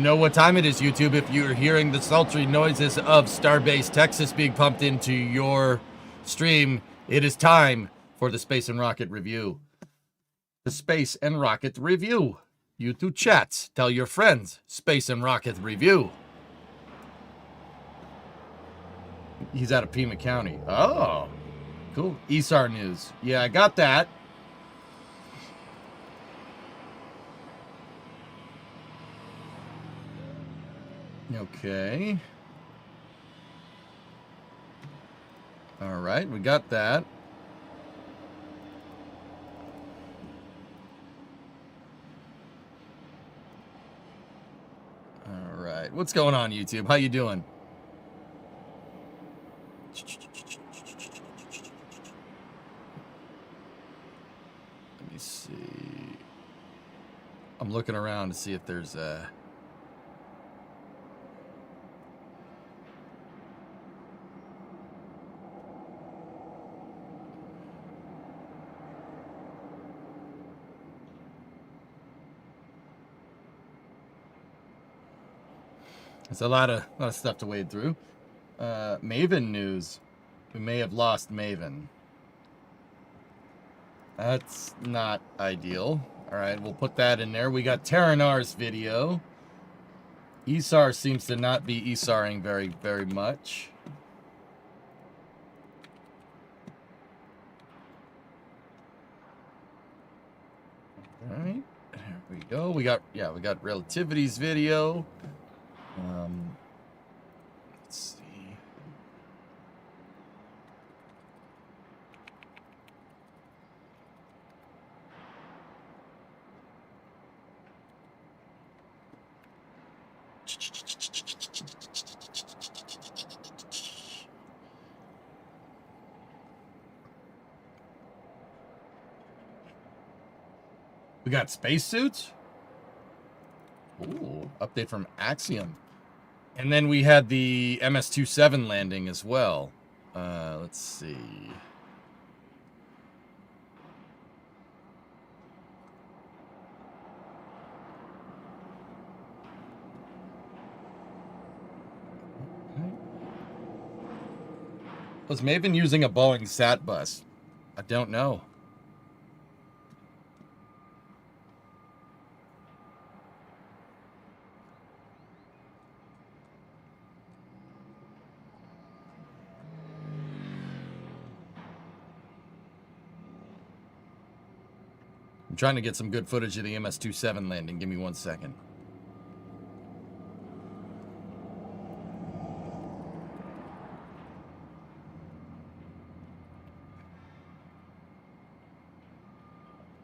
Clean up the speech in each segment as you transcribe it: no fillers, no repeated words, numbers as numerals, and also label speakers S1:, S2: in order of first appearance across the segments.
S1: know what time it is, YouTube, if you're hearing the sultry noises of Starbase Texas being pumped into your stream. It is time for the Space and Rocket Review. The Space and Rocket Review. YouTube chats. Tell your friends. Space and Rocket Review. He's out of Pima County. Oh, cool. ESAR news. Yeah, I got that. Okay. All right, we got that. All right, what's going on, YouTube? How you doing? Let me see. I'm looking around to see if there's a... It's a lot of stuff to wade through. Maven news. We may have lost Maven. That's not ideal. All right, we'll put that in there. We got Terranar's video. ESAR seems to not be ESARing very much. All right, there we go. We got Relativity's video. Let's see. We got spacesuits. Ooh, update from Axiom. And then we had the MS-27 landing as well. Let's see. Was Maven using a Boeing SAT bus? I don't know. I'm trying to get some good footage of the MS-27 landing. Give me 1 second.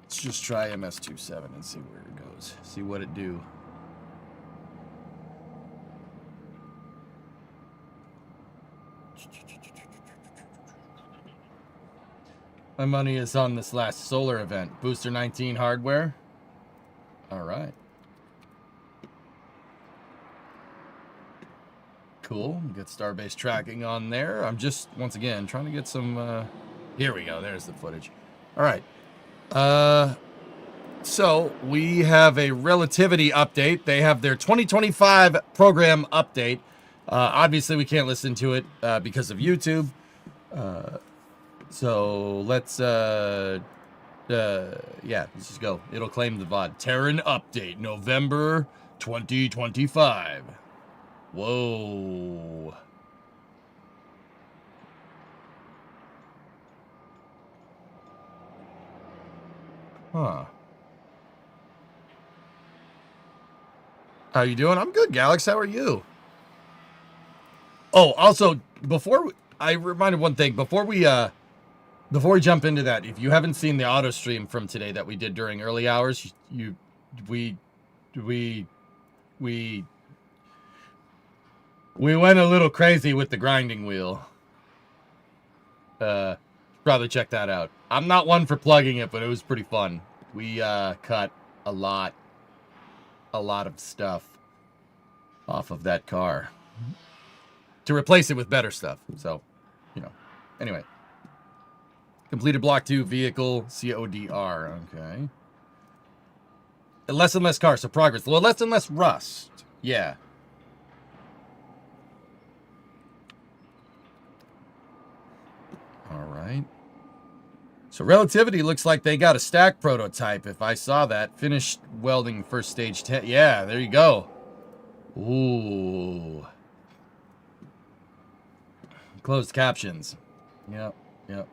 S1: Let's just try MS-27 and see where it goes. See what it do. My money is on this last solar event. Booster 19 hardware. All right. Cool. Get Starbase tracking on there. I'm just, once again, trying to get some... Here we go. There's the footage. All right. So we have a Relativity update. They have their 2025 program update. Obviously, we can't listen to it because of YouTube. So let's yeah, let's just go. It'll claim the VOD. Terran update, November 2025. Whoa. Huh. How you doing? I'm good, Galax. How are you? Oh, also, I reminded one thing. Before we jump into that, if you haven't seen the auto stream from today that we did during early hours, we went a little crazy with the grinding wheel. Probably check that out. I'm not one for plugging it, but it was pretty fun. We cut a lot of stuff off of that car to replace it with better stuff. So, you know, anyway. Completed block 2 vehicle CODR. Okay. Less and less cars, so progress. Well, less and less rust. Yeah. All right. So Relativity looks like they got a stack prototype. If I saw that. Finished welding first stage 10. Yeah, there you go. Ooh. Closed captions. Yep, yep.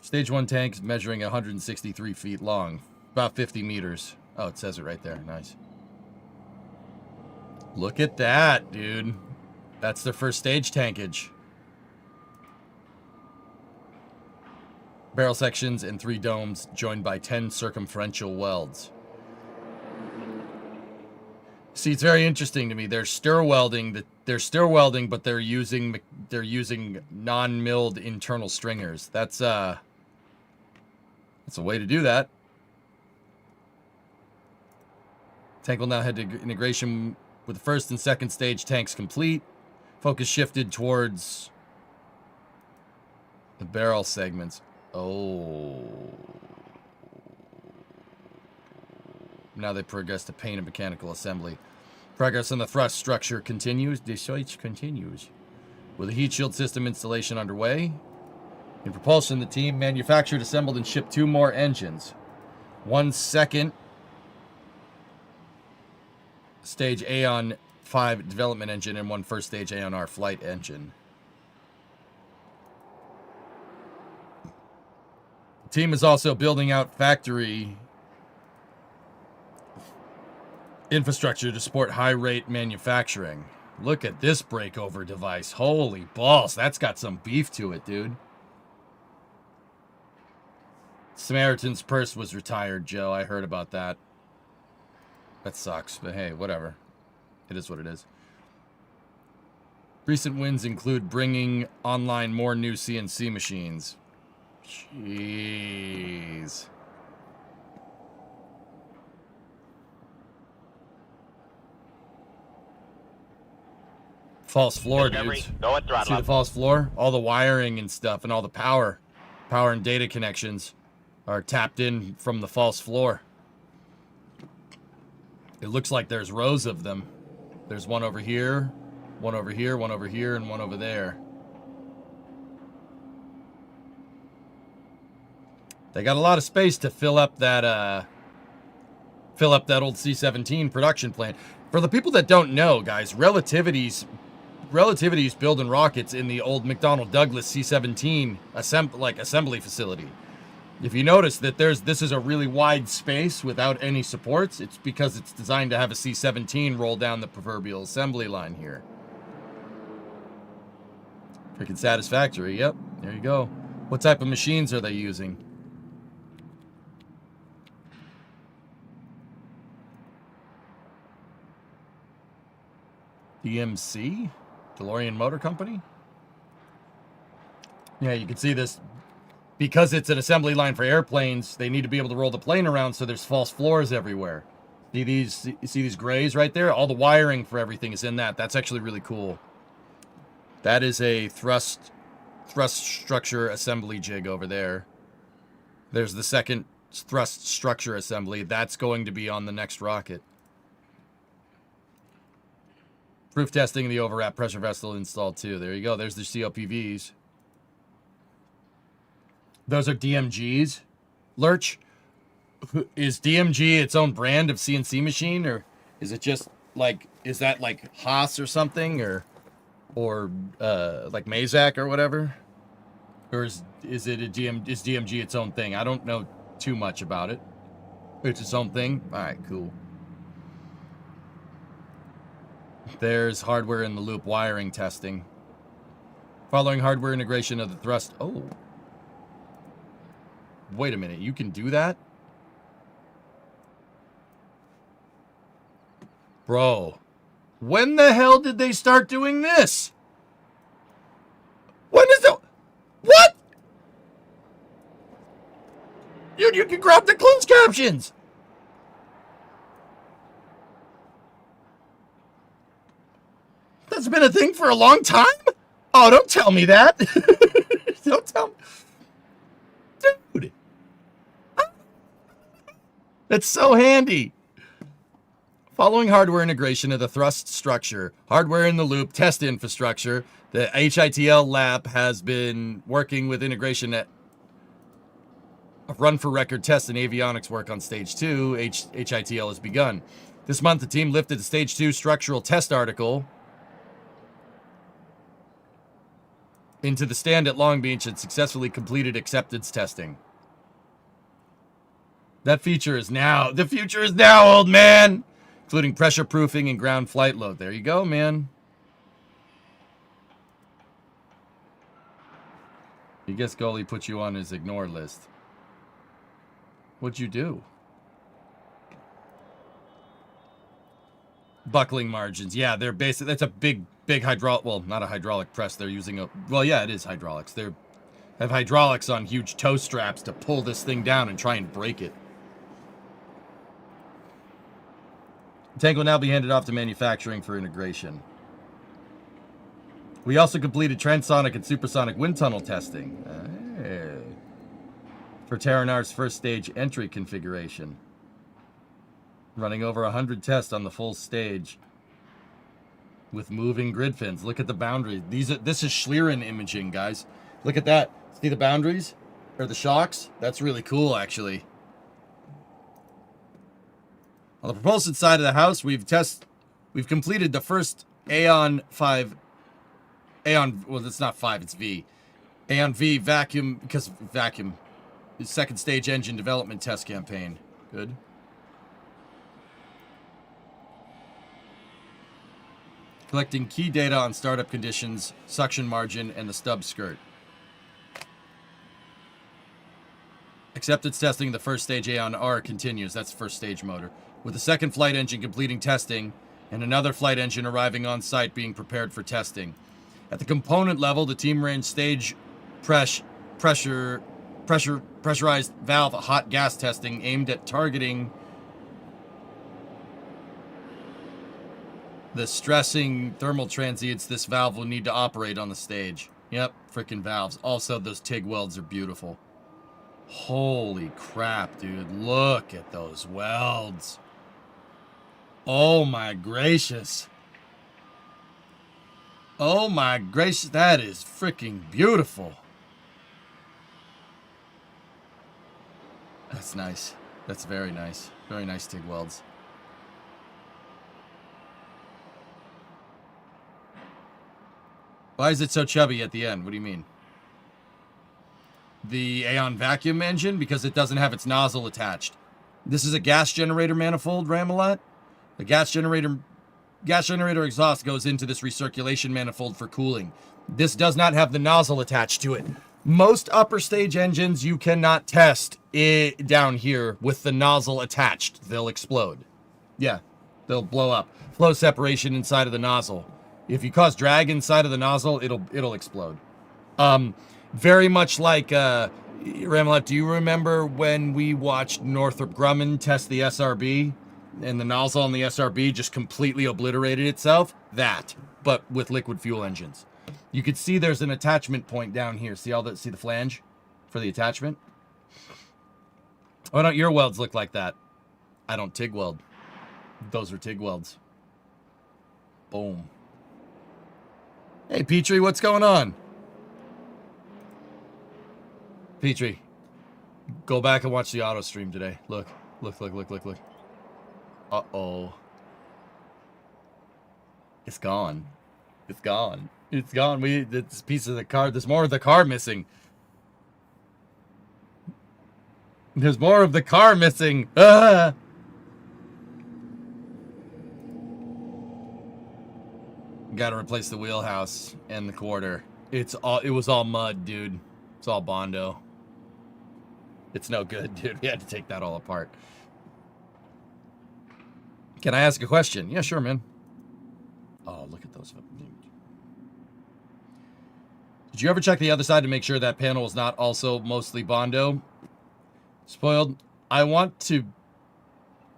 S1: Stage 1 tank is measuring 163 feet long. About 50 meters. Oh, it says it right there. Nice. Look at that, dude. That's their first stage tankage. Barrel sections and 3 domes joined by 10 circumferential welds. See, it's very interesting to me. They're stir welding, but they're using non-milled internal stringers. That's a way to do that. Tank will now head to integration with the first and second stage tanks complete. Focus shifted towards the barrel segments. Oh. Now they progress to paint and mechanical assembly. Progress on the thrust structure continues. The search continues. With the heat shield system installation underway. In propulsion, the team manufactured, assembled, and shipped 2 more engines. 1 second stage Aeon 5 development engine and 1 first stage Aeon R flight engine. The team is also building out factory infrastructure to support high-rate manufacturing. Look at this breakover device. Holy balls, that's got some beef to it, dude. Samaritan's Purse was retired, Joe. I heard about that. That sucks, but hey, whatever. It is what it is. Recent wins include bringing online more new CNC machines. Jeez. False floor, dudes. See the false floor? All the wiring and stuff and all the power and data connections are tapped in from the false floor. It looks like there's rows of them. There's one over here, one over here, one over here, and one over there. They got a lot of space to fill up that old C-17 production plant. For the people that don't know, guys, Relativity's building rockets in the old McDonnell Douglas C-17 assembly facility. If you notice that this is a really wide space without any supports, it's because it's designed to have a C-17 roll down the proverbial assembly line here. Freaking satisfactory. Yep, there you go. What type of machines are they using? DMC? DeLorean Motor Company? Yeah, you can see this. Because it's an assembly line for airplanes, they need to be able to roll the plane around, so there's false floors everywhere. See these grays right there? All the wiring for everything is in that. That's actually really cool. That is a thrust structure assembly jig over there. There's the second thrust structure assembly. That's going to be on the next rocket. Proof testing the overwrap pressure vessel installed too. There you go. There's the COPVs. Those are DMGs. Lurch, is DMG its own brand of CNC machine, or is it just like, is that like Haas or something, or like Mazak or whatever, or is DMG its own thing? I don't know too much about it. It's its own thing. All right, cool. There's hardware in the loop wiring testing. Following hardware integration of the thrust. Oh. Wait a minute, you can do that? Bro, when the hell did they start doing this? When is it? What? Dude, you can grab the closed captions. That's been a thing for a long time? Oh, don't tell me that. Don't tell me. Dude. That's so handy. Following hardware integration of the thrust structure, hardware in the loop test infrastructure, the HITL lab has been working with integration at run for record tests and avionics work on stage 2. HITL has begun. This month, the team lifted the stage 2 structural test article into the stand at Long Beach and successfully completed acceptance testing. That feature is now, the future is now, old man! Including pressure proofing and ground flight load. There you go, man. I guess Goalie put you on his ignore list. What'd you do? Buckling margins. Yeah, they're basic. That's a big hydraulic. Well, not a hydraulic press. They're using a. Well, yeah, it is hydraulics. They have hydraulics on huge toe straps to pull this thing down and try and break it. The tank will now be handed off to manufacturing for integration. We also completed transonic and supersonic wind tunnel testing for Terranar's first stage entry configuration. Running over 100 tests on the full stage with moving grid fins. Look at the boundaries. This is Schlieren imaging, guys. Look at that. See the boundaries? Or the shocks? That's really cool, actually. On the propulsion side of the house, we've completed the first Aeon 5. Aeon, well, it's not 5, it's V. Aeon V vacuum, because vacuum. Second stage engine development test campaign. Good. Collecting key data on startup conditions, suction margin, and the stub skirt. Acceptance testing, the first stage Aeon R continues. That's first stage motor. With the second flight engine completing testing, and another flight engine arriving on site being prepared for testing. At the component level, the team ran stage pressurized valve hot gas testing aimed at targeting the stressing thermal transients this valve will need to operate on the stage. Yep, frickin' valves. Also, those TIG welds are beautiful. Holy crap, dude. Look at those welds. Oh my gracious. Oh my gracious, that is freaking beautiful. That's nice. That's very nice. Very nice TIG welds. Why is it so chubby at the end? What do you mean? The Aeon vacuum engine? Because it doesn't have its nozzle attached. This is a gas generator manifold, Ramelat. The gas generator exhaust goes into this recirculation manifold for cooling. This does not have the nozzle attached to it. Most upper stage engines you cannot test down here with the nozzle attached. They'll explode. Yeah, they'll blow up. Flow separation inside of the nozzle. If you cause drag inside of the nozzle, it'll explode. Very much like Ramelat, do you remember when we watched Northrop Grumman test the SRB? And the nozzle on the SRB just completely obliterated itself? That, but with liquid fuel engines. You could see there's an attachment point down here. See the flange for the attachment? Why don't your welds look like that? I don't TIG weld. Those are TIG welds. Boom. Hey, Petrie, what's going on? Petrie, go back and watch the auto stream today. Look. Uh-oh. It's gone. It's gone. It's gone. This piece of the car. There's more of the car missing. There's more of the car missing. Ah! Got to replace the wheelhouse and the quarter. It was all mud, dude. It's all Bondo. It's no good, dude. We had to take that all apart. Can I ask a question? Yeah, sure, man. Oh, look at those. Did you ever check the other side to make sure that panel is not also mostly Bondo? Spoiled. I want to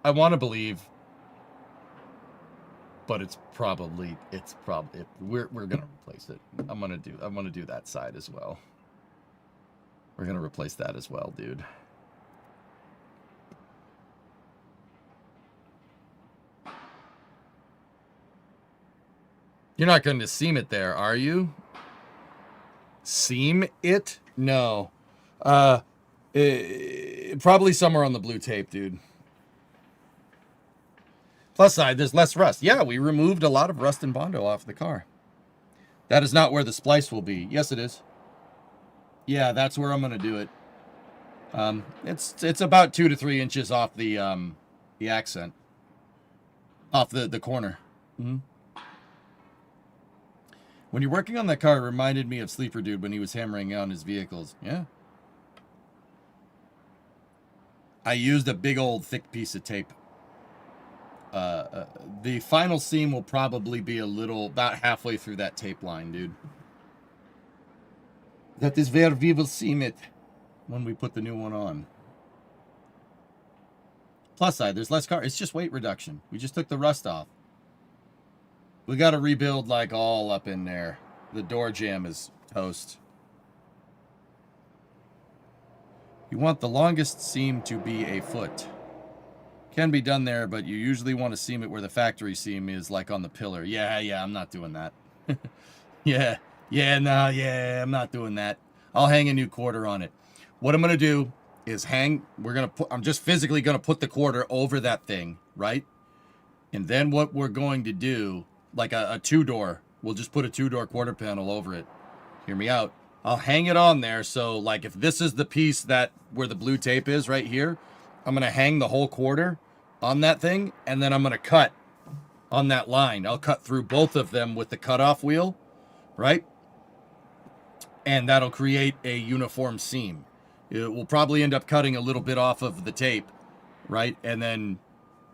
S1: believe, but we're gonna replace it. I'm gonna do that side as well. We're gonna replace that as well, dude. You're not going to seam it there, are you? Seam it? No. Probably somewhere on the blue tape, dude. Plus side, there's less rust. Yeah, we removed a lot of rust and Bondo off the car. That is not where the splice will be. Yes, it is. Yeah, that's where I'm going to do it. It's about 2 to 3 inches off the accent. Off the corner. Mm-hmm. When you're working on that car, it reminded me of Sleeper Dude when he was hammering on his vehicles. Yeah. I used a big old thick piece of tape. The final seam will probably be about halfway through that tape line, dude. That is where we will seam it when we put the new one on. Plus side, there's less car. It's just weight reduction. We just took the rust off. We got to rebuild like all up in there. The door jamb is toast. You want the longest seam to be a foot. Can be done there, but you usually want to seam it where the factory seam is, like on the pillar. Yeah, I'm not doing that. I'm not doing that. I'll hang a new quarter on it. What I'm going to do is I'm just physically going to put the quarter over that thing, right? And then what we're going to do, like a 2-door, we'll just put a 2-door quarter panel over it. Hear me out. I'll hang it on there, so like if this is the piece where the blue tape is right here, I'm going to hang the whole quarter on that thing, and then I'm going to cut on that line. I'll cut through both of them with the cutoff wheel, right? And that'll create a uniform seam. It will probably end up cutting a little bit off of the tape, right? And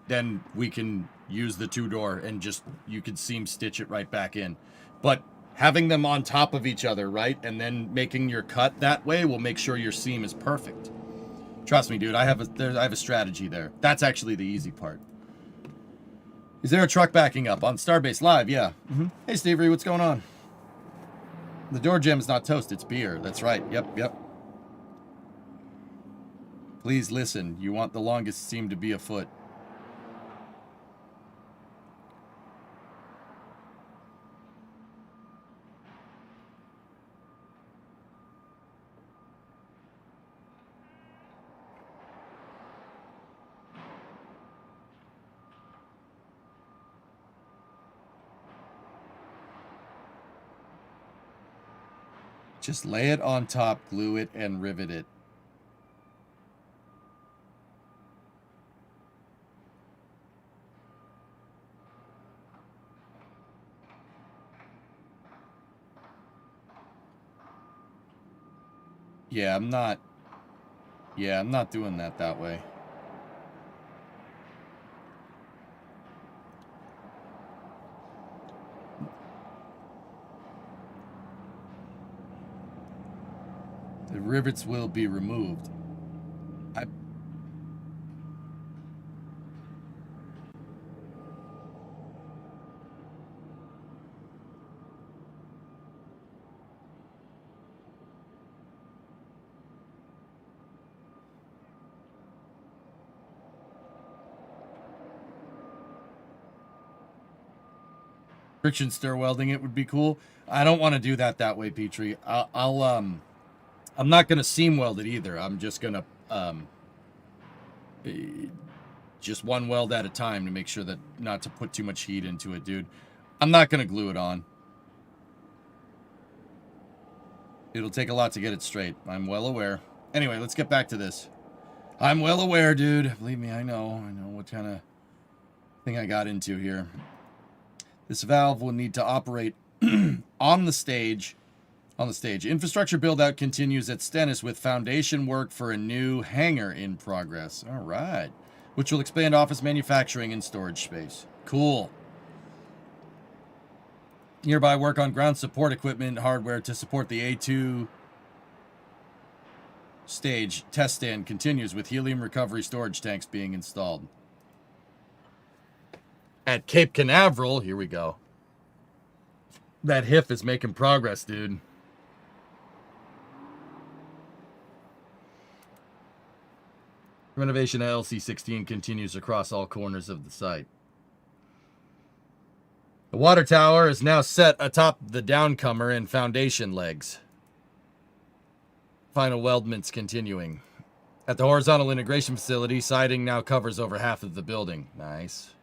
S1: then we can use the 2-door and you can seam stitch it right back in. But having them on top of each other, right? And then making your cut that way will make sure your seam is perfect. Trust me, dude, I have a strategy there. That's actually the easy part. Is there a truck backing up on Starbase Live? Yeah. Mm-hmm. Hey, Steve Ree, what's going on? The door jam is not toast, it's beer. That's right. Yep. Please listen. You want the longest seam to be a foot. Just lay it on top, glue it, and rivet it. Yeah, I'm not doing that way. The rivets will be removed. Friction stir welding it would be cool. I don't want to do that way, Petrie. I'm not gonna seam weld it either. I'm just gonna just one weld at a time to make sure that not to put too much heat into it, dude. I'm not gonna glue it on. It'll take a lot to get it straight. I'm well aware. Anyway, let's get back to this. I'm well aware, dude. Believe me, I know what kind of thing I got into here. This valve will need to operate on the stage. Infrastructure build-out continues at Stennis with foundation work for a new hangar in progress. All right. Which will expand office manufacturing and storage space. Cool. Nearby work on ground support equipment hardware to support the A2 stage test stand continues with helium recovery storage tanks being installed. At Cape Canaveral, here we go. That HIF is making progress, dude. Renovation at LC16 continues across all corners of the site. The water tower is now set atop the downcomer and foundation legs. Final weldments continuing. At the horizontal integration facility, siding now covers over half of the building. Nice.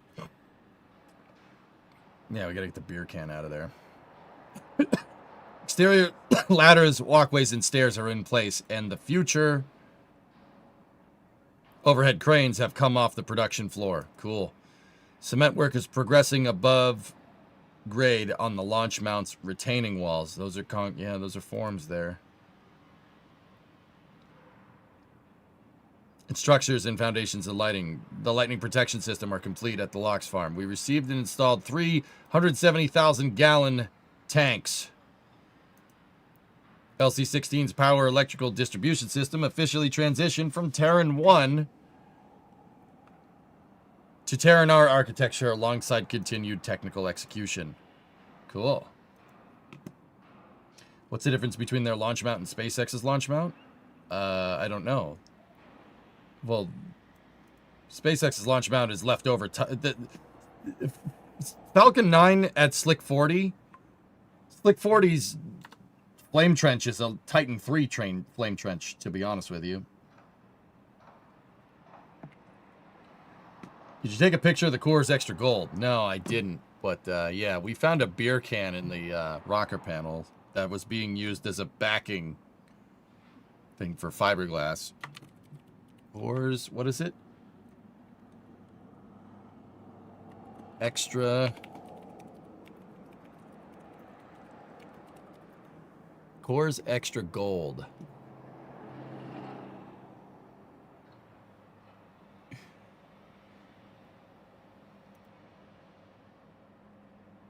S1: Yeah, we gotta get the beer can out of there. Exterior ladders, walkways, and stairs are in place, and the future overhead cranes have come off the production floor. Cool. Cement work is progressing above grade on the launch mounts retaining walls. Those are those are forms there. And structures and foundations of lighting. The lightning protection system are complete at the Locks farm. We received and installed 370,000 gallon tanks. LC-16's power electrical distribution system officially transitioned from Terran 1 to Terran R architecture alongside continued technical execution. Cool. What's the difference between their launch mount and SpaceX's launch mount? I don't know. Well, SpaceX's launch mount is left over. Falcon 9 at Slick 40. Slick 40's flame trench is a Titan 3 train flame trench, to be honest with you. Did you take a picture of the core's extra gold? No, I didn't. But, yeah, we found a beer can in the rocker panel that was being used as a backing thing for fiberglass. Core's, what is it? Extra. Core's extra gold.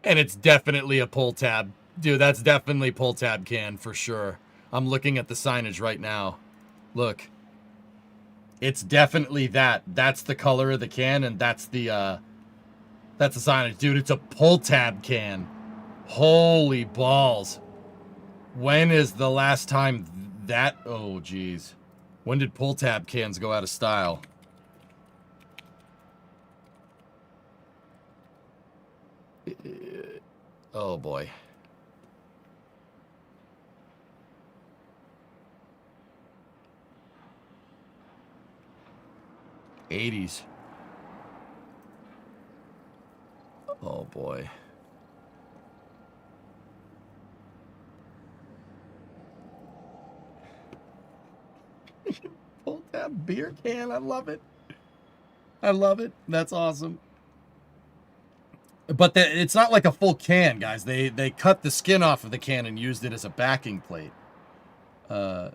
S1: And it's definitely a pull tab. Dude, that's definitely pull tab can for sure. I'm looking at the signage right now. Look. It's definitely that. That's the color of the can, and that's the signage. Dude, it's a pull tab can. Holy balls. When is the last time that... Oh, geez. When did pull tab cans go out of style? Oh, boy. '80s. Oh, boy. Pull tab beer can. I love it. I love it. That's awesome. But it's not like a full can, guys. They cut the skin off of the can and used it as a backing plate. Yeah.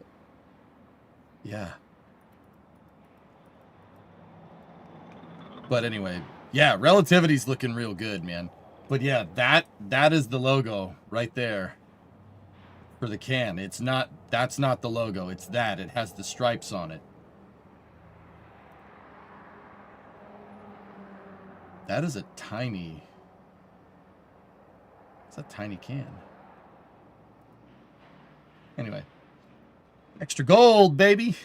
S1: But anyway, yeah, Relativity's looking real good, man. But yeah, that is the logo right there for the can. It's not, that's not the logo. It's that. It has the stripes on it. That is a tiny... It's a tiny can. Anyway. Extra gold, baby!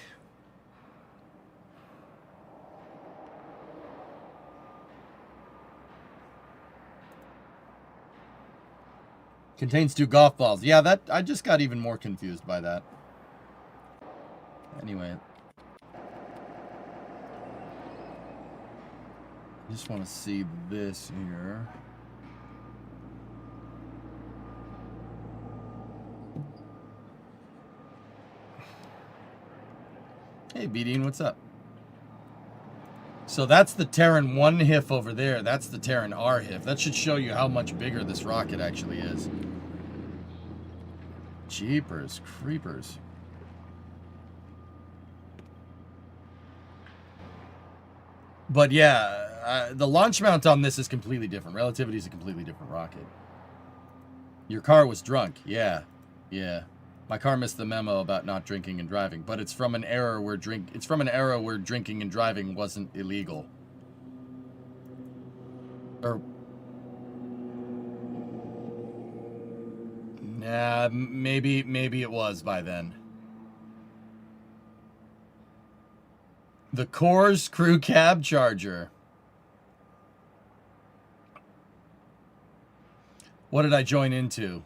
S1: Contains 2 golf balls. Yeah, that I just got even more confused by that. Anyway. I just want to see this here. Hey, B-Dean, what's up? So that's the Terran 1 HIF over there. That's the Terran R HIF. That should show you how much bigger this rocket actually is. Jeepers creepers. But yeah, the launch mount on this is completely different. Relativity is a completely different rocket. Your car was drunk. Yeah. Yeah. My car missed the memo about not drinking and driving, but it's from an era where drinking and driving wasn't illegal. Or nah, maybe it was by then. The Coors Crew Cab Charger. What did I join into?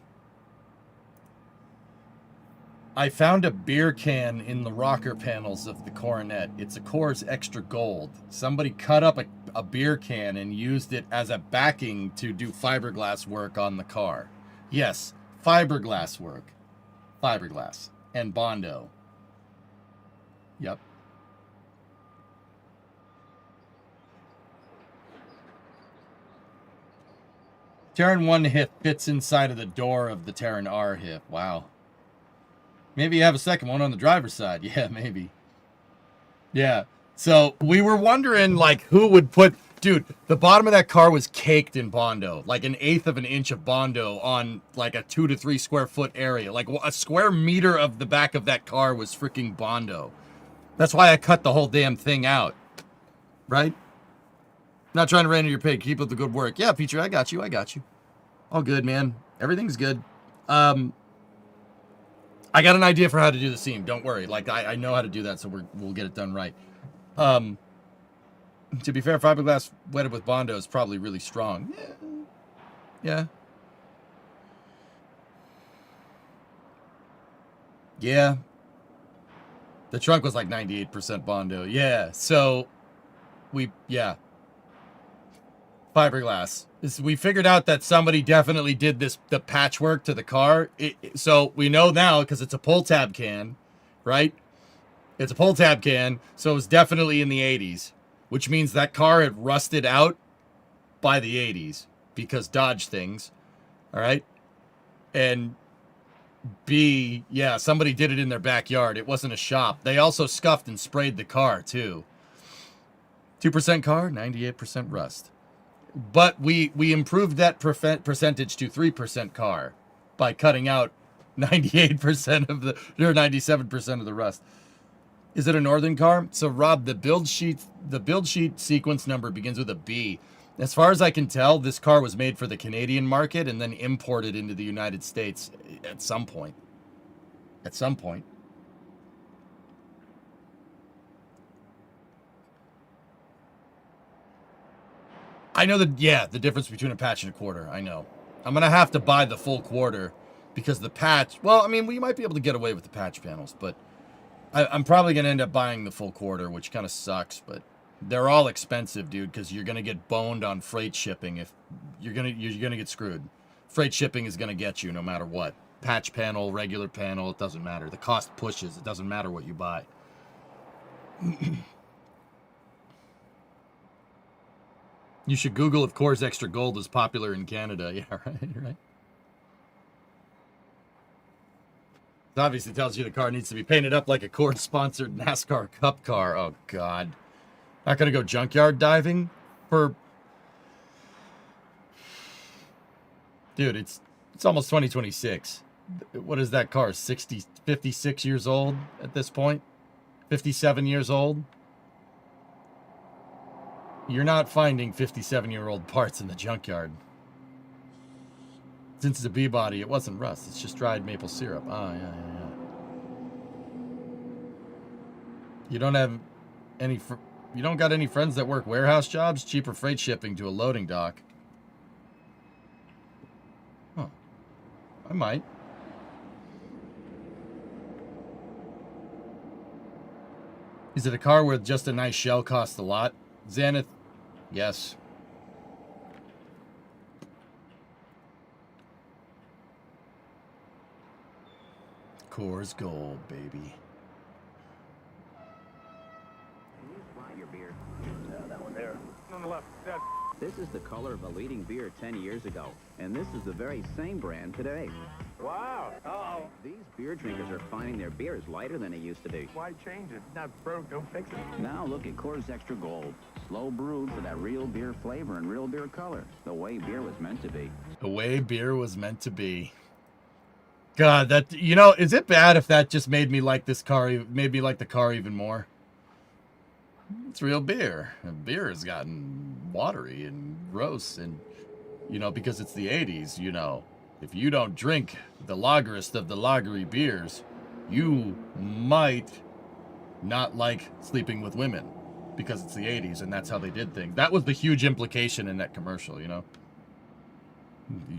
S1: I found a beer can in the rocker panels of the Coronet. It's a Coors Extra Gold. Somebody cut up a beer can and used it as a backing to do fiberglass work on the car. Yes, fiberglass work. Fiberglass. And Bondo. Yep. Terran 1 hip fits inside of the door of the Terran R hip. Wow. Maybe you have a second one on the driver's side. Yeah, maybe. Yeah. So we were wondering, like, who would put... Dude, the bottom of that car was caked in Bondo. Like an eighth of an inch of Bondo on, like, a 2 to 3 square foot area. Like, a square meter of the back of that car was freaking Bondo. That's why I cut the whole damn thing out. Right? Not trying to rain on your pig. Keep up the good work. Yeah, Peter, I got you. I got you. All good, man. Everything's good. I got an idea for how to do the seam. Don't worry. Like, I know how to do that, so we'll get it done right. To be fair, fiberglass wetted with Bondo is probably really strong. Yeah. Yeah. The trunk was like 98% Bondo. Yeah. So, fiberglass. We figured out that somebody definitely did the patchwork to the car. So we know now because it's a pull tab can, right? It's a pull tab can, so it was definitely in the 80s, which means that car had rusted out by the 80s because Dodge things, all right? And B, yeah, somebody did it in their backyard. It wasn't a shop. They also scuffed and sprayed the car, too. 2% car, 98% rust. But we improved that percentage to 3% car by cutting out 98% of the, or 97% of the rust. Is it a northern car? So Rob, the build sheet sequence number begins with a B. As far as I can tell, this car was made for the Canadian market and then imported into the United States at some point. At some point. I know the difference between a patch and a quarter. I know. I'm going to have to buy the full quarter because the patch, well, I mean, we might be able to get away with the patch panels, but I'm probably going to end up buying the full quarter, which kind of sucks, but they're all expensive, dude, because you're going to get boned on freight shipping. If you're going to get screwed. Freight shipping is going to get you no matter what. Patch panel, regular panel, it doesn't matter. The cost pushes. It doesn't matter what you buy. You should Google if Coors Extra Gold is popular in Canada. Yeah, right. It obviously tells you the car needs to be painted up like a Coors-sponsored NASCAR Cup car. Oh, God. Not going to go junkyard diving for... Dude, it's almost 2026. What is that car? 56 years old at this point? 57 years old? You're not finding 57-year-old parts in the junkyard. Since it's a B-body, it wasn't rust. It's just dried maple syrup. Ah, yeah. You don't have any... You don't got any friends that work warehouse jobs? Cheaper freight shipping to a loading dock. Huh. I might. Is it a car where just a nice shell costs a lot? Xanath, yes. Coors Gold, baby.
S2: Your beer. That one there. On the left. This is the color of a leading beer 10 years ago, and this is the very same brand today.
S3: Wow. Uh-oh.
S2: These beer drinkers are finding their beer is lighter than it used to be.
S3: Why change it? It's not broke. Don't fix it.
S2: Now look at Coors Extra Gold. Slow brewed for that real beer flavor and real beer color. The way beer was meant to be.
S1: The way beer was meant to be. God, that, you know, is it bad if that just made me like this car, made me like the car even more? It's real beer. And beer has gotten watery and gross, and, you know, because it's the 80s, you know. If you don't drink the lagerest of the lagery beers, you might not like sleeping with women because it's the 80s and that's how they did things. That was the huge implication in that commercial, you know.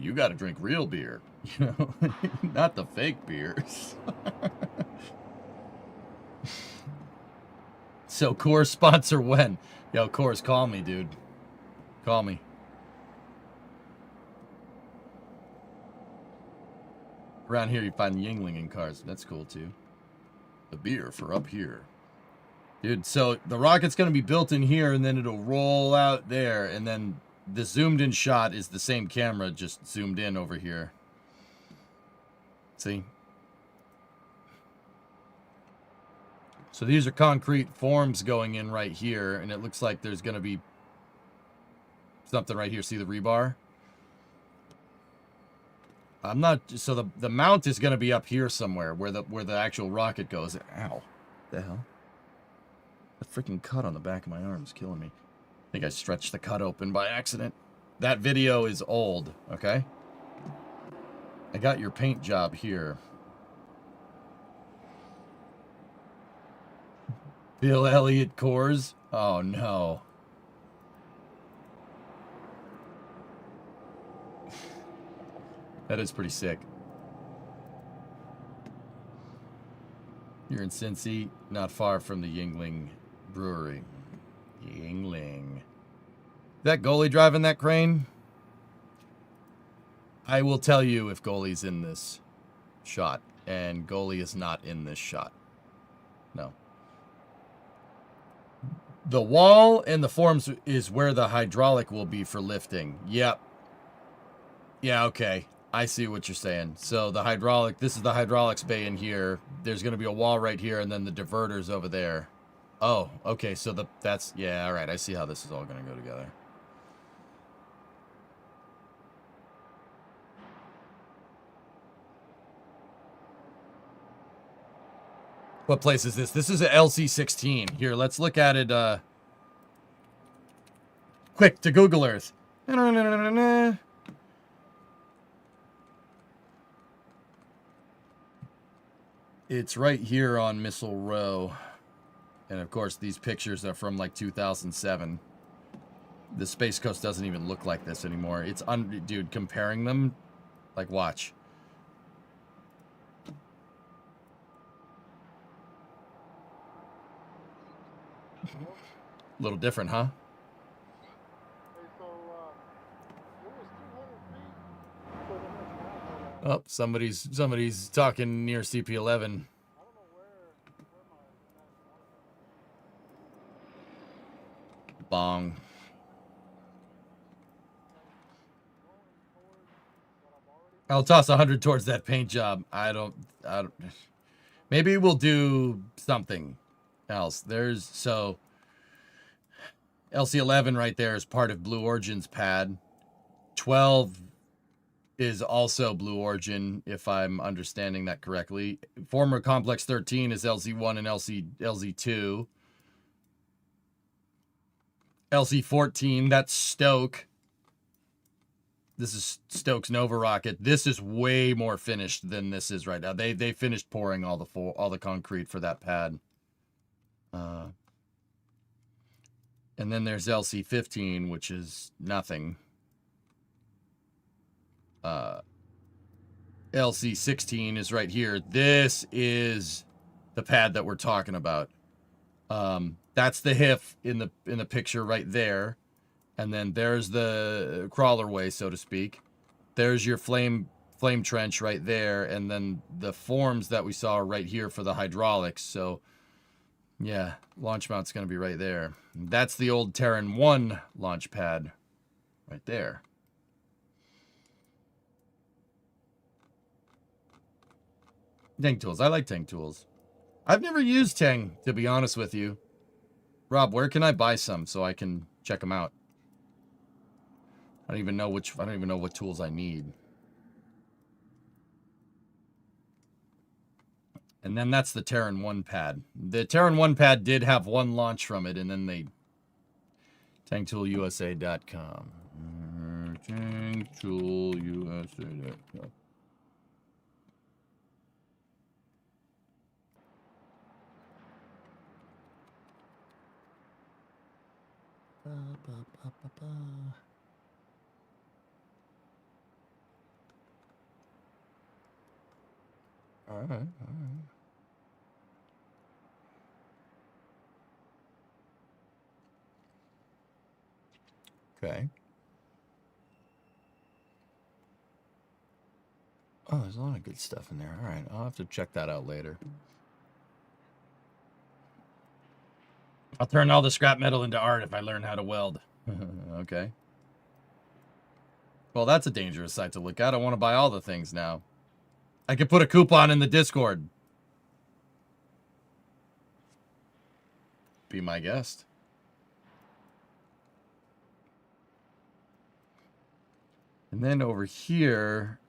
S1: You got to drink real beer, you know, not the fake beers. So Coors sponsor when? Yo, Coors, call me, dude. Call me. Around here, you find Yingling in cars. That's cool, too. The beer for up here. Dude, so the rocket's going to be built in here, and then it'll roll out there, and then the zoomed-in shot is the same camera, just zoomed in over here. See? So these are concrete forms going in right here, and it looks like there's going to be something right here. See the rebar? I'm not, so the mount is going to be up here somewhere where the actual rocket goes. Ow. The hell? That freaking cut on the back of my arm is killing me. I think I stretched the cut open by accident. That video is old, okay? I got your paint job here. Bill Elliott Coors? Oh, no. That is pretty sick. You're in Cincy, not far from the Yingling Brewery. Yingling. That goalie driving that crane? I will tell you if goalie's in this shot. And goalie is not in this shot. No. The wall and the forms is where the hydraulic will be for lifting. Yep. Yeah, okay. I see what you're saying. So the hydraulic, this is the hydraulics bay in here. There's going to be a wall right here, and then the diverters over there. Oh, okay. So that's, yeah, all right. I see how this is all going to go together. What place is this? This is a LC16. Here, let's look at it. Quick, to Google Earth. It's right here on Missile Row. And of course, these pictures are from like 2007. The Space Coast doesn't even look like this anymore. It's, dude, comparing them, like, watch. A little different, huh? Oh, somebody's talking near CP11. Bong. I'll toss 100 towards that paint job. I don't. Maybe we'll do something else. There's, so LC11 right there is part of Blue Origin's pad. 12 is also Blue Origin, if I'm understanding that correctly. Former Complex 13 is LZ1 and LZ2. LC14, that's Stoke. This is Stoke's Nova rocket. This is way more finished than this is right now. They finished pouring all the concrete for that pad. And then there's LC15, which is nothing. LC16 is right here. This is the pad that we're talking about. That's the HIF in the picture right there. And then there's the crawlerway, so to speak. There's your flame trench right there. And then the forms that we saw right here for the hydraulics. So, yeah, launch mount's going to be right there. That's the old Terran 1 launch pad right there. Tank tools. I like tank tools. I've never used Tang, to be honest with you. Rob, where can I buy some so I can check them out? I don't even know what tools I need. And then that's the Terran 1 pad. The Terran 1 pad did have one launch from it, and then they... TankToolUSA.com. TankToolUSA.com. All right. Okay. Oh, there's a lot of good stuff in there. All right, I'll have to check that out later. I'll turn all the scrap metal into art if I learn how to weld. Okay. Well, that's a dangerous site to look at. I want to buy all the things now. I could put a coupon in the Discord. Be my guest. And then over here...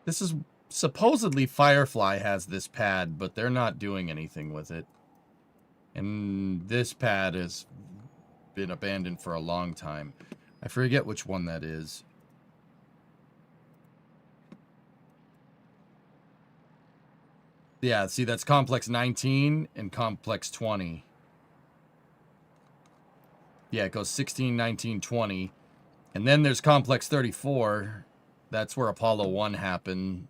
S1: This is supposedly Firefly has this pad, but they're not doing anything with it. And this pad has been abandoned for a long time. I forget which one that is. Yeah, see, that's Complex 19 and Complex 20. Yeah, it goes 16, 19, 20. And then there's Complex 34. That's where Apollo 1 happened.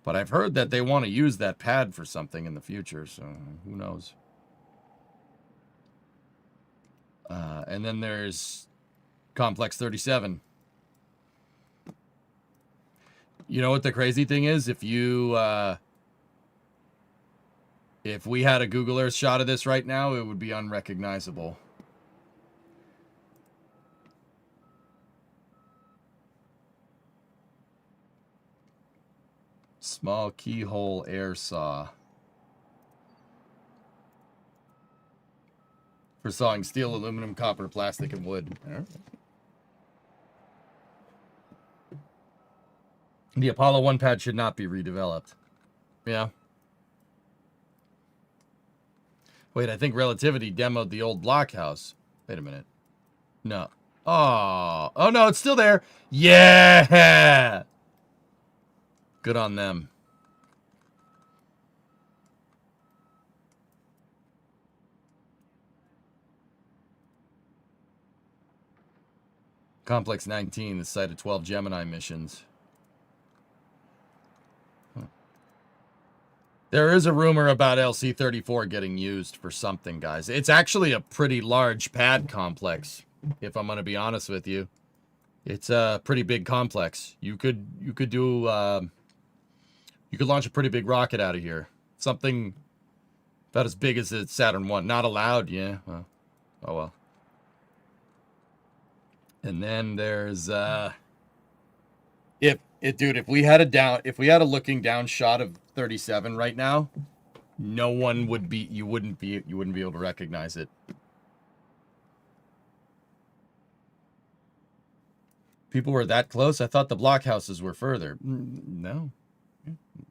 S1: But I've heard that they want to use that pad for something in the future, so who knows. And then there's Complex 37. You know what the crazy thing is? If you... if we had a Google Earth shot of this right now, it would be unrecognizable. Small keyhole air saw. For sawing steel, aluminum, copper, plastic, and wood. The Apollo 1 pad should not be redeveloped. Yeah. Wait, I think Relativity demoed the old blockhouse. Wait a minute. No. Oh, no, it's still there. Yeah! Good on them. Complex 19, the site of 12 Gemini missions. Huh. There is a rumor about LC-34 getting used for something, guys. It's actually a pretty large pad complex, if I'm going to be honest with you. It's a pretty big complex. You could do you could launch a pretty big rocket out of here. Something about as big as the Saturn 1. Not allowed, yeah. Well, oh well. And then there's if we had a looking down shot of 37 right now, no one would be you wouldn't be able to recognize it. People were that close? I thought the blockhouses were further. No.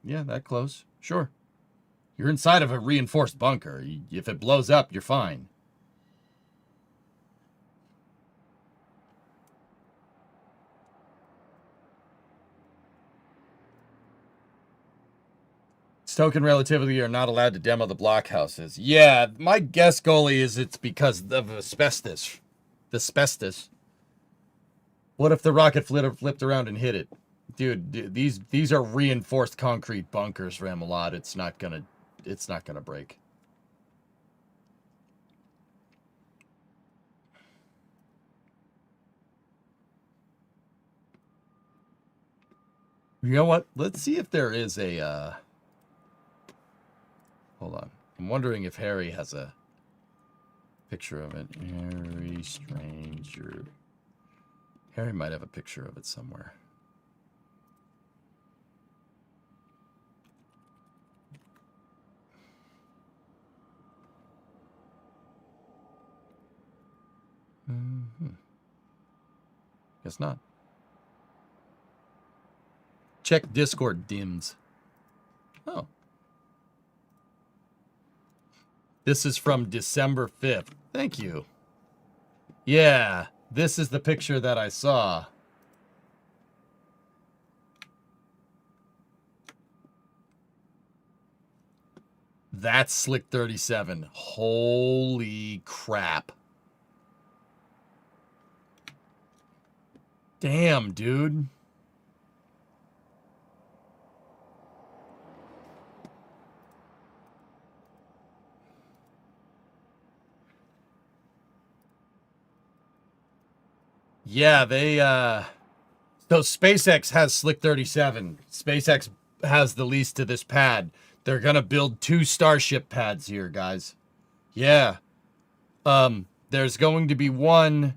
S1: Yeah, that close. Sure. You're inside of a reinforced bunker. If it blows up, you're fine. Token Relativity are not allowed to demo the blockhouses. Yeah, my guess, Goalie, is it's because of asbestos. The asbestos. What if the rocket flipped around and hit it? Dude, these are reinforced concrete bunkers, Ramalot. It's not gonna break. You know what? Let's see if there is a hold on. I'm wondering if Harry has a picture of it. Harry Stranger. Harry might have a picture of it somewhere. Guess not. Check Discord dims. Oh. This is from December 5th. Thank you. Yeah, this is the picture that I saw. That's Slick 37. Holy crap. Damn, dude. Yeah, they, so SpaceX has Slick 37. SpaceX has the lease to this pad. They're gonna build 2 Starship pads here, guys. Yeah. There's going to be one.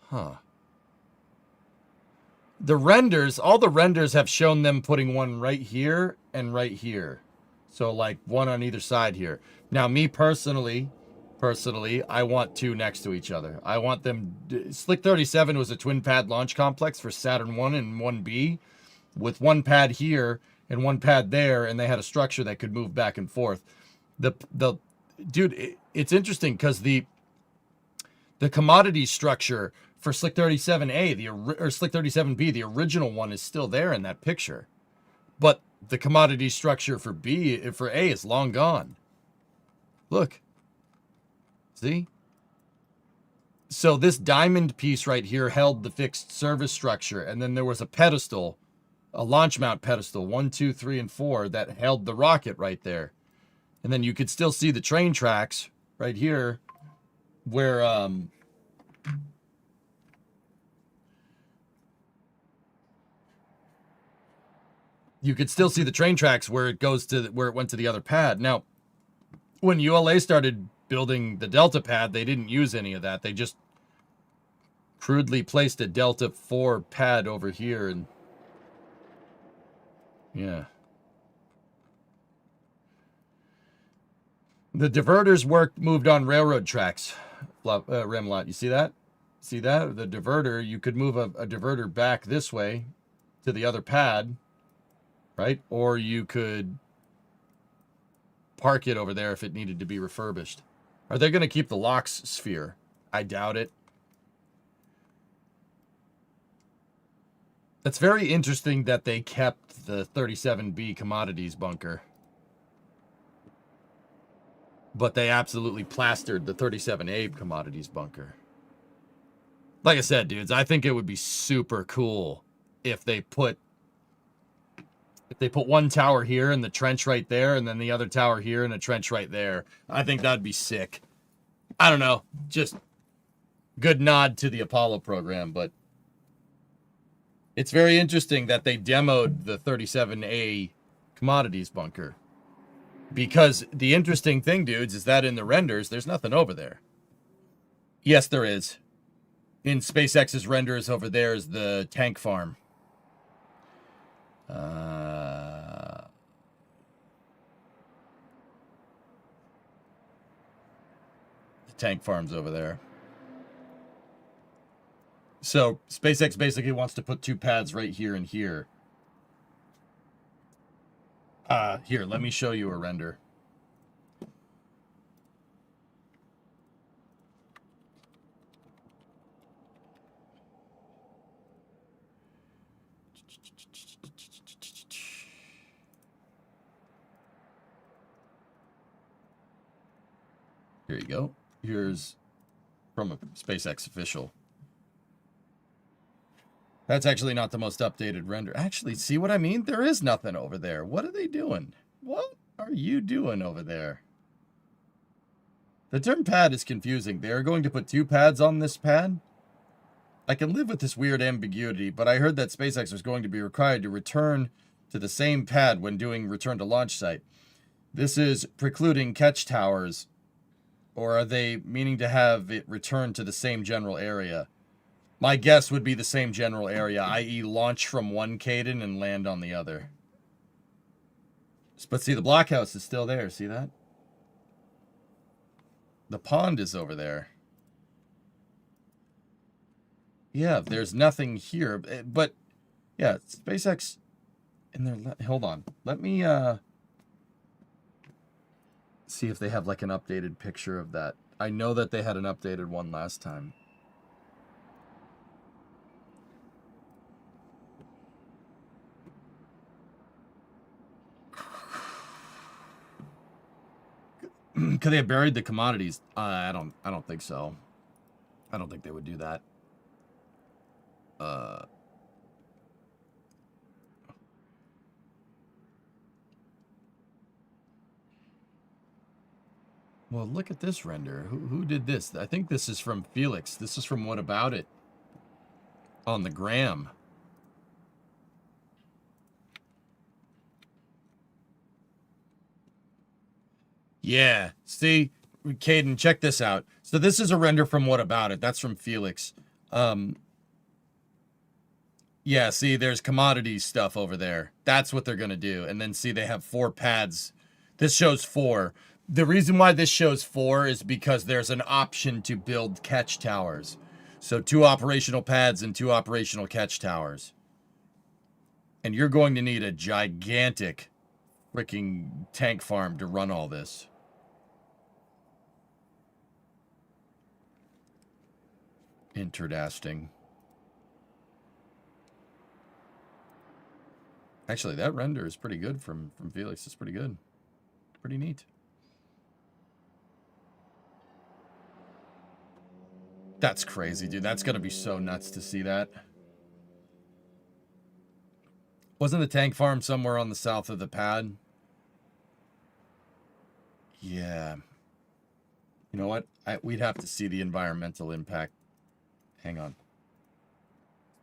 S1: Huh. The renders, all the renders have shown them putting one right here and right here. So like one on either side here. Now me personally, I want 2 next to each other. I want them, Slick 37 was a twin pad launch complex for Saturn 1 and 1B with 1 pad here and 1 pad there, and they had a structure that could move back and forth. Dude, it's interesting because the commodity structure for Slick 37A, or Slick 37B, the original one, is still there in that picture. But the commodity structure for A is long gone. Look. See? So this diamond piece right here held the fixed service structure, and then there was a pedestal, a launch mount pedestal, 1, 2, 3, and 4, that held the rocket right there. And then you could still see the train tracks right here where you could still see the train tracks where it goes to where it went to the other pad. Now, when ULA started building the Delta pad, they didn't use any of that. They just crudely placed a Delta 4 pad over here, and yeah. The diverters moved on railroad tracks. Remlot, you see that? See that? The diverter, you could move a diverter back this way to the other pad, right? Or you could park it over there if it needed to be refurbished. Are they going to keep the LOX sphere? I doubt it. It's very interesting that they kept the 37B commodities bunker. But they absolutely plastered the 37A commodities bunker. Like I said, dudes, I think it would be super cool if they put one tower here and the trench right there, and then the other tower here and a trench right there. I think that'd be sick. I don't know. Just good nod to the Apollo program, but it's very interesting that they demoed the 37A commodities bunker. Because the interesting thing, dudes, is that in the renders, there's nothing over there. Yes, there is. In SpaceX's renders, over there is the tank farm. The tank farm's over there. So SpaceX basically wants to put 2 pads right here and here. Here, let me show you a render. Here you go. Here's from a SpaceX official. That's actually not the most updated render. Actually, see what I mean? There is nothing over there. What are they doing? What are you doing over there? The term pad is confusing. They are going to put 2 pads on this pad? I can live with this weird ambiguity, but I heard that SpaceX was going to be required to return to the same pad when doing return to launch site. This is precluding catch towers, or are they meaning to have it return to the same general area? My guess would be the same general area, i.e. launch from one Caden and land on the other. But see, the blockhouse is still there. See that? The pond is over there. Yeah, there's nothing here. But, yeah, SpaceX... in their hold on. Let me see if they have, like, an updated picture of that. I know that they had an updated one last time. Could they have buried the commodities? I don't think so. I don't think they would do that. Well, look at this render. Who did this? I think this is from Felix. This is from What About It on the gram. Yeah. See, Caden, check this out. So this is a render from What About It. That's from Felix. Yeah, see, there's commodity stuff over there. That's what they're going to do. And then see, they have 4 pads. This shows 4. The reason why this shows 4 is because there's an option to build catch towers. So 2 operational pads and 2 operational catch towers. And you're going to need a gigantic freaking tank farm to run all this. Interesting. Actually, that render is pretty good from Felix. It's pretty good. Pretty neat. That's crazy, dude. That's going to be so nuts to see that. Wasn't the tank farm somewhere on the south of the pad? Yeah. You know what? We'd have to see the environmental impact. Hang on.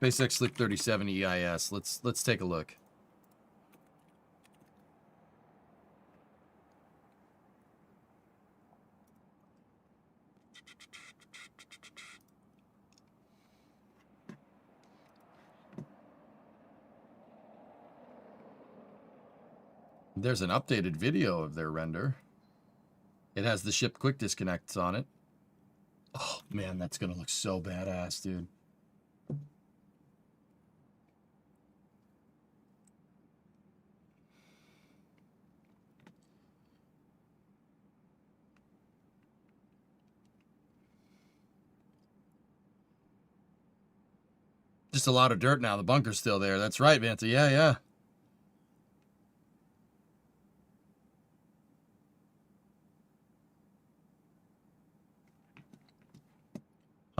S1: SpaceX Sleep 37 EIS. Let's take a look. There's an updated video of their render. It has the ship quick disconnects on it. Oh, man, that's going to look so badass, dude. Just a lot of dirt now. The bunker's still there. That's right, Vanta. Yeah, yeah.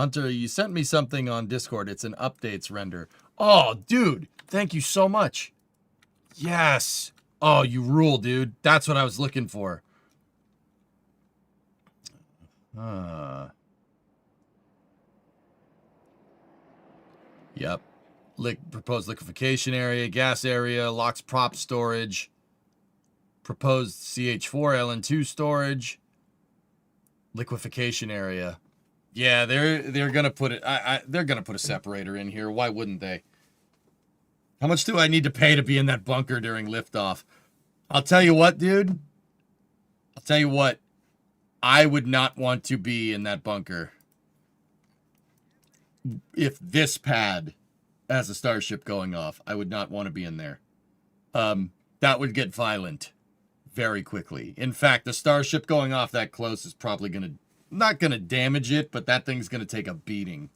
S1: Hunter, you sent me something on Discord. It's an updates render. Oh, dude. Thank you so much. Yes. Oh, you rule, dude. That's what I was looking for. Yep. Proposed liquefaction area, gas area, LOX prop storage, proposed CH4 LN2 storage, liquefaction area. Yeah, they're gonna put it. They're gonna put a separator in here. Why wouldn't they? How much do I need to pay to be in that bunker during liftoff? I'll tell you what, dude. I'll tell you what. I would not want to be in that bunker if this pad has a starship going off. I would not want to be in there. That would get violent very quickly. In fact, the starship going off that close is probably gonna. Not going to damage it, but that thing's going to take a beating.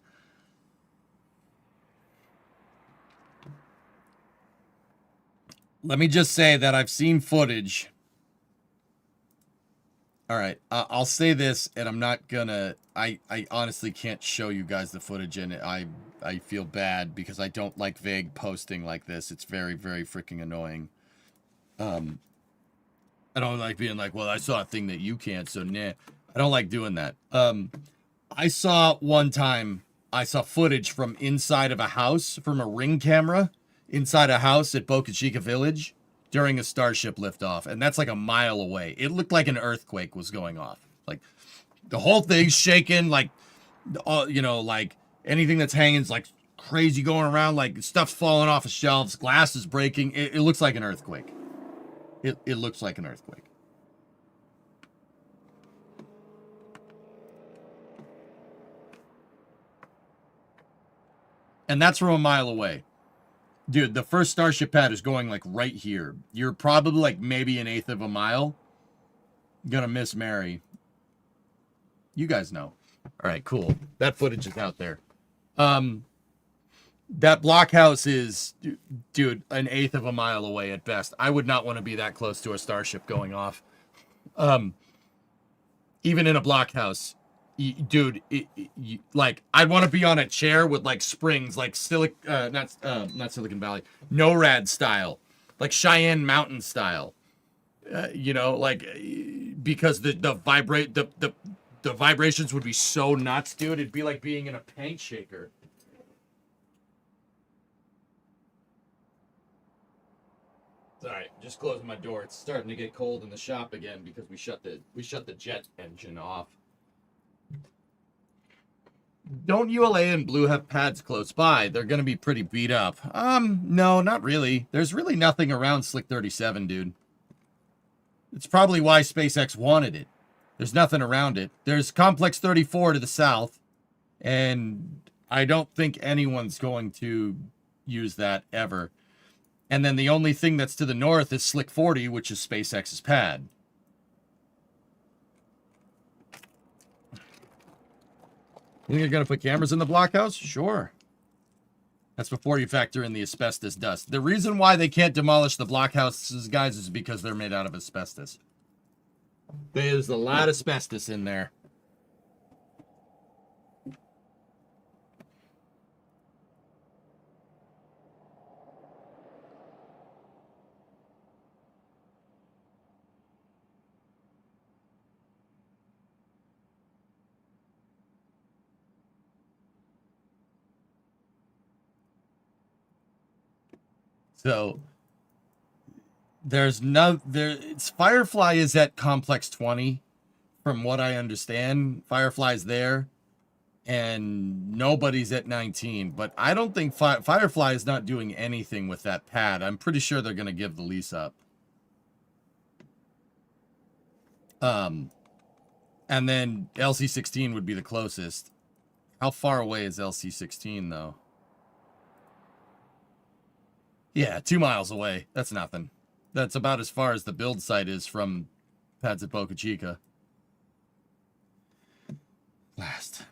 S1: Let me just say that I've seen footage. All right, I'll say this, and I'm not going to... I honestly can't show you guys the footage, and I feel bad because I don't like vague posting like this. It's very, very freaking annoying. I don't like being like, well, I saw a thing that you can't, so nah. I don't like doing that. I saw footage from inside of a house, from a ring camera, inside a house at Boca Chica Village during a Starship liftoff, and that's like a mile away. It looked like an earthquake was going off. Like, the whole thing's shaking, like, you know, like, anything that's hanging is, like, crazy going around, like, stuff's falling off of shelves, glass is breaking. It looks like an earthquake. It looks like an earthquake. And that's from a mile away. Dude, the first Starship pad is going, like, right here. You're probably, like, maybe 1/8 of a mile. Gonna miss Mary. You guys know. All right, cool. That footage is out there. That blockhouse is, dude, 1/8 of a mile away at best. I would not want to be that close to a Starship going off. Even in a blockhouse. Dude, like, I'd want to be on a chair with, like, springs, like, not Silicon Valley, NORAD style, like Cheyenne Mountain style. You know, like, because the vibrations would be so nuts, dude. It'd be like being in a paint shaker. It's all right. Just closing my door. It's starting to get cold in the shop again because we shut the jet engine off. Don't ULA and Blue have pads close by? They're gonna be pretty beat up. No, not really. There's really nothing around Slick 37, dude. It's probably why SpaceX wanted it. There's nothing around it. There's Complex 34 to the south, and I don't think anyone's going to use that ever. And then the only thing that's to the north is Slick 40, which is SpaceX's pad. You think you're going to put cameras in the blockhouse? Sure. That's before you factor in the asbestos dust. The reason why they can't demolish the blockhouses, guys, is because they're made out of asbestos. There's a lot of asbestos in there. So it's Firefly is at Complex 20 from what I understand. Firefly's there and nobody's at 19, but I don't think Firefly is not doing anything with that pad. I'm pretty sure they're going to give the lease up. And then LC-16 would be the closest. How far away is LC-16 though? Yeah, 2 miles away. That's nothing. That's about as far as the build site is from pads at Boca Chica. Last.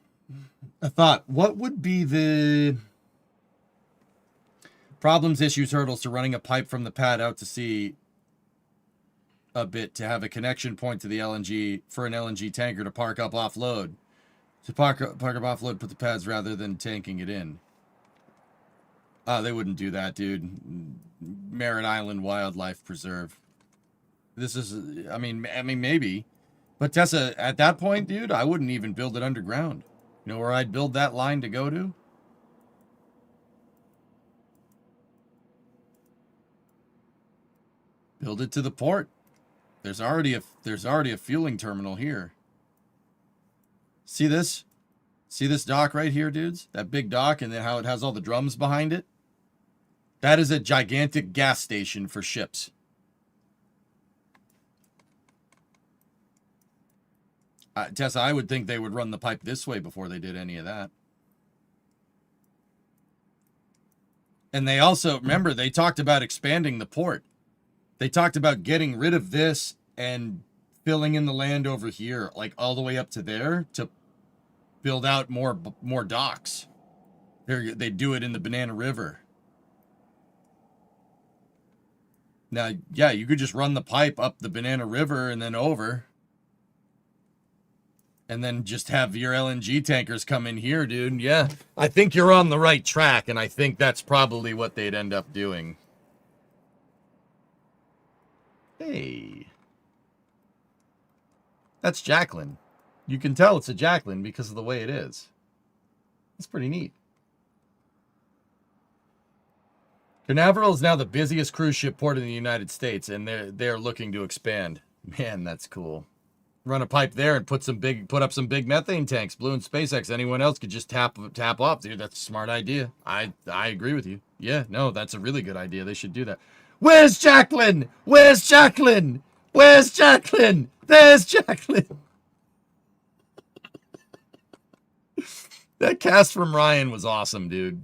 S1: I thought, what would be the problems, issues, hurdles to running a pipe from the pad out to sea a bit to have a connection point to the LNG for an LNG tanker to park up offload? To park up offload, put the pads rather than tanking it in. They wouldn't do that, dude. Merritt Island Wildlife Preserve. This is, I mean, maybe. But Tessa, at that point, dude, I wouldn't even build it underground. You know where I'd build that line to go to? Build it to the port. There's already a fueling terminal here. See this? See this dock right here, dudes? That big dock, and then how it has all the drums behind it? That is a gigantic gas station for ships. Tessa, I would think they would run the pipe this way before they did any of that. And they also, remember, they talked about expanding the port. They talked about getting rid of this and filling in the land over here, like all the way up to there, to build out more docks. They do it in the Banana River. Now, yeah, you could just run the pipe up the Banana River and then over. And then just have your LNG tankers come in here, dude. Yeah, I think you're on the right track, and I think that's probably what they'd end up doing. Hey. That's Jacqueline. You can tell it's a Jacqueline because of the way it is. It's pretty neat. Canaveral is now the busiest cruise ship port in the United States, and they're looking to expand. Man, that's cool. Run a pipe there and put up some big methane tanks. Blue and SpaceX. Anyone else could just tap off, dude. That's a smart idea. I agree with you. Yeah, no, that's a really good idea. They should do that. Where's Jacqueline? Where's Jacqueline? Where's Jacqueline? There's Jacqueline. That cast from Ryan was awesome, dude.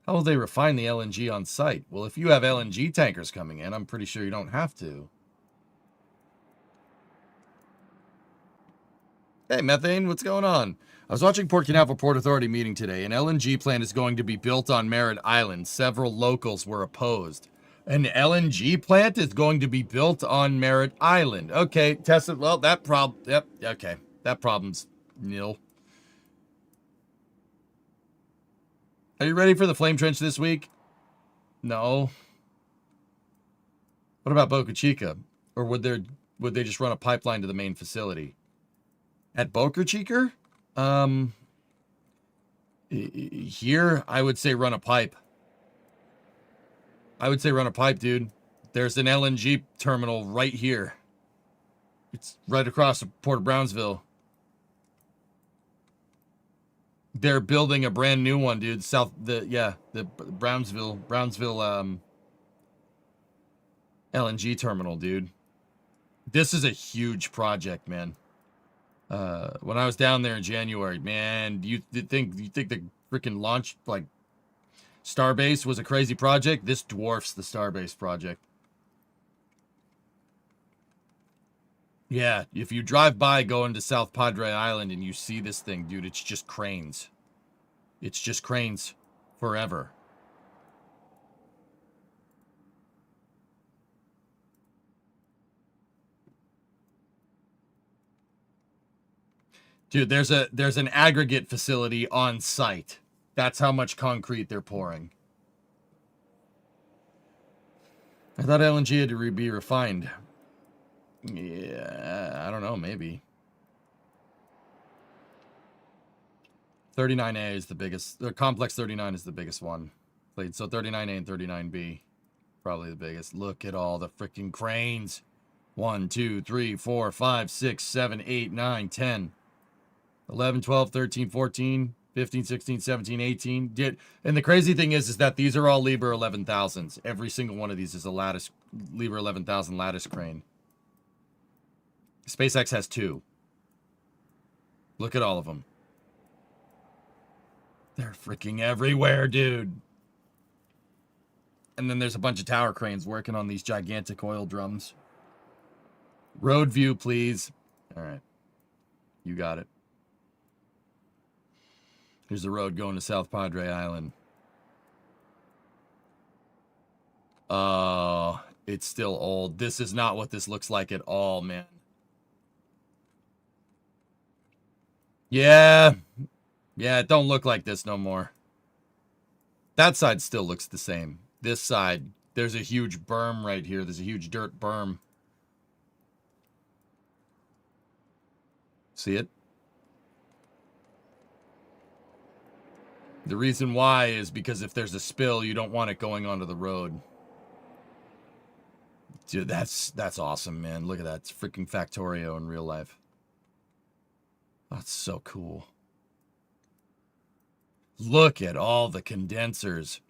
S1: How will they refine the LNG on site? Well, if you have LNG tankers coming in, I'm pretty sure you don't have to. Hey, Methane, what's going on? I was watching Port Canaveral Port Authority meeting today. An LNG plant is going to be built on Merritt Island. Several locals were opposed. An LNG plant is going to be built on Merritt Island. Okay, Tessa. Well, that problem. Yep. Okay, that problem's nil. Are you ready for the flame trench this week? No. What about Boca Chica? Or would they just run a pipeline to the main facility? At Boca Chica? Here, I would say run a pipe. I would say run a pipe, dude. There's an LNG terminal right here. It's right across the Port of Brownsville. They're building a brand new one, dude. The Brownsville LNG terminal, dude. This is a huge project, man. When I was down there in January, man, you think the freaking launch, like, Starbase was a crazy project? This dwarfs the Starbase project. Yeah, if you drive by going to South Padre Island and you see this thing, dude, it's just cranes. It's just cranes forever. Dude, there's an aggregate facility on site. That's how much concrete they're pouring. I thought LNG had to be refined. Yeah, I don't know, maybe. 39A is the biggest. The Complex 39 is the biggest one. So 39A and 39B, probably the biggest. Look at all the freaking cranes. 1, 2, 3, 4, 5, 6, 7, 8, 9, 10, 11, 12, 13, 14, 15, 16, 17, 18. And the crazy thing is that these are all Liebherr 11,000s. Every single one of these is a lattice Liebherr 11,000 lattice crane. SpaceX has 2. Look at all of them. They're freaking everywhere, dude. And then there's a bunch of tower cranes working on these gigantic oil drums. Road view, please. All right. You got it. Here's the road going to South Padre Island. Oh, it's still old. This is not what this looks like at all, man. Yeah, it don't look like this no more. That side still looks the same. This side, there's a huge berm right here. There's a huge dirt berm. See it? The reason why is because if there's a spill, you don't want it going onto the road. Dude, that's awesome, man. Look at that. It's freaking Factorio in real life. That's so cool. Look at all the condensers.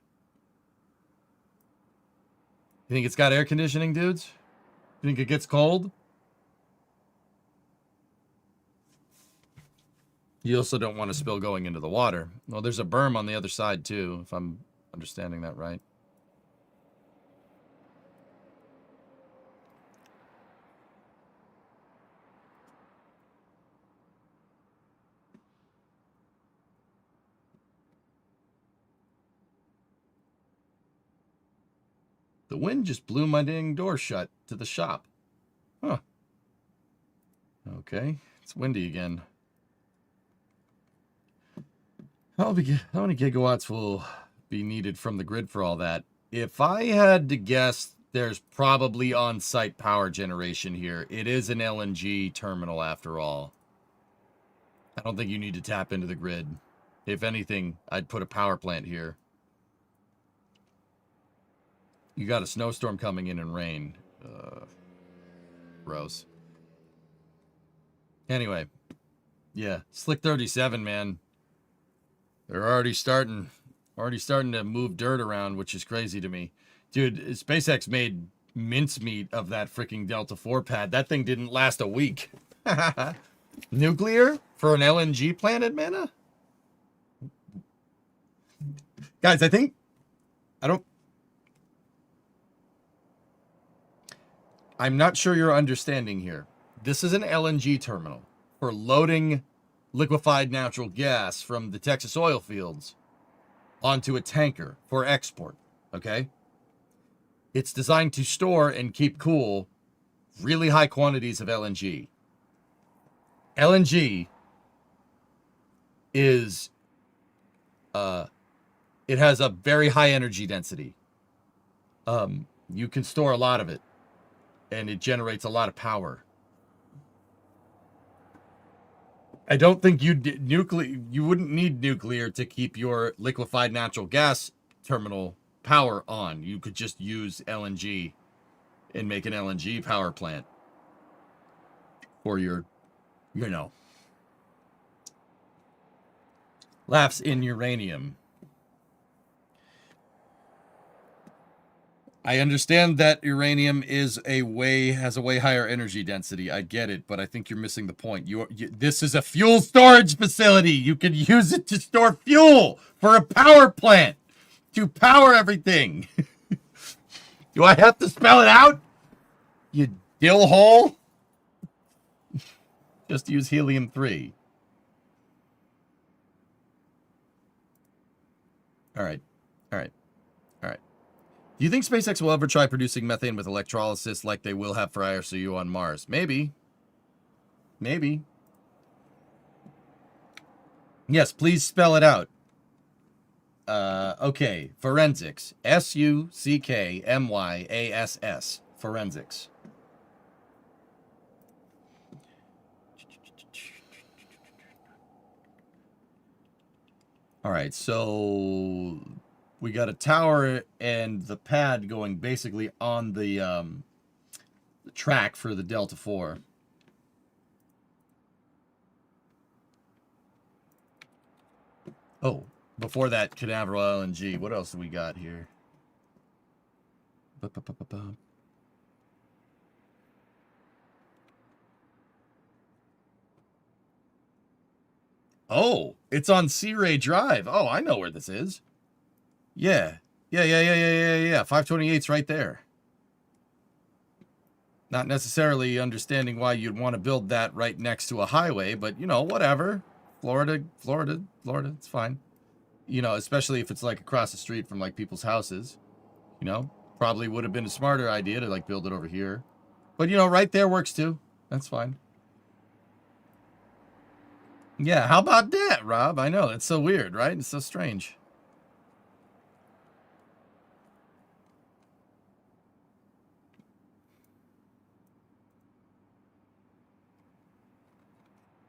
S1: You think it's got air conditioning, dudes? You think it gets cold? You also don't want a spill going into the water. Well, there's a berm on the other side, too, if I'm understanding that right. The wind just blew my dang door shut to the shop. Huh. Okay, it's windy again. How many gigawatts will be needed from the grid for all that? If I had to guess, there's probably on-site power generation here. It is an LNG terminal after all. I don't think you need to tap into the grid. If anything, I'd put a power plant here. You got a snowstorm coming in and rain. Gross. Anyway. Yeah, Slick 37, man. They're already starting to move dirt around, which is crazy to me. Dude, SpaceX made mincemeat of that freaking Delta IV pad. That thing didn't last a week. Nuclear for an LNG plant, Mana? Guys, I'm not sure you're understanding here. This is an LNG terminal for loading liquefied natural gas from the Texas oil fields onto a tanker for export, okay? It's designed to store and keep cool really high quantities of LNG. LNG is, it has a very high energy density. You can store a lot of it, and it generates a lot of power. I don't think you wouldn't need nuclear to keep your liquefied natural gas terminal power on. You could just use LNG and make an LNG power plant for your, you know, laughs in uranium. I understand that uranium has a way higher energy density. I get it, but I think you're missing the point. This is a fuel storage facility. You can use it to store fuel for a power plant to power everything. Do I have to spell it out? You dill hole? Just use helium-3. All right. Do you think SpaceX will ever try producing methane with electrolysis like they will have for IRCU on Mars? Maybe. Yes, please spell it out. Okay. Forensics. SUCKMYASS. Forensics. All right, so we got a tower and the pad going basically on the track for the Delta IV. Oh, before that, Canaveral LNG. What else do we got here? Oh, it's on Sea Ray Drive. Oh, I know where this is. Yeah. 528's right there. Not necessarily understanding why you'd want to build that right next to a highway, but, you know, whatever. Florida, it's fine. You know, especially if it's, like, across the street from, like, people's houses. You know, probably would have been a smarter idea to, like, build it over here. But, you know, right there works, too. That's fine. Yeah, how about that, Rob? I know, it's so weird, right? It's so strange.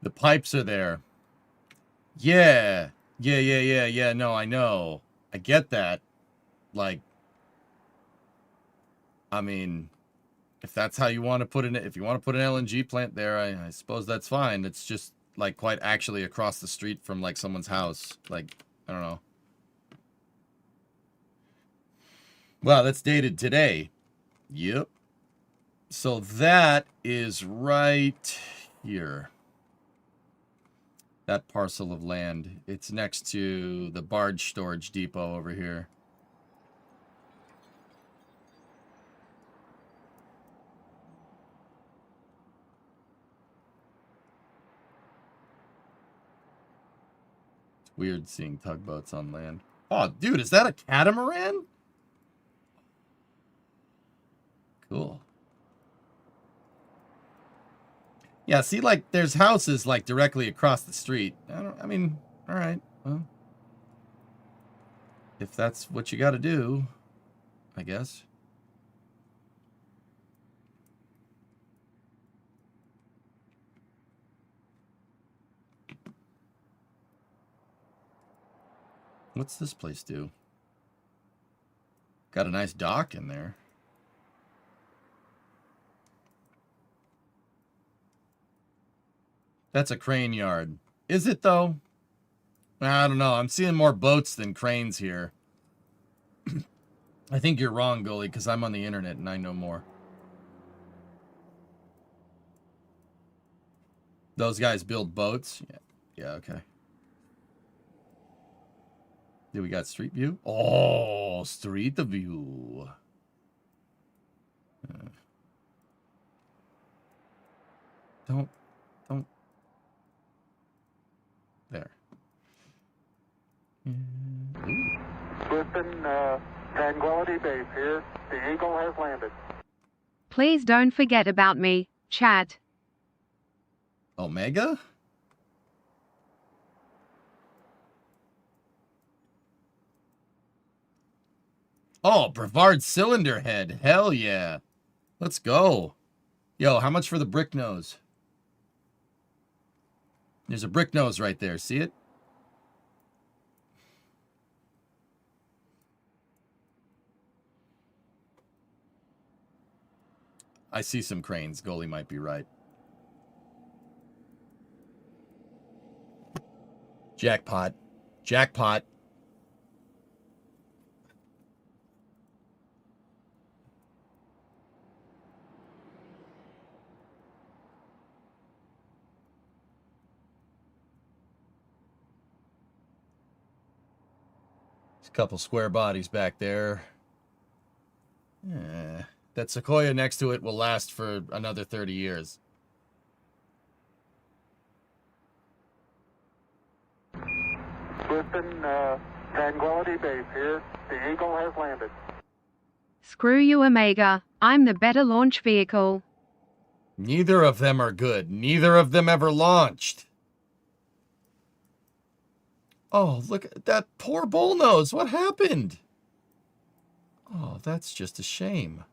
S1: The pipes are there. Yeah. No, I know. I get that. Like, I mean, if that's how you want to put it, if you want to put an LNG plant there, I suppose that's fine. It's just, like, quite actually across the street from, like, someone's house. Like, I don't know. Wow, that's dated today. Yep. So that is right here. That parcel of land. It's next to the barge storage depot over here. It's weird seeing tugboats on land. Oh, dude, is that a catamaran? Cool. Yeah, see, like, there's houses, like, directly across the street. I mean, all right, well, if that's what you got to do, I guess. What's this place do? Got a nice dock in there. That's a crane yard. Is it, though? I don't know. I'm seeing more boats than cranes here. I think you're wrong, Goalie, because I'm on the internet and I know more. Those guys build boats? Yeah, okay. Do we got Street View? Oh, Street View. Don't. There.
S4: Griffin,
S3: Tranquility Base here. The Eagle has landed.
S4: Please don't forget about me, chat.
S1: Omega? Oh, Brevard cylinder head. Hell yeah. Let's go. Yo, how much for the brick nose? There's a brick nose right there. See it? I see some cranes. Goalie might be right. Jackpot. Jackpot. There's a couple square bodies back there. That Sequoia next to it will last for another 30 years.
S3: Listen, Tranquility Base here. The Eagle has landed.
S4: Screw you, Omega. I'm the better launch vehicle.
S1: Neither of them are good. Neither of them ever launched. Oh, look at that poor bullnose. What happened? Oh, that's just a shame.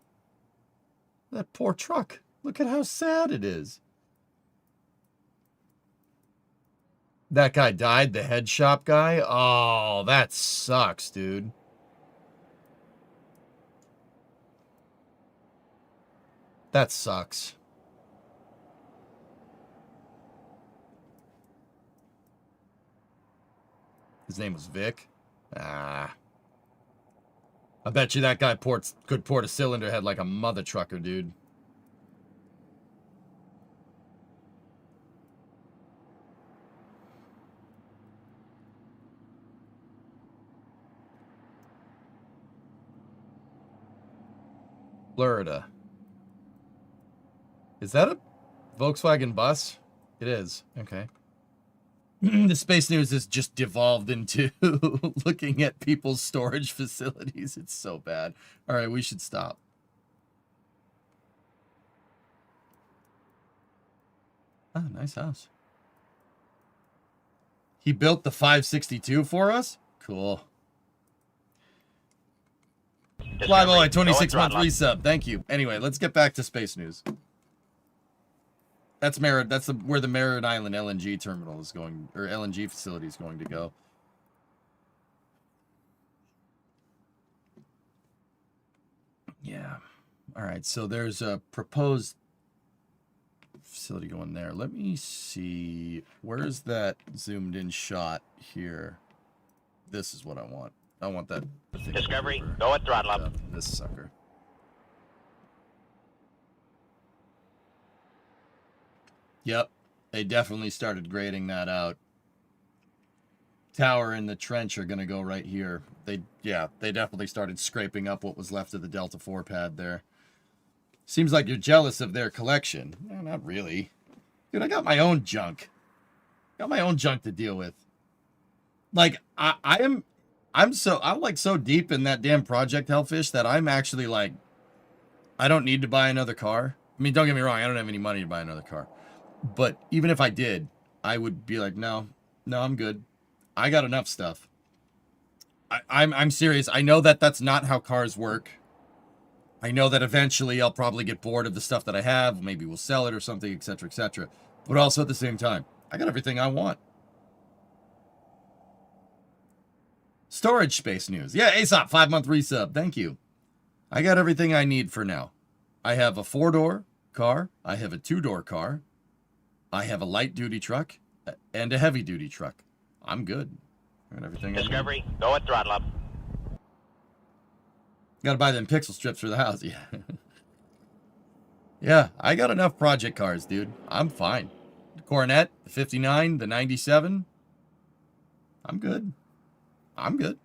S1: That poor truck. Look at how sad it is. That guy died, the head shop guy? Oh, that sucks, dude. That sucks. His name was Vic? Ah. I bet you that guy could port a cylinder head like a mother trucker, dude. Florida. Is that a Volkswagen bus? It is. Okay. The Space News has just devolved into looking at people's storage facilities. It's so bad. All right, we should stop. Oh, nice house. He built the 562 for us? Cool. Fly boy, 26-month resub. Thank you. Anyway, let's get back to Space News. That's Merritt. That's where the Merritt Island LNG terminal is going, or LNG facility is going to go. Yeah. All right. So there's a proposed facility going there. Let me see. Where's that zoomed in shot here? This is what I want. I want that.
S5: Discovery, go at throttle up.
S1: This sucker. Yep, they definitely started grading that out. Tower and the trench are going to go right here. They definitely started scraping up what was left of the Delta 4 pad there. Seems like you're jealous of their collection. No, not really. Dude, I got my own junk. Got my own junk to deal with. Like, I'm like so deep in that damn Project Hellfish that I'm actually like, I don't need to buy another car. I mean, don't get me wrong, I don't have any money to buy another car. But even if I did, I would be like, no, I'm good. I got enough stuff. I'm serious. I know that that's not how cars work. I know that eventually I'll probably get bored of the stuff that I have. Maybe we'll sell it or something, etc., etc. But also at the same time, I got everything I want. Storage Space News. Yeah, Aesop, 5-month resub. Thank you. I got everything I need for now. I have a 4-door car. I have a 2-door car. I have a light-duty truck and a heavy-duty truck. I'm good. I got everything.
S5: Discovery, go at throttle up.
S1: Gotta buy them pixel strips for the house. Yeah. Yeah, I got enough project cars, dude. I'm fine. The Coronet, the 59, the 97. I'm good. I'm good.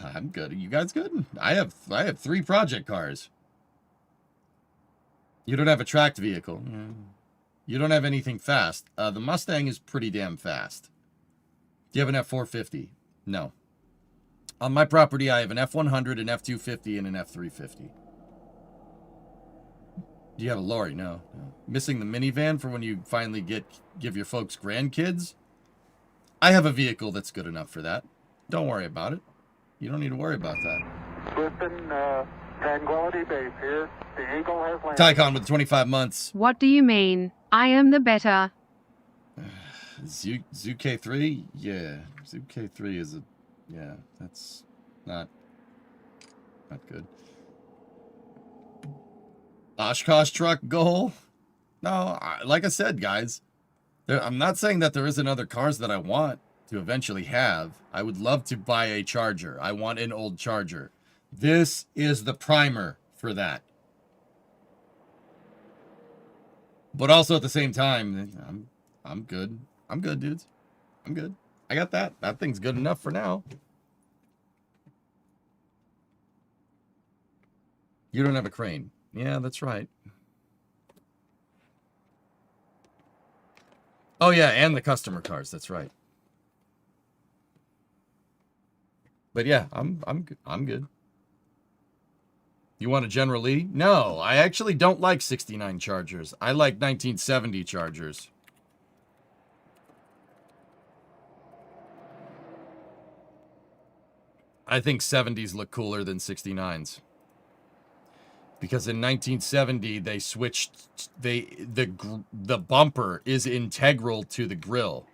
S1: I'm good. Are you guys good? I have 3 project cars. You don't have a tracked vehicle. You don't have anything fast. The Mustang is pretty damn fast. Do you have an F450? No. On my property, I have an F100, an F250, and an F350. You got a lorry? No. Missing the minivan for when you finally give your folks grandkids? I have a vehicle that's good enough for that. Don't worry about it. You don't need to worry about that.
S3: Houston, Tranquility Base here. The Eagle has landed.
S1: Tycon with 25 months.
S4: What do you mean? I am the better.
S1: Zoo K3? Yeah. Zoo K3 is a... Yeah, that's not good. Oshkosh truck goal? No, like I said, guys, I'm not saying that there isn't other cars that I want to eventually have. I would love to buy a Charger. I want an old Charger. This is the primer for that. But also at the same time, I'm good. I'm good, dudes. I'm good. I got that. That thing's good enough for now. You don't have a crane. Yeah, that's right. Oh yeah, and the customer cars. That's right. But yeah, I'm good. You want a General Lee? No, I actually don't like 69 Chargers. I like 1970 Chargers. I think 70s look cooler than 69s. Because in 1970 they switched the bumper is integral to the grill.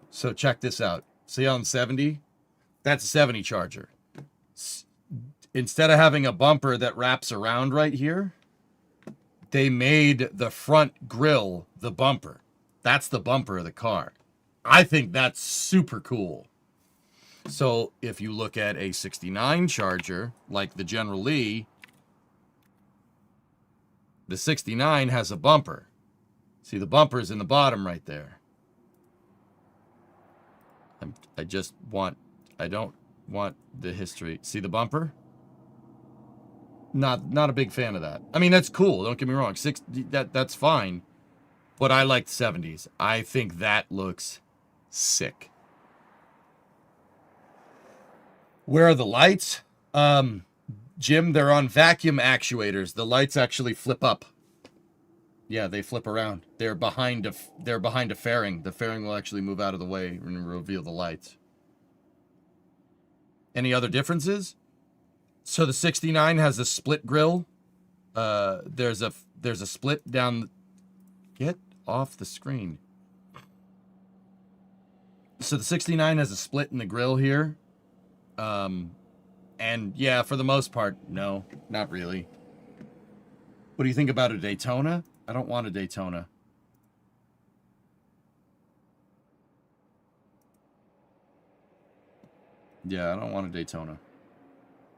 S1: So check this out. See on 70? That's a 70 Charger. Instead of having a bumper that wraps around right here, they made the front grill the bumper. That's the bumper of the car. I think that's super cool. So if you look at a 69 Charger, like the General Lee, the 69 has a bumper. See, the bumper's in the bottom right there. I don't want the history. See the bumper? Not a big fan of that. I mean, that's cool. Don't get me wrong. That's fine. But I like the 70s. I think that looks sick. Where are the lights? Jim, they're on vacuum actuators. The lights actually flip up. Yeah, they flip around. They're behind a fairing. The fairing will actually move out of the way and reveal the lights. Any other differences? So the 69 has a split grill. There's a split down. Get off the screen. So the 69 has a split in the grill here. And yeah, for the most part, no, not really. What do you think about a Daytona? I don't want a Daytona. Yeah, I don't want a Daytona.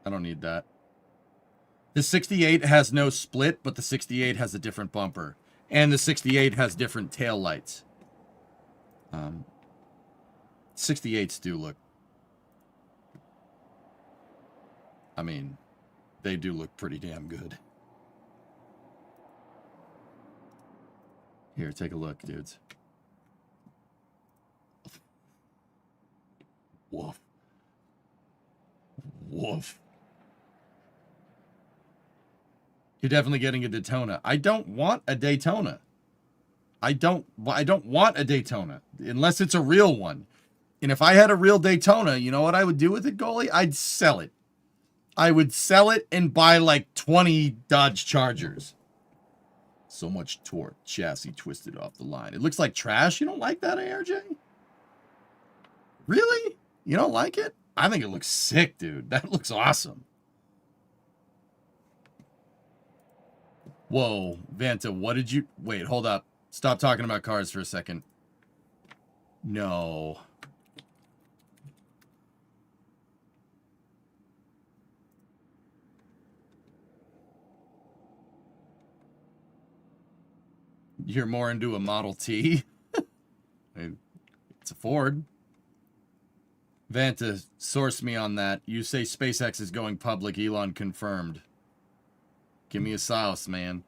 S1: I don't need that. The 68 has no split, but the 68 has a different bumper. And the 68 has different tail lights. 68s do look... I mean, they do look pretty damn good. Here, take a look, dudes. Woof. Woof. You're definitely getting a Daytona. I don't want a Daytona. I don't want a Daytona unless it's a real one. And if I had a real Daytona, you know what I would do with it, goalie? I'd sell it. I would sell it and buy like 20 Dodge Chargers. So much torque. Chassis twisted off the line. It looks like trash. You don't like that, ARJ? Really? You don't like it? I think it looks sick, dude. That looks awesome. Whoa, Vanta, what did you... Wait, hold up. Stop talking about cars for a second. No. You're more into a Model T? It's a Ford. Vanta, source me on that. You say SpaceX is going public. Elon confirmed. Give me a sauce, man.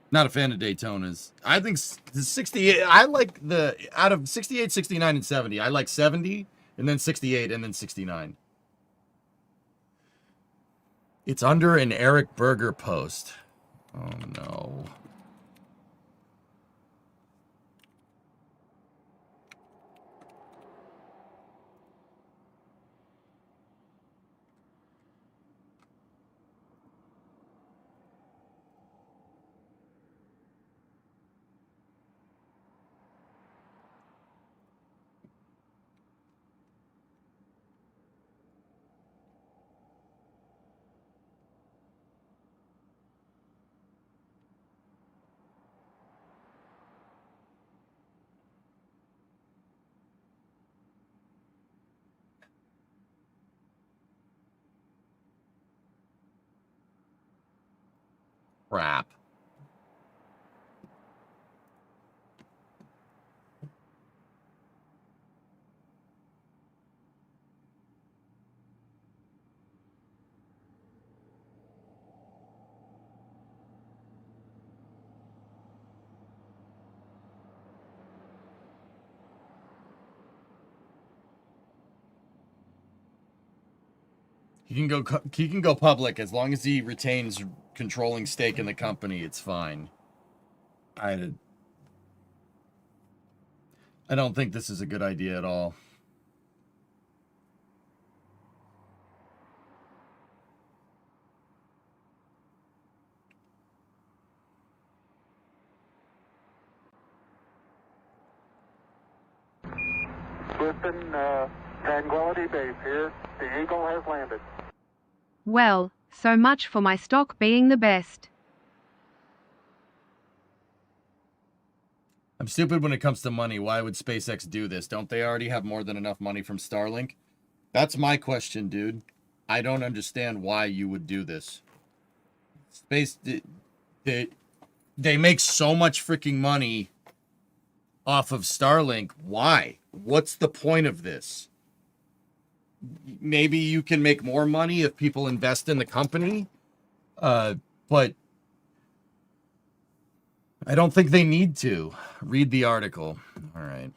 S1: Not a fan of Daytonas. I think the 68... I like the... Out of 68, 69, and 70, I like 70 And then 68, and then 69. It's under an Eric Berger post. Oh, no. Crap. He can go public as long as he retains controlling stake in the company. It's fine. I don't think this is a good idea at all.
S3: Swifton, Tranquility Base here. The Eagle has landed.
S4: Well, so much for my stock being the best.
S1: I'm stupid when it comes to money. Why would SpaceX do this? Don't they already have more than enough money from Starlink? That's my question, dude. I don't understand why you would do this. They make so much freaking money off of Starlink. Why? What's the point of this? Maybe you can make more money if people invest in the company. But I don't think they need to. Read the article. All right.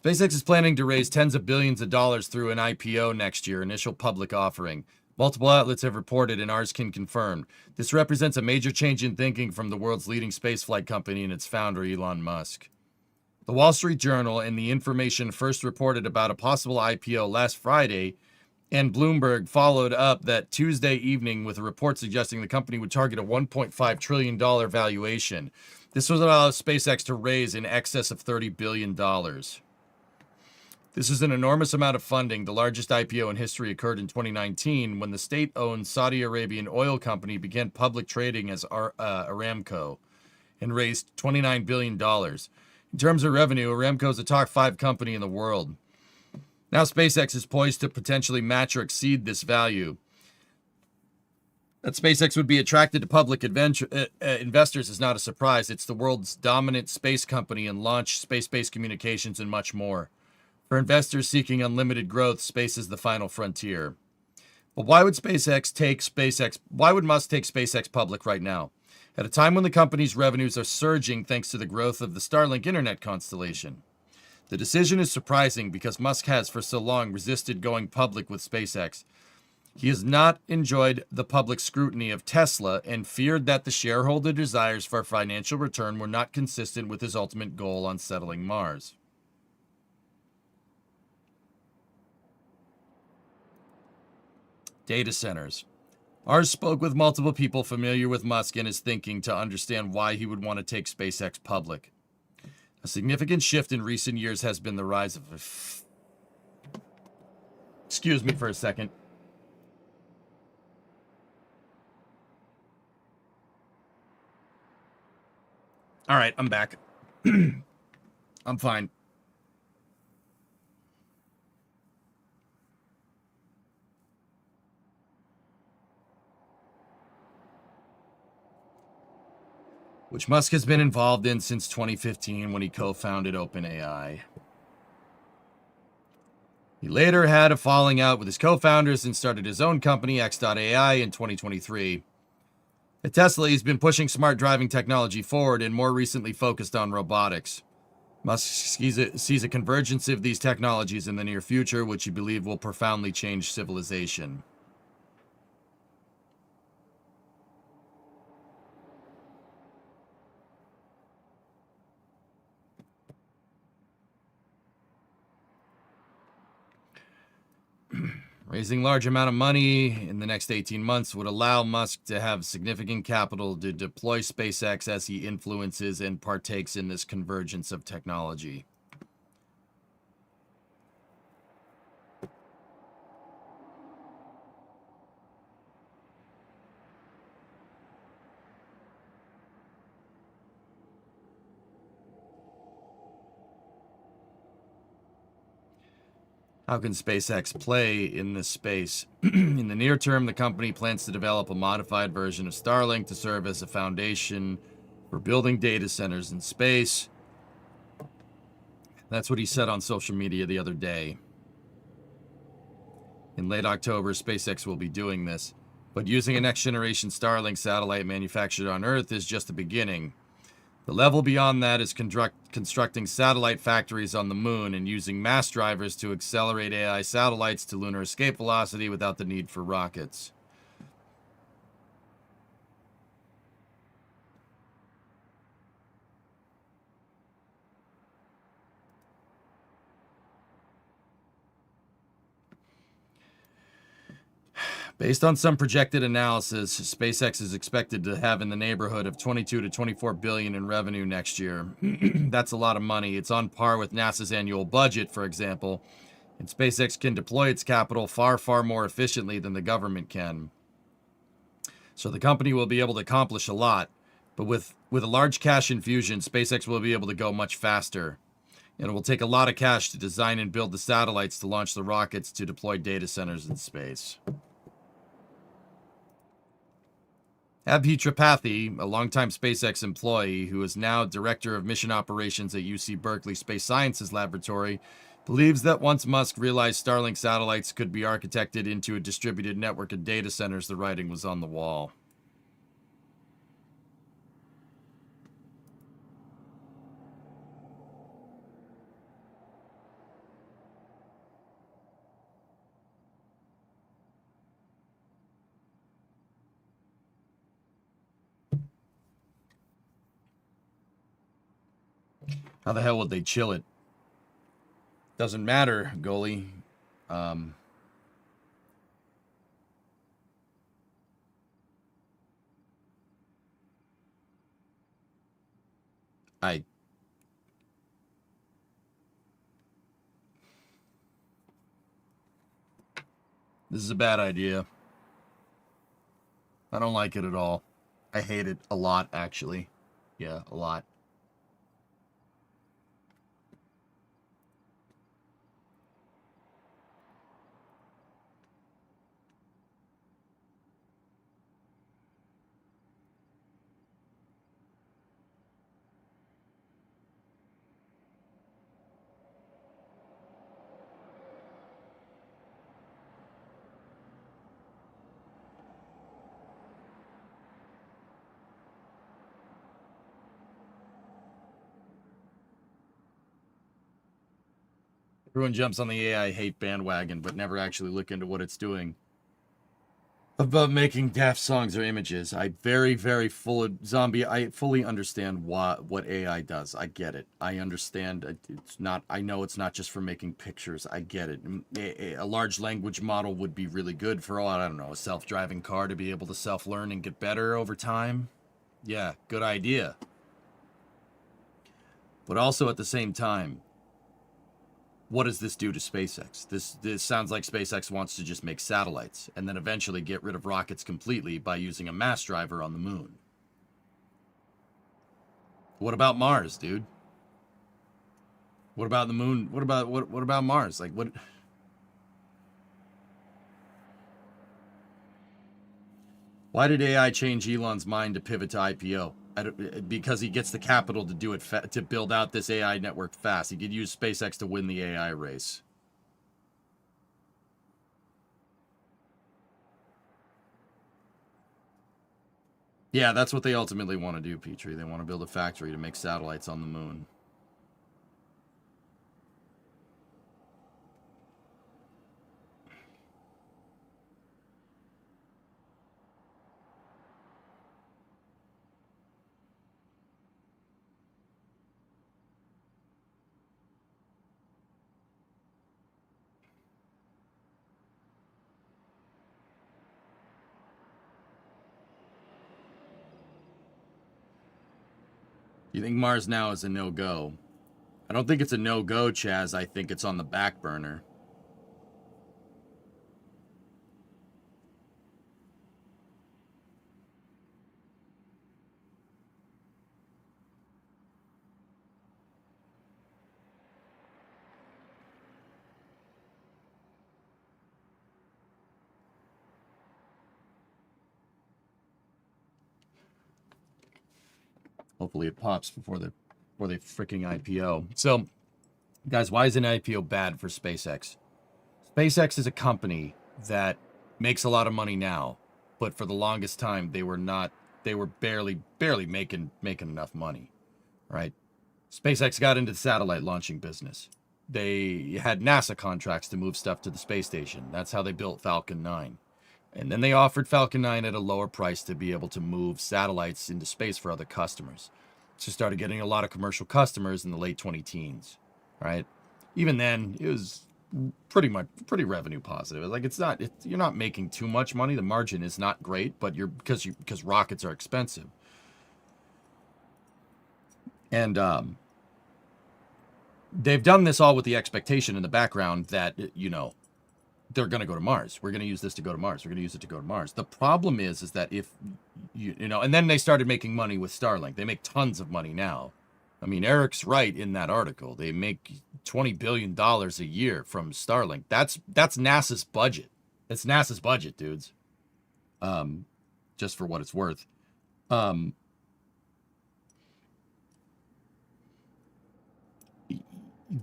S1: SpaceX is planning to raise tens of billions of dollars through an IPO next year, initial public offering. Multiple outlets have reported, and ours can confirm. This represents a major change in thinking from the world's leading spaceflight company and its founder, Elon Musk. The Wall Street Journal and The Information first reported about a possible IPO last Friday, and Bloomberg followed up that Tuesday evening with a report suggesting the company would target a $1.5 trillion valuation. This would allow SpaceX to raise in excess of $30 billion. This is an enormous amount of funding. The largest IPO in history occurred in 2019 when the state-owned Saudi Arabian oil company began public trading as Aramco and raised $29 billion. In terms of revenue, Aramco is a top 5 company in the world. Now SpaceX is poised to potentially match or exceed this value. That SpaceX would be attracted to public investors is not a surprise. It's the world's dominant space company in launch, space-based communications, and much more. For investors seeking unlimited growth, space is the final frontier. But why would Musk take SpaceX public right now? At a time when the company's revenues are surging thanks to the growth of the Starlink internet constellation. The decision is surprising because Musk has for so long resisted going public with SpaceX. He has not enjoyed the public scrutiny of Tesla and feared that the shareholder desires for financial return were not consistent with his ultimate goal on settling Mars. Data centers. Ours spoke with multiple people familiar with Musk and his thinking to understand why he would want to take SpaceX public. A significant shift in recent years has been the rise of... Excuse me for a second. All right, I'm back. I'm fine. Which Musk has been involved in since 2015 when he co-founded OpenAI. He later had a falling out with his co-founders and started his own company, X.AI, in 2023. At Tesla, he's been pushing smart driving technology forward and more recently focused on robotics. Musk sees a convergence of these technologies in the near future, which he believes will profoundly change civilization. Raising large amount of money in the next 18 months would allow Musk to have significant capital to deploy SpaceX as he influences and partakes in this convergence of technology. How can SpaceX play in this space? In the near term, the company plans to develop a modified version of Starlink to serve as a foundation for building data centers in space. That's what he said on social media the other day. In late October, SpaceX will be doing this, but using a next-generation Starlink satellite manufactured on Earth is just the beginning. The level beyond that is constructing satellite factories on the moon and using mass drivers to accelerate AI satellites to lunar escape velocity without the need for rockets. Based on some projected analysis, SpaceX is expected to have in the neighborhood of 22 to 24 billion in revenue next year. That's a lot of money. It's on par with NASA's annual budget, for example, and SpaceX can deploy its capital far, far more efficiently than the government can. So the company will be able to accomplish a lot, but with a large cash infusion, SpaceX will be able to go much faster. And it will take a lot of cash to design and build the satellites to launch the rockets to deploy data centers in space. Abhi Tripathi, a longtime SpaceX employee who is now Director of Mission Operations at UC Berkeley Space Sciences Laboratory, believes that once Musk realized Starlink satellites could be architected into a distributed network of data centers, the writing was on the wall. How the hell would they chill it? Doesn't matter, goalie. This is a bad idea. I don't like it at all. I hate it a lot, actually. Yeah, a lot. Everyone jumps on the AI hate bandwagon, but never actually look into what it's doing. About making daft songs or images. I fully understand what AI does. I get it. I understand I know it's not just for making pictures. I get it. A large language model would be really good for, I don't know, a self-driving car to be able to self-learn and get better over time. Yeah, good idea. But also at the same time, what does this do to SpaceX? This sounds like SpaceX wants to just make satellites and then eventually get rid of rockets completely by using a mass driver on the moon. What about Mars, dude? What about the moon? What about Mars? Like what? Why did AI change Elon's mind to pivot to IPO? Because he gets the capital to do it to build out this AI network fast. He could use SpaceX to win the AI race. Yeah, that's what they ultimately want to do, Petrie. They want to build a factory to make satellites on the moon. You think Mars now is a no-go? I don't think it's a no-go, Chaz. I think it's on the back burner. Hopefully it pops before they freaking IPO. So, guys, why is an IPO bad for SpaceX? SpaceX is a company that makes a lot of money now, but for the longest time they were barely making enough money, right? SpaceX got into the satellite launching business. They had NASA contracts to move stuff to the space station. That's how they built Falcon 9. And then they offered Falcon 9 at a lower price to be able to move satellites into space for other customers. So started getting a lot of commercial customers in the late 2010s, right? Even then, it was pretty revenue positive. Like you're not making too much money. The margin is not great, but because rockets are expensive. And they've done this all with the expectation in the background that, they're going to go to Mars. We're going to use this to go to Mars. We're going to use it to go to Mars. The problem is that if, and then they started making money with Starlink. They make tons of money now. I mean, Eric's right in that article. They make $20 billion a year from Starlink. That's NASA's budget. It's NASA's budget, dudes. Just for what it's worth.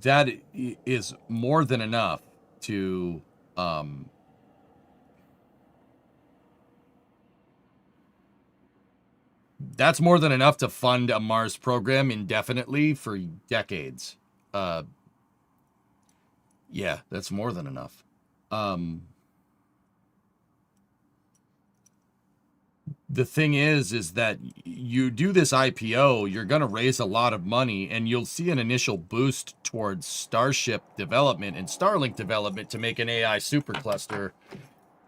S1: That is more than enough to that's more than enough to fund a Mars program indefinitely for decades. Yeah, that's more than enough. The thing is that you do this IPO, you're going to raise a lot of money, and you'll see an initial boost towards Starship development and Starlink development to make an AI supercluster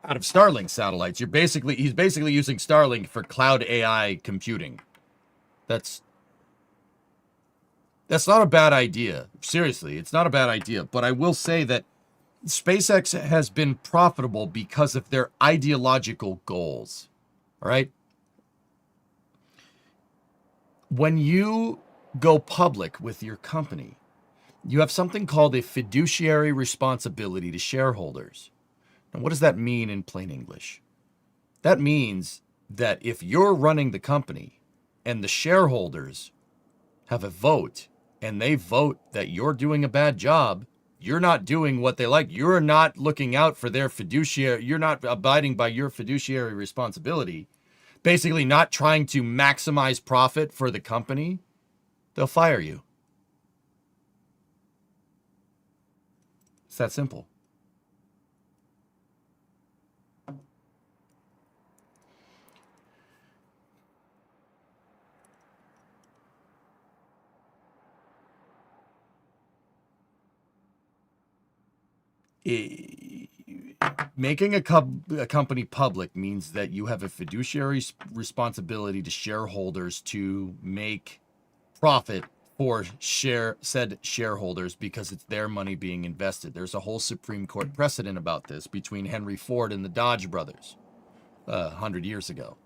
S1: out of Starlink satellites. He's basically using Starlink for cloud AI computing. That's not a bad idea. Seriously, it's not a bad idea. But I will say that SpaceX has been profitable because of their ideological goals. All right. When you go public with your company, you have something called a fiduciary responsibility to shareholders. Now, what does that mean in plain English? That means that if you're running the company and the shareholders have a vote and they vote that you're doing a bad job, you're not doing what they like, you're not looking out for their fiduciary, you're not abiding by your fiduciary responsibility, basically not trying to maximize profit for the company, they'll fire you. It's that simple. Making a company public means that you have a fiduciary responsibility to shareholders to make profit for said shareholders because it's their money being invested. There's a whole Supreme Court precedent about this between Henry Ford and the Dodge brothers 100 years ago.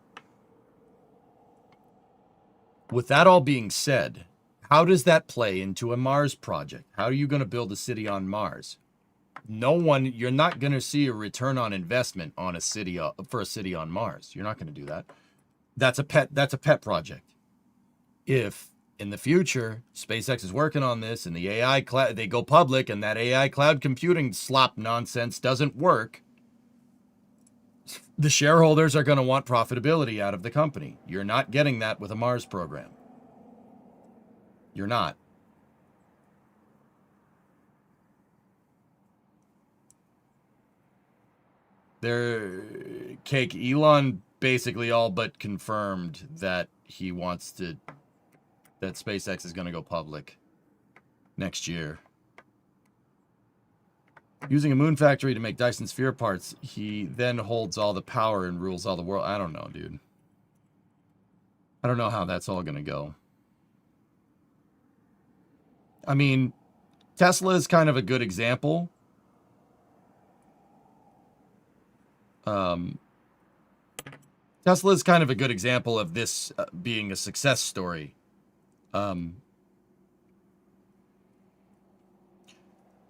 S1: With that all being said, how does that play into a Mars project? How are you going to build a city on Mars? You're not going to see a return on investment on a city for a city on Mars. You're not going to do that. That's a pet project. If in the future SpaceX is working on this and the AI cloud, they go public and that AI cloud computing slop nonsense doesn't work, the shareholders are going to want profitability out of the company. You're not getting that with a Mars program. You're not. Elon basically all but confirmed that that SpaceX is going to go public next year. Using a moon factory to make Dyson Sphere parts, he then holds all the power and rules all the world. I don't know, dude. I don't know how that's all going to go. I mean, Tesla is kind of a good example. Tesla is kind of a good example of this being a success story. But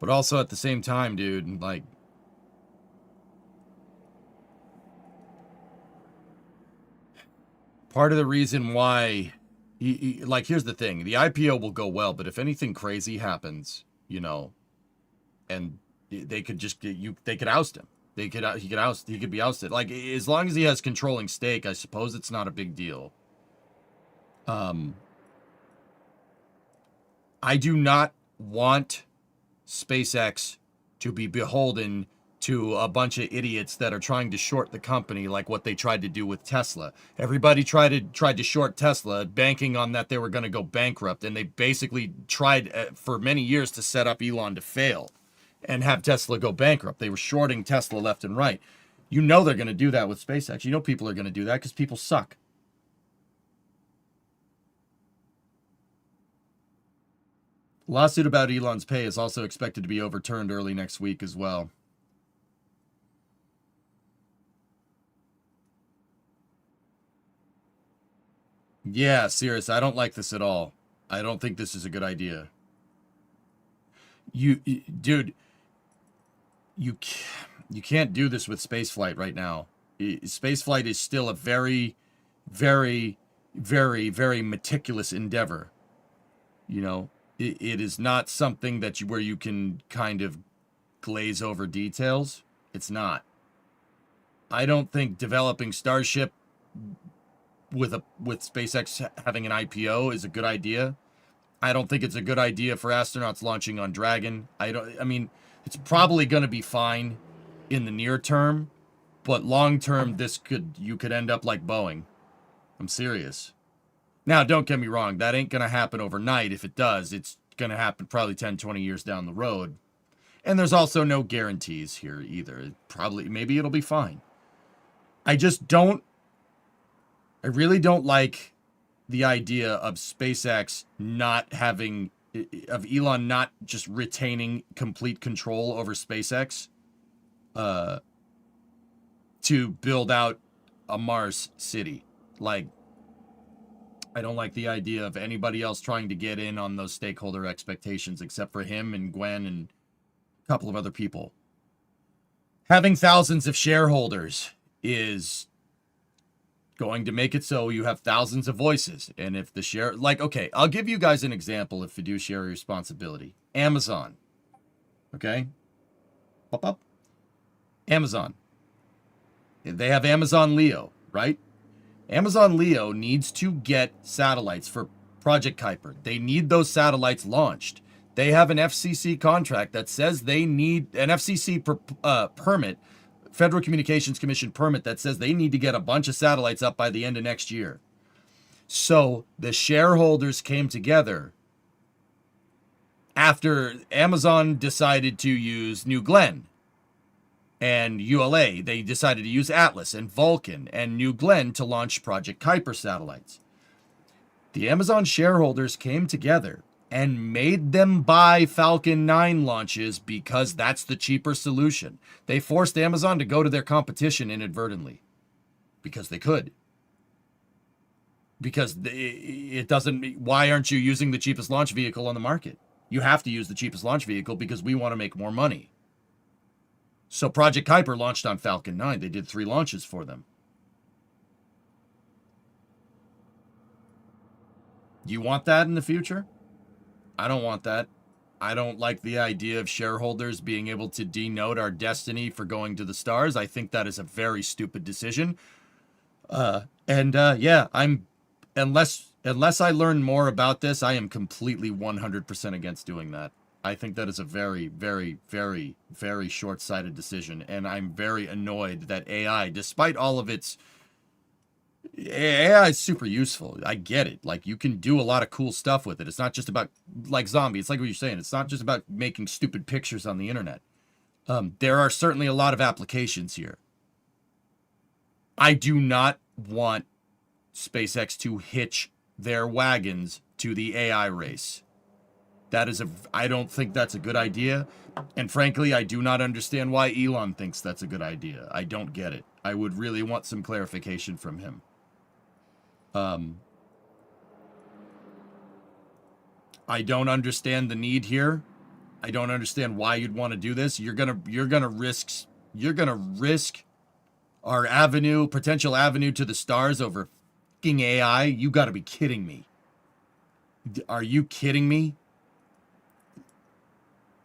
S1: also at the same time, dude, like, part of the reason why, like, here's the thing. The IPO will go well, but if anything crazy happens, you know, and they could just, they could oust him. He could be ousted. Like, as long as he has controlling stake, I suppose it's not a big deal. I do not want SpaceX to be beholden to a bunch of idiots that are trying to short the company like what they tried to do with Tesla. Everybody tried to short Tesla, banking on that they were going to go bankrupt, and they basically tried for many years to set up Elon to fail and have Tesla go bankrupt. They were shorting Tesla left and right. You know they're going to do that with SpaceX. You know people are going to do that because people suck. Lawsuit about Elon's pay is also expected to be overturned early next week as well. Yeah, serious. I don't like this at all. I don't think this is a good idea. Dude, you can't do this with spaceflight right now. Spaceflight is still a very, very, very, very meticulous endeavor. You know, it is not something that where you can kind of glaze over details. It's not. I don't think developing Starship with SpaceX having an IPO is a good idea. I don't think it's a good idea for astronauts launching on Dragon. I mean, it's probably going to be fine in the near term, but long term you could end up like Boeing. I'm serious. Now, don't get me wrong, that ain't going to happen overnight. If it does, it's going to happen probably 10, 20 years down the road. And there's also no guarantees here either. Maybe it'll be fine. I really don't like the idea of SpaceX of Elon not just retaining complete control over SpaceX to build out a Mars city. Like, I don't like the idea of anybody else trying to get in on those stakeholder expectations except for him and Gwen and a couple of other people. Having thousands of shareholders is going to make it so you have thousands of voices. And if the okay, I'll give you guys an example of fiduciary responsibility. Amazon. Okay? Pop. Amazon. They have Amazon Leo, right? Amazon Leo needs to get satellites for Project Kuiper. They need those satellites launched. They have an FCC contract that says they need an FCC permit, Federal Communications Commission permit, that says they need to get a bunch of satellites up by the end of next year. So the shareholders came together after Amazon decided to use New Glenn and ULA. They decided to use Atlas and Vulcan and New Glenn to launch Project Kuiper satellites. The Amazon shareholders came together and made them buy Falcon 9 launches because that's the cheaper solution. They forced Amazon to go to their competition inadvertently because they could. Because it doesn't, why aren't you using the cheapest launch vehicle on the market? You have to use the cheapest launch vehicle because we want to make more money. So Project Kuiper launched on Falcon 9. They did 3 launches for them. Do you want that in the future? I don't want that. I don't like the idea of shareholders being able to denote our destiny for going to the stars. I think that is a very stupid decision. Yeah, unless I learn more about this, I am completely 100% against doing that. I think that is a very, very, very, very short-sighted decision, and I'm very annoyed that AI, despite all of its... AI is super useful. I get it. Like, you can do a lot of cool stuff with it. It's not just about, like Zombie, it's like what you're saying. It's not just about making stupid pictures on the internet. There are certainly a lot of applications here. I do not want SpaceX to hitch their wagons to the AI race. I don't think that's a good idea. And frankly, I do not understand why Elon thinks that's a good idea. I don't get it. I would really want some clarification from him. I don't understand the need here. I don't understand why you'd want to do this. You're gonna risk our potential avenue to the stars over fucking AI. You got to be kidding me. Are you kidding me?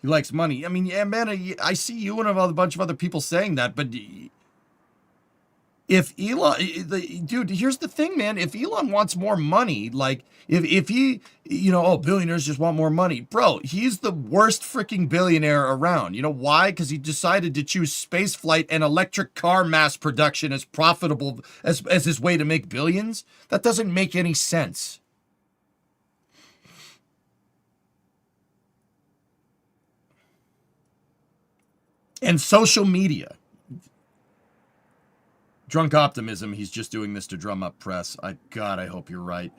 S1: He likes money. I mean, yeah, man, I see you and a bunch of other people saying that, but if Elon, dude, here's the thing, man. If Elon wants more money, like if he, billionaires just want more money, bro, he's the worst freaking billionaire around. You know why? Because he decided to choose space flight and electric car mass production as profitable as his way to make billions. That doesn't make any sense. And social media. Drunk optimism, he's just doing this to drum up press. God, I hope you're right.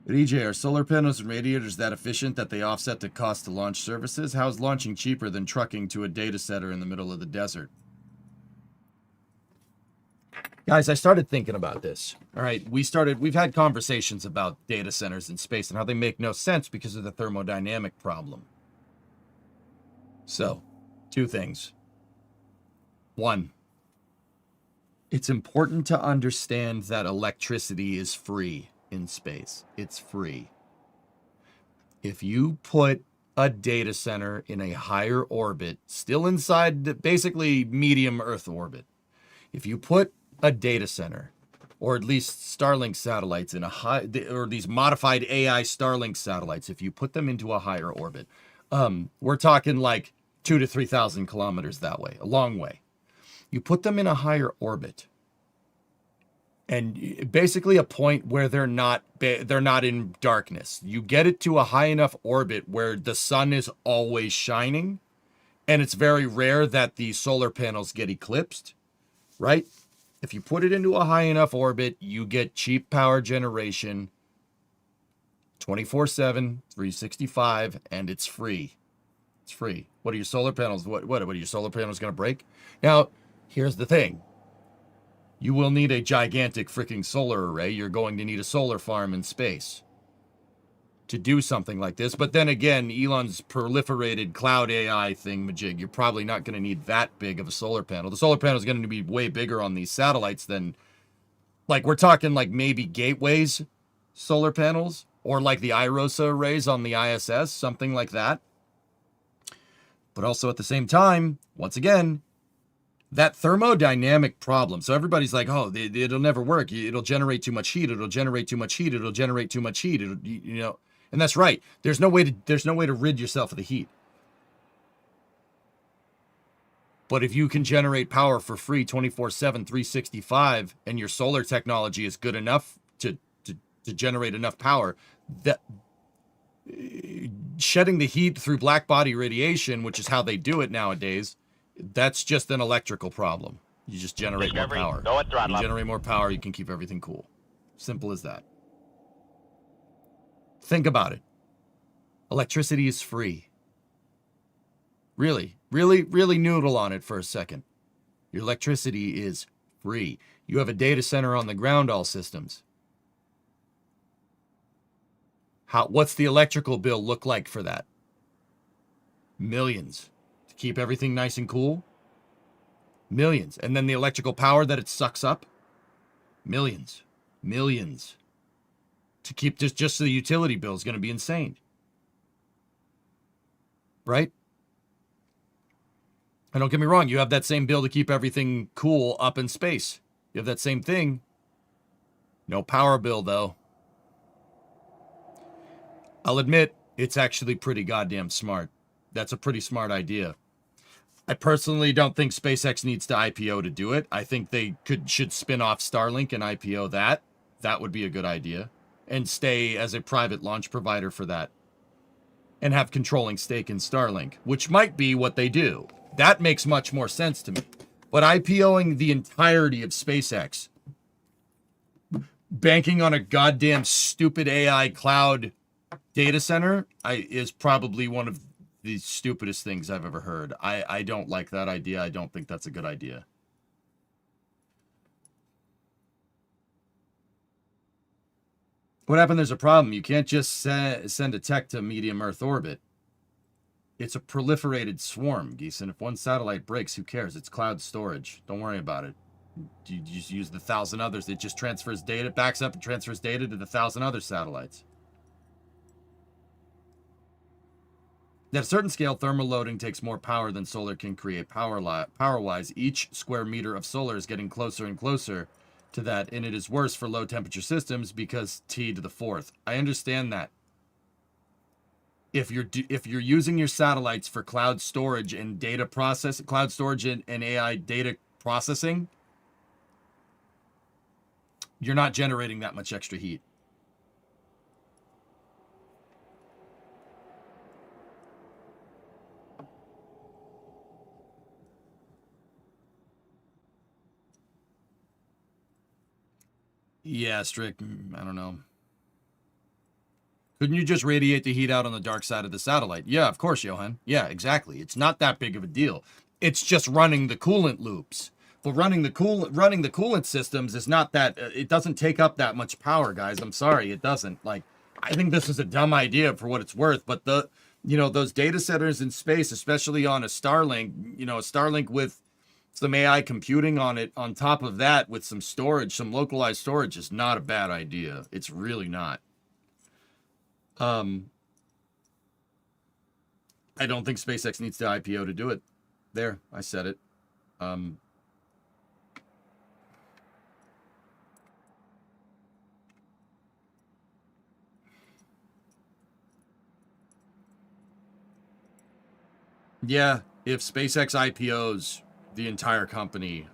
S1: But EJ, are solar panels and radiators that efficient that they offset the cost to launch services? How is launching cheaper than trucking to a data center in the middle of the desert? Guys, I started thinking about this. All right, we've had conversations about data centers in space and how they make no sense because of the thermodynamic problem. So, two things. One, it's important to understand that electricity is free in space. It's free. If you put a data center in a higher orbit, still inside the basically medium Earth orbit, if you put a data center, or at least Starlink satellites in or these modified AI Starlink satellites, if you put them into a higher orbit, we're talking like 2,000 to 3,000 kilometers that way, a long way. You put them in a higher orbit, and basically a point where they're not in darkness. You get it to a high enough orbit where the sun is always shining, and it's very rare that the solar panels get eclipsed, right? If you put it into a high enough orbit, you get cheap power generation 24/7, 365, and it's free. It's free. What are your solar panels? What are your solar panels going to break? Now, here's the thing. You will need a gigantic freaking solar array. You're going to need a solar farm in space to do something like this. But then again, Elon's proliferated cloud AI thingamajig, you're probably not going to need that big of a solar panel. The solar panel is going to be way bigger on these satellites than, like, we're talking like maybe Gateway's solar panels or like the IROSA arrays on the ISS, something like that. But also at the same time, once again, that thermodynamic problem. So everybody's like, oh, it'll never work. It'll generate too much heat. It'll generate too much heat. It'll generate too much heat. And that's right. There's no way to rid yourself of the heat. But if you can generate power for free 24/7, 365, and your solar technology is good enough to generate enough power, that shedding the heat through black body radiation, which is how they do it nowadays, that's just an electrical problem. You just generate more power. You generate more power, you can keep everything cool. Simple as that. Think about it. Electricity is free. Really noodle on it for a second. Your electricity is free. You have a data center on the ground, all systems. What's the electrical bill look like for that? Millions. To keep everything nice and cool? Millions. And then the electrical power that it sucks up? Millions. Millions. To keep just the utility bill is going to be insane. Right? And don't get me wrong, you have that same bill to keep everything cool up in space. You have that same thing. No power bill, though. I'll admit, it's actually pretty goddamn smart. That's a pretty smart idea. I personally don't think SpaceX needs to IPO to do it. I think they should spin off Starlink and IPO that. That would be a good idea. And stay as a private launch provider for that. And have controlling stake in Starlink, which might be what they do. That makes much more sense to me. But IPOing the entirety of SpaceX, banking on a goddamn stupid AI cloud data center, is probably one of the stupidest things I've ever heard. I don't like that idea. I don't think that's a good idea. What happened? There's a problem. You can't just send a tech to medium Earth orbit. It's a proliferated swarm, Geeson. If one satellite breaks, who cares? It's cloud storage. Don't worry about it. You just use the 1,000 others. It just transfers data, backs up and transfers data to the 1,000 other satellites. At a certain scale, thermal loading takes more power than solar can create power-wise. Each square meter of solar is getting closer and closer to that, and it is worse for low-temperature systems because T to the fourth. I understand that. If you're using your satellites for cloud storage and data process, cloud storage and AI data processing, you're not generating that much extra heat. Yeah, Strick, I don't know. Couldn't you just radiate the heat out on the dark side of the satellite? Yeah, of course, Johan. Yeah, exactly. It's not that big of a deal. It's just running the coolant loops. But running the coolant systems is not that, it doesn't take up that much power, guys. I'm sorry, it doesn't. Like, I think this is a dumb idea for what it's worth, but those data centers in space, especially on a Starlink, a Starlink with some AI computing on it, on top of that with some storage, some localized storage, is not a bad idea. It's really not. I don't think SpaceX needs to IPO to do it. There, I said it. Yeah, if SpaceX IPOs the entire company,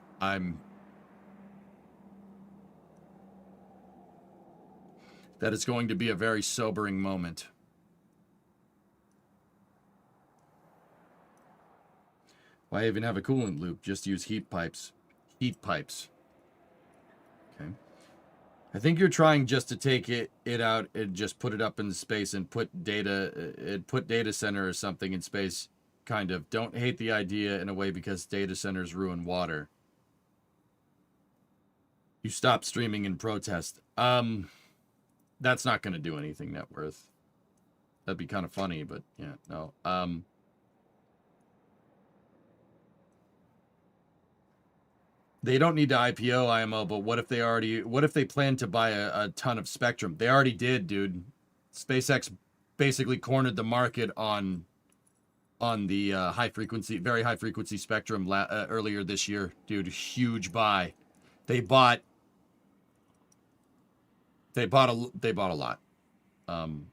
S1: that is going to be a very sobering moment. Why even have a coolant loop? Just use heat pipes. Heat pipes. Okay. I think you're trying just to take it out and just put it up in space and put data center or something in space. Kind of. Don't hate the idea in a way because data centers ruin water. You stop streaming in protest. That's not going to do anything net worth. That'd be kind of funny, but yeah, no. They don't need to IPO IMO, but what if they plan to buy a ton of spectrum? They already did, dude. SpaceX basically cornered the market on the very high frequency spectrum earlier this year, dude. Huge buy. They bought a lot. Can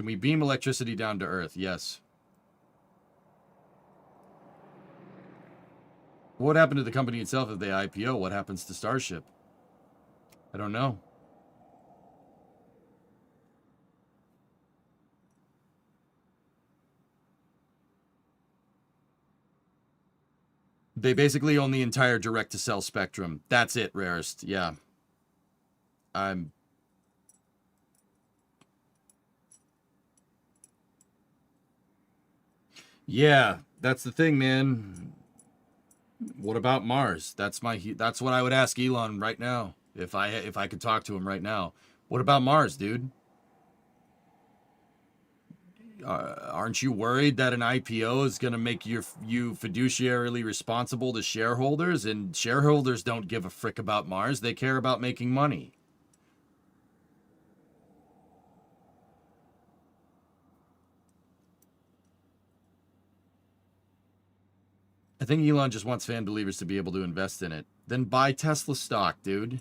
S1: we beam electricity down to Earth? Yes. What happened to the company itself if they IPO? What happens to Starship? I don't know. They basically own the entire direct-to-cell spectrum. That's it, Rarest. Yeah. Yeah, that's the thing, man. What about Mars? That's what I would ask Elon right now if I could talk to him right now. What about Mars, dude? Aren't you worried that an IPO is going to make you fiduciarily responsible to shareholders? And shareholders don't give a frick about Mars. They care about making money. I think Elon just wants fan believers to be able to invest in it. Then buy Tesla stock, dude.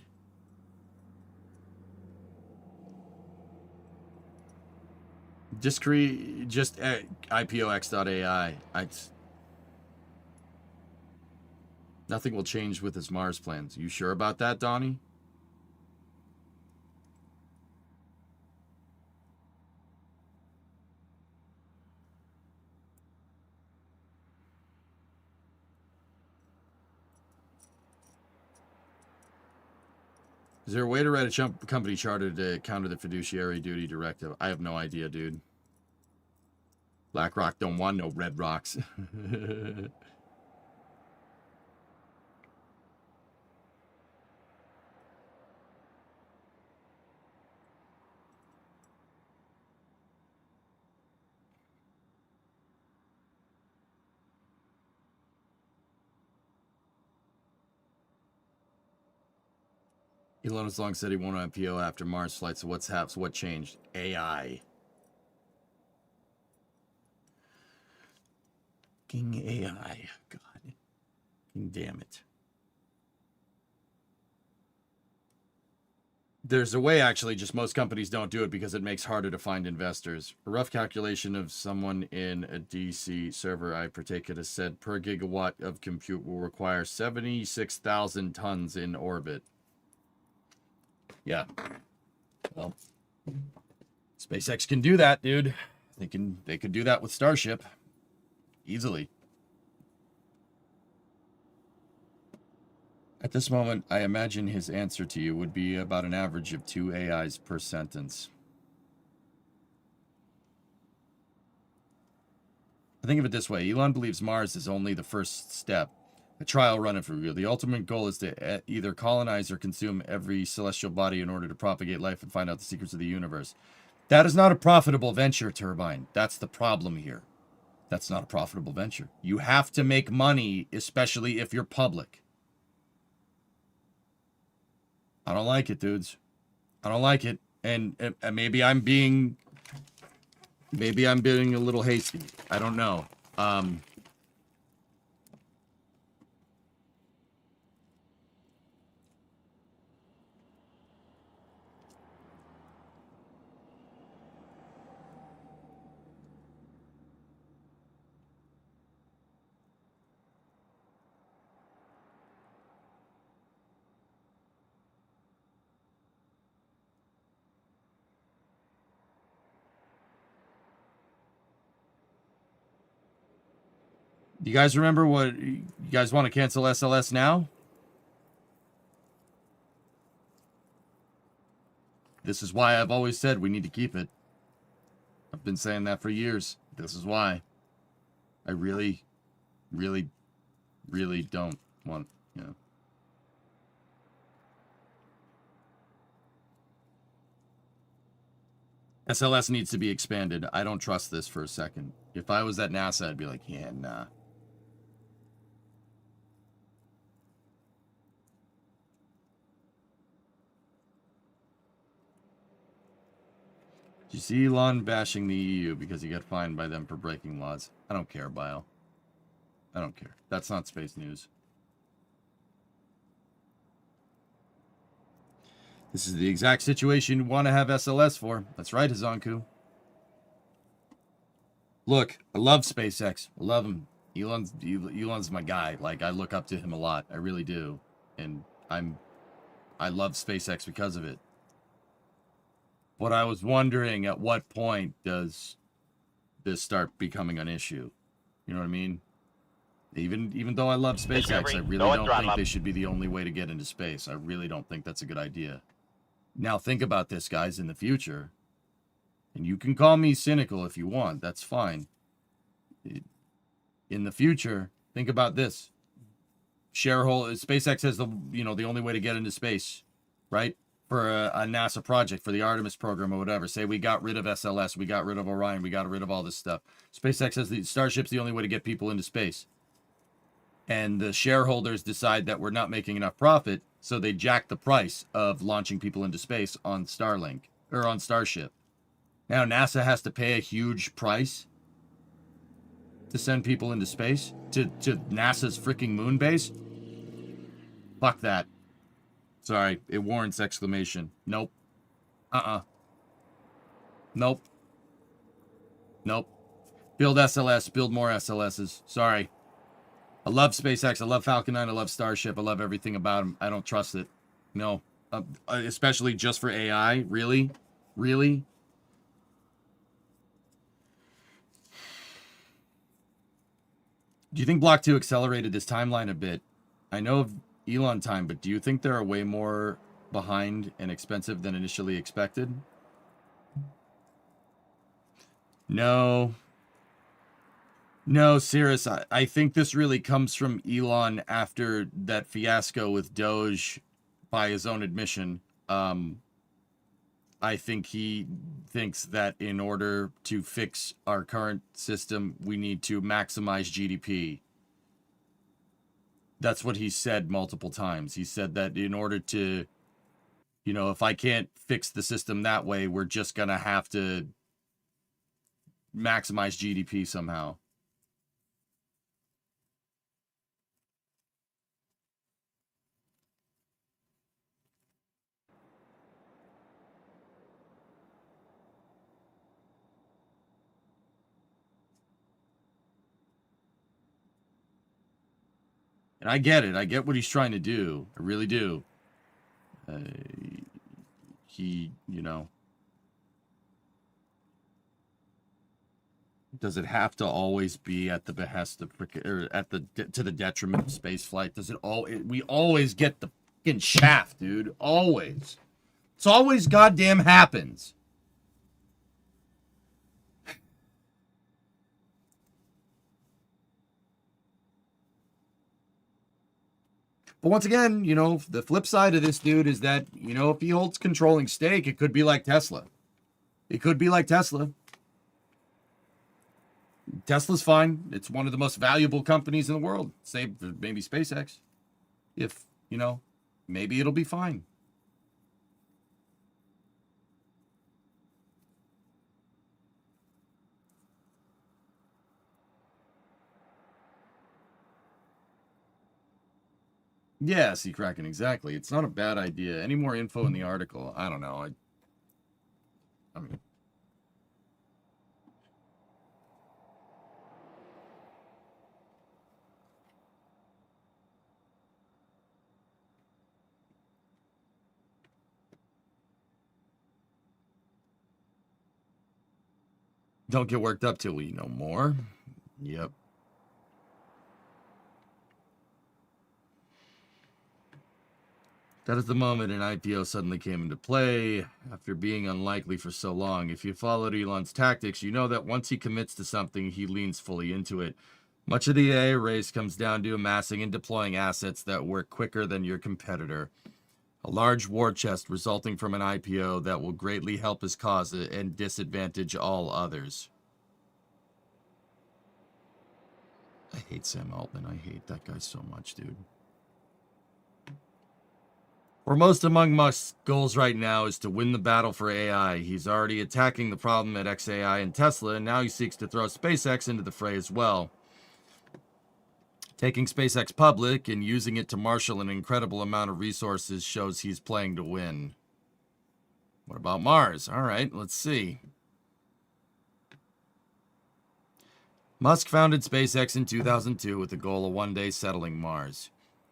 S1: Just create, just IPOX.ai. Nothing will change with his Mars plans. You sure about that, Donnie? Is there a way to write a company charter to counter the fiduciary duty directive? I have no idea, dude. BlackRock don't want no red rocks. Elon has long said he won't IPO after Mars flight, so what changed? AI. King AI. God. King damn it. There's a way, actually, just most companies don't do it because it makes it harder to find investors. A rough calculation of someone in a DC server I partake in has said per gigawatt of compute will require 76,000 tons in orbit. Yeah. Well, SpaceX can do that, dude. They could do that with Starship easily. At this moment, I imagine his answer to you would be about an average of 2 AIs per sentence. I think of it this way. Elon believes Mars is only the first step. A trial run of Revue. The ultimate goal is to either colonize or consume every celestial body in order to propagate life and find out the secrets of the universe. That is not a profitable venture, Turbine. That's the problem here. That's not a profitable venture. You have to make money, especially if you're public. I don't like it, dudes. I don't like it. And maybe I'm being a little hasty. I don't know. You guys remember what you guys want to cancel SLS now? This is why I've always said we need to keep it. I've been saying that for years. This is why. I really, really, really don't want, you know. SLS needs to be expanded. I don't trust this for a second. If I was at NASA, I'd be like, yeah, nah. Did you see Elon bashing the EU because he got fined by them for breaking laws? I don't care, Bio. I don't care. That's not space news. This is the exact situation you want to have SLS for. That's right, Hazanku. Look, I love SpaceX. I love him. Elon's my guy. Like, I look up to him a lot. I really do. And I love SpaceX because of it. But I was wondering, at what point does this start becoming an issue? You know what I mean? Even though I love SpaceX, I really don't think they should be the only way to get into space. I really don't think that's a good idea. Now think about this, guys, in the future. And you can call me cynical if you want. That's fine. In the future, think about this. SpaceX has the only way to get into space, right? For a NASA project, for the Artemis program or whatever. Say we got rid of SLS, we got rid of Orion, we got rid of all this stuff. SpaceX says the Starship's the only way to get people into space. And the shareholders decide that we're not making enough profit, so they jack the price of launching people into space on Starlink, or on Starship. Now NASA has to pay a huge price to send people into space, to NASA's freaking moon base. Fuck that. Sorry, it warrants exclamation. Nope. Nope. Nope. Build SLS. Build more SLSs. Sorry. I love SpaceX. I love Falcon 9. I love Starship. I love everything about them. I don't trust it. No. Especially just for AI. Really? Really? Do you think Block 2 accelerated this timeline a bit? I know of Elon time, but do you think there are way more behind and expensive than initially expected? No. No, Cirrus, I think this really comes from Elon after that fiasco with Doge, by his own admission. I think he thinks that in order to fix our current system, we need to maximize GDP. That's what he said multiple times. He said that in order to, you know, if I can't fix the system that way, we're just going to have to maximize GDP somehow. And I get it. I get what he's trying to do. I really do. He, you know, does it have to always be at the behest of, or at the, to the detriment of space flight? Does it all, we always get the fucking shaft, dude. Always. It's always goddamn happens. But once again, you know, the flip side of this, dude, is that, you know, if he holds controlling stake, it could be like Tesla. It could be like Tesla. Tesla's fine. It's one of the most valuable companies in the world. Save for maybe SpaceX. If, you know, maybe it'll be fine. Yeah, see, Kraken, exactly. It's not a bad idea. Any more info in the article? I don't know. I mean, don't get worked up till we know more. Yep. That is the moment an IPO suddenly came into play after being unlikely for so long. If you followed Elon's tactics, you know that once he commits to something, he leans fully into it. Much of the AI race comes down to amassing and deploying assets that work quicker than your competitor. A large war chest resulting from an IPO that will greatly help his cause and disadvantage all others. I hate Sam Altman. I hate that guy so much, dude. Foremost among Musk's goals right now is to win the battle for AI. He's already attacking the problem at XAI and Tesla, and now he seeks to throw SpaceX into the fray as well. Taking SpaceX public and using it to marshal an incredible amount of resources shows he's playing to win. What about Mars? All right, let's see. Musk founded SpaceX in 2002 with the goal of one day settling Mars.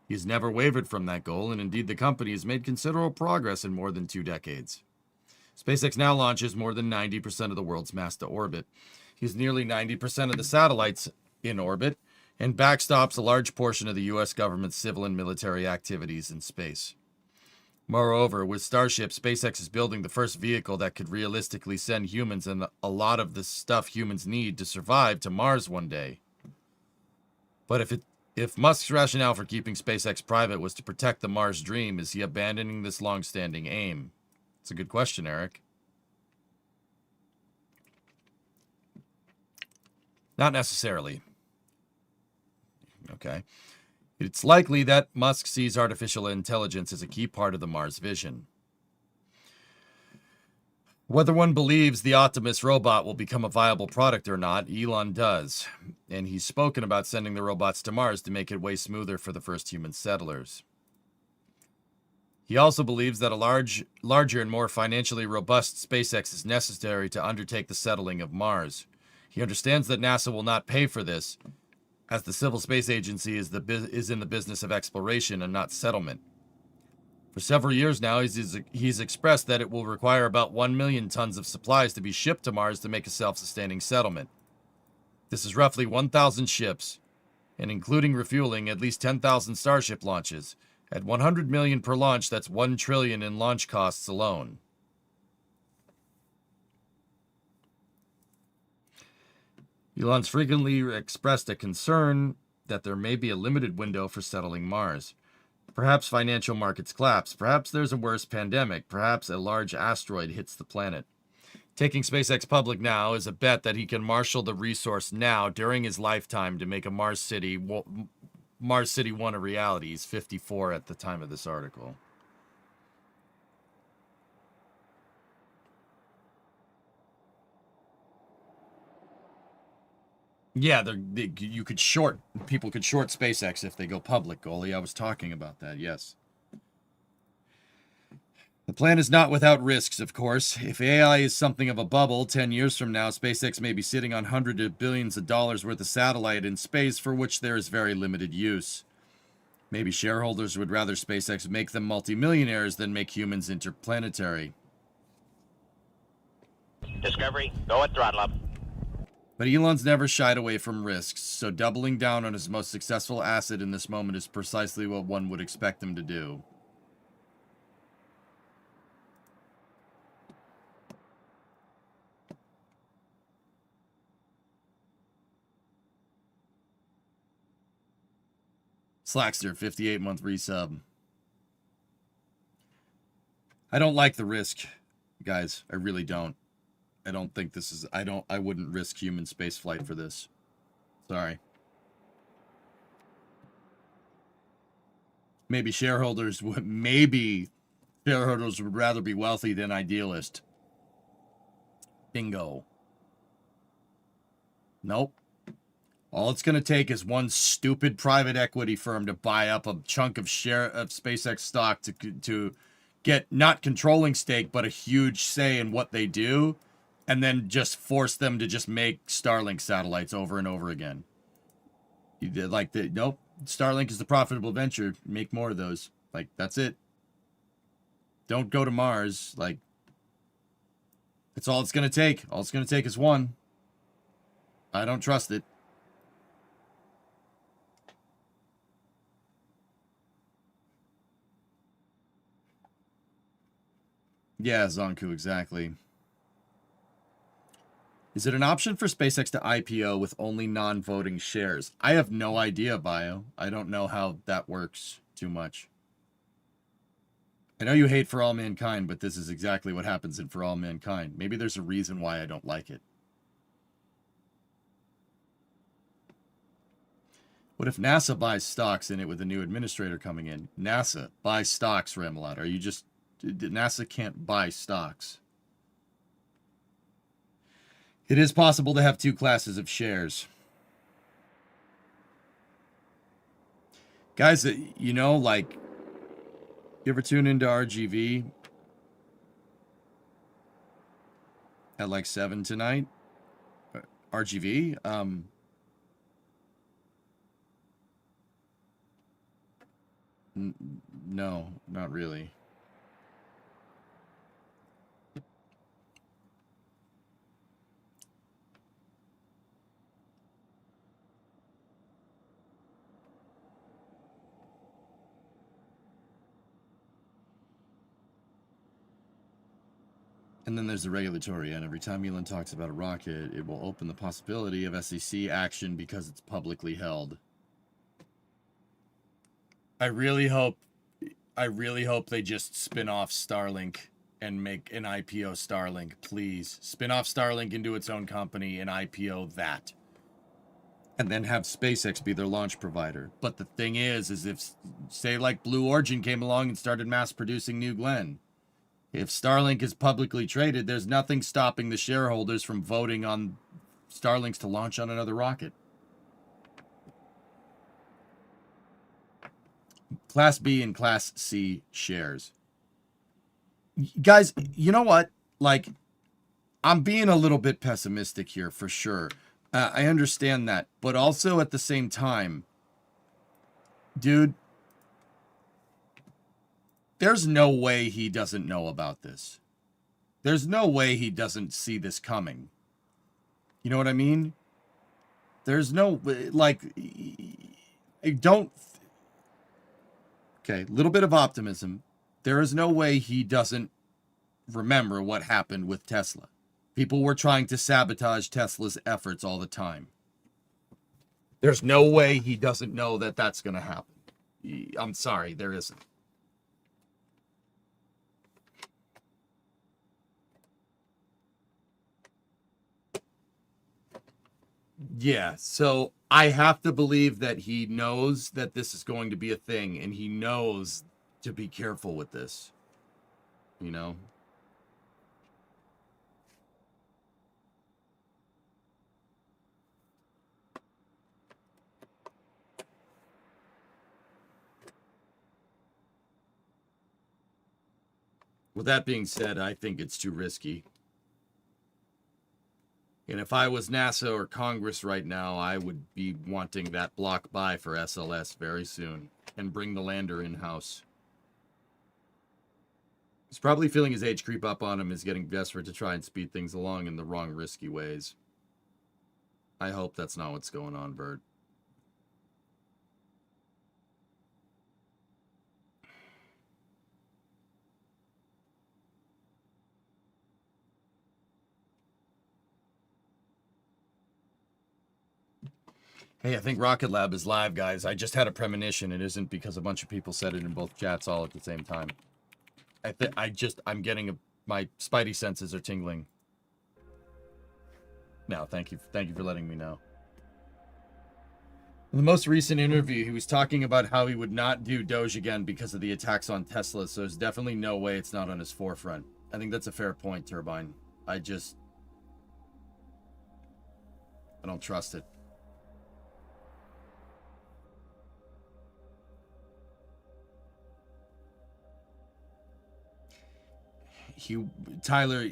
S1: He's never wavered from that goal, and indeed the company has made considerable progress in more than 2 decades. SpaceX now launches more than 90% of the world's mass to orbit. He's nearly 90% of the satellites in orbit, and backstops a large portion of the U.S. government's civil and military activities in space. Moreover, with Starship, SpaceX is building the first vehicle that could realistically send humans and a lot of the stuff humans need to survive to Mars one day. But if Musk's rationale for keeping SpaceX private was to protect the Mars dream, is he abandoning this long-standing aim? It's a good question, Eric. Not necessarily. Okay. It's likely that Musk sees artificial intelligence as a key part of the Mars vision. Whether one believes the Optimus robot will become a viable product or not, Elon does. And he's spoken about sending the robots to Mars to make it way smoother for the first human settlers. He also believes that a larger and more financially robust SpaceX is necessary to undertake the settling of Mars. He understands that NASA will not pay for this, as the Civil Space Agency is in the business of exploration and not settlement. For several years now, he's expressed that it will require about 1 million tons of supplies to be shipped to Mars to make a self-sustaining settlement. This is roughly 1,000 ships, and including refueling, at least 10,000 Starship launches. At 100 million per launch, that's 1 trillion in launch costs alone. Elon's frequently expressed a concern that there may be a limited window for settling Mars. Perhaps financial markets collapse. Perhaps there's a worse pandemic. Perhaps a large asteroid hits the planet. Taking SpaceX public now is a bet that he can marshal the resource now during his lifetime to make a Mars City 1 a reality. He's 54 at the time of this article. Yeah, you could people could short SpaceX if they go public, Goalie. I was talking about that, yes. The plan is not without risks, of course. If AI is something of a bubble, 10 years from now, SpaceX may be sitting on hundreds of billions of dollars worth of satellite in space for which there is very limited use. Maybe shareholders would rather SpaceX make them multimillionaires than make humans interplanetary.
S5: Discovery, go at throttle up.
S1: But Elon's never shied away from risks, so doubling down on his most successful asset in this moment is precisely what one would expect him to do. Slackster, 58-month resub. I don't like the risk, guys. I really don't. I don't think this is... I wouldn't risk human spaceflight for this. Sorry. Maybe shareholders would rather be wealthy than idealist. Bingo. Nope. All it's going to take is one stupid private equity firm to buy up a chunk of SpaceX stock to get not controlling stake, but a huge say in what they do, and then just force them to just make Starlink satellites over and over again. Nope. Starlink is the profitable venture. Make more of those. Like, that's it. Don't go to Mars. Like, that's all it's going to take. All it's going to take is one. I don't trust it. Yeah, Zonku, exactly. Is it an option for SpaceX to IPO with only non-voting shares? I have no idea, Bio. I don't know how that works too much. I know you hate For All Mankind, but this is exactly what happens in For All Mankind. Maybe there's a reason why I don't like it. What if NASA buys stocks in it with a new administrator coming in? NASA buys stocks, Ramalot. Are you just... NASA can't buy stocks. It is possible to have two classes of shares. Guys, you know, like, you ever tune into RGV at like 7 tonight? RGV? No, not really. And then there's the regulatory end. Every time Elon talks about a rocket, it will open the possibility of SEC action because it's publicly held. I really hope they just spin off Starlink and make an IPO Starlink, please. Spin off Starlink into its own company and IPO that. And then have SpaceX be their launch provider. But the thing is if, say, like Blue Origin came along and started mass producing New Glenn, if Starlink is publicly traded, there's nothing stopping the shareholders from voting on Starlinks to launch on another rocket. Class B and Class C shares. Guys, you know what? Like, I'm being a little bit pessimistic here for sure. I understand that, but also at the same time, dude, there's no way he doesn't know about this. There's no way he doesn't see this coming. You know what I mean? There's no, like, I don't, okay, little bit of optimism. There is no way he doesn't remember what happened with Tesla. People were trying to sabotage Tesla's efforts all the time. There's no way he doesn't know that that's going to happen. I'm sorry, there isn't. Yeah, so I have to believe that he knows that this is going to be a thing, and he knows to be careful with this. You know? With that being said, I think it's too risky. And if I was NASA or Congress right now, I would be wanting that block buy for SLS very soon and bring the lander in-house. He's probably feeling his age creep up on him, is getting desperate to try and speed things along in the wrong risky ways. I hope that's not what's going on, Bert. Hey, I think Rocket Lab is live, guys. I just had a premonition. It isn't because a bunch of people said it in both chats all at the same time. I'm getting my spidey senses are tingling. No, thank you for letting me know. In the most recent interview, he was talking about how he would not do Doge again because of the attacks on Tesla, so there's definitely no way it's not on his forefront. I think that's a fair point, Turbine. I don't trust it. Tyler,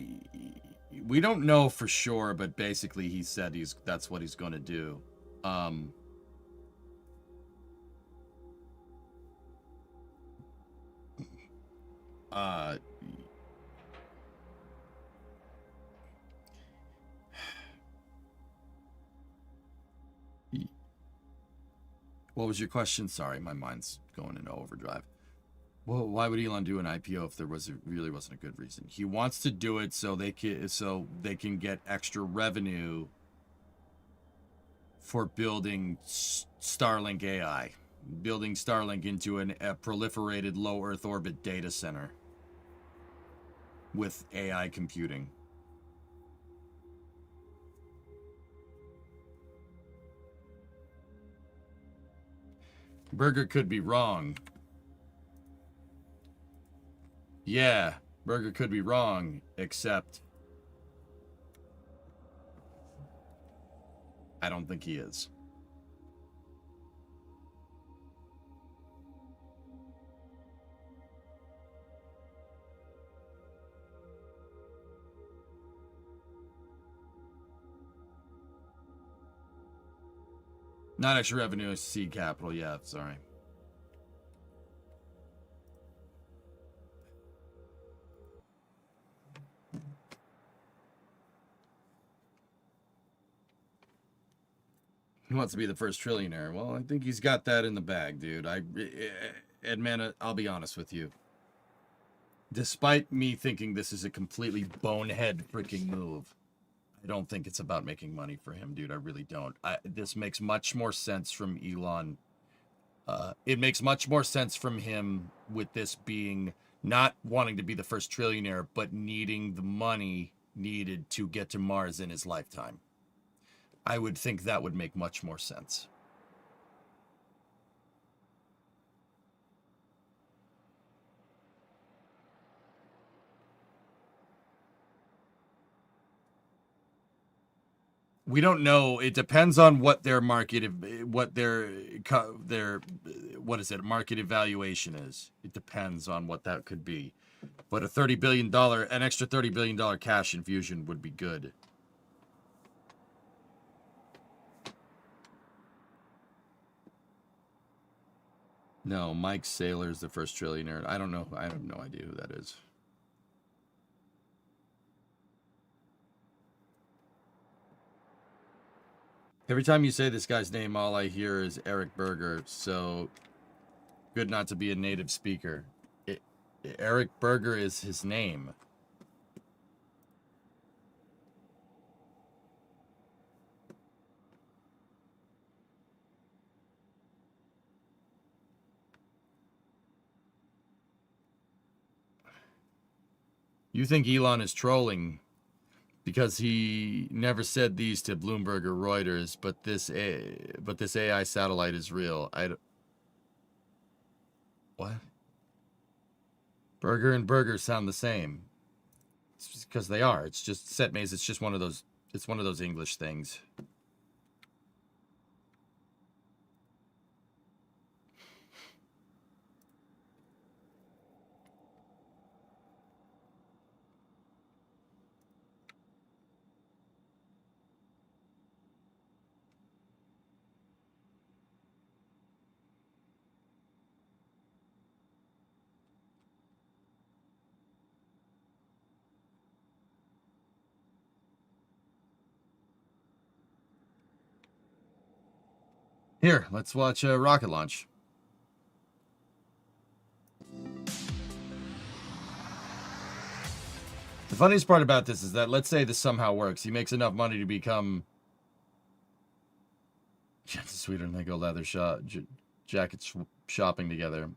S1: we don't know for sure, but basically he said that's what he's going to do. What was your question? Sorry, my mind's going into overdrive. Well, why would Elon do an IPO if there really wasn't a good reason? He wants to do it so they can get extra revenue for building Starlink AI, building Starlink into a proliferated low Earth orbit data center with AI computing. Burger could be wrong. Yeah, Burger could be wrong, except I don't think he is. Not extra revenue, seed capital. Yeah, sorry. He wants to be the first trillionaire. Well, I think he's got that in the bag, dude. Ed Man, I'll be honest with you. Despite me thinking this is a completely bonehead freaking move, I don't think it's about making money for him, dude. I really don't. This makes much more sense from Elon. It makes much more sense from him with this being not wanting to be the first trillionaire, but needing the money needed to get to Mars in his lifetime. I would think that would make much more sense. We don't know. It depends on what their market evaluation is. It depends on what that could be. But an extra $30 billion cash infusion would be good. No, Mike Saylor's the first trillionaire. I don't know. I have no idea who that is. Every time you say this guy's name, all I hear is Eric Berger. So good not to be a native speaker. Eric Berger is his name. You think Elon is trolling because he never said these to Bloomberg or Reuters, but this AI satellite is real. What? Burger and burger sound the same. It's because they are. It's just setmaze. It's just one of those. It's one of those English things. Here, let's watch a rocket launch. The funniest part about this is that, let's say this somehow works. He makes enough money to become sweeter than they go leather jackets shopping together.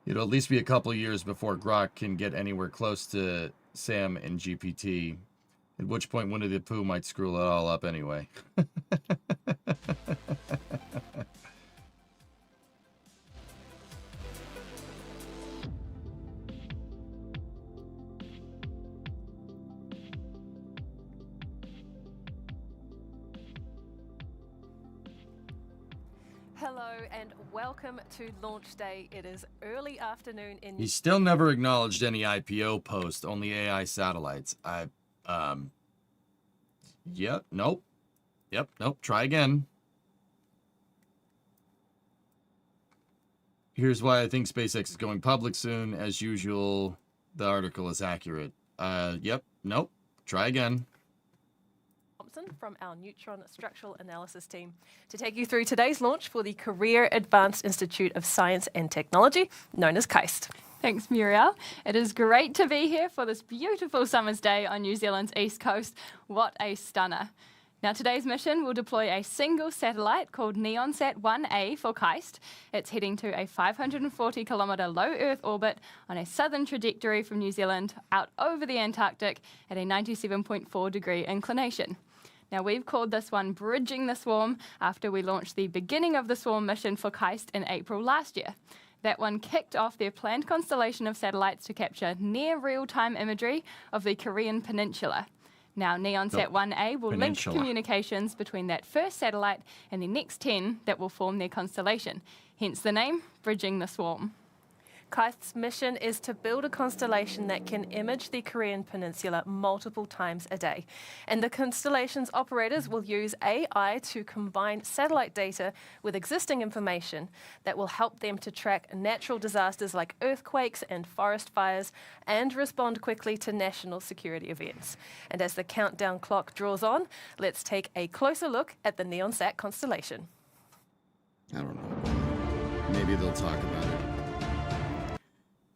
S1: It'll at least be a couple years before Grok can get anywhere close to Sam and GPT, at which point Winnie the Pooh might screw it all up anyway.
S6: Hello and welcome to launch day. It is early afternoon in...
S1: He still never acknowledged any IPO post, only AI satellites. Yep, nope. Yep, nope, try again. Here's why I think SpaceX is going public soon. As usual, the article is accurate. Yep, nope, try again.
S6: From our Neutron Structural Analysis team to take you through today's launch for the Career Advanced Institute of Science and Technology, known as KAIST.
S7: Thanks, Muriel. It is great to be here for this beautiful summer's day on New Zealand's east coast. What a stunner. Now, today's mission will deploy a single satellite called NeonSat-1A for KAIST. It's heading to a 540-kilometre low Earth orbit on a southern trajectory from New Zealand out over the Antarctic at a 97.4-degree inclination. Now, we've called this one Bridging the Swarm after we launched the beginning of the Swarm mission for KAIST in April last year. That one kicked off their planned constellation of satellites to capture near real-time imagery of the Korean Peninsula. Now, NeonSat-1A will link communications between that first satellite and the next 10 that will form their constellation, hence the name, Bridging the Swarm.
S6: KAIST's mission is to build a constellation that can image the Korean Peninsula multiple times a day. And the constellation's operators will use AI to combine satellite data with existing information that will help them to track natural disasters like earthquakes and forest fires and respond quickly to national security events. And as the countdown clock draws on, let's take a closer look at the NeonSat constellation.
S1: I don't know. Maybe they'll talk about it.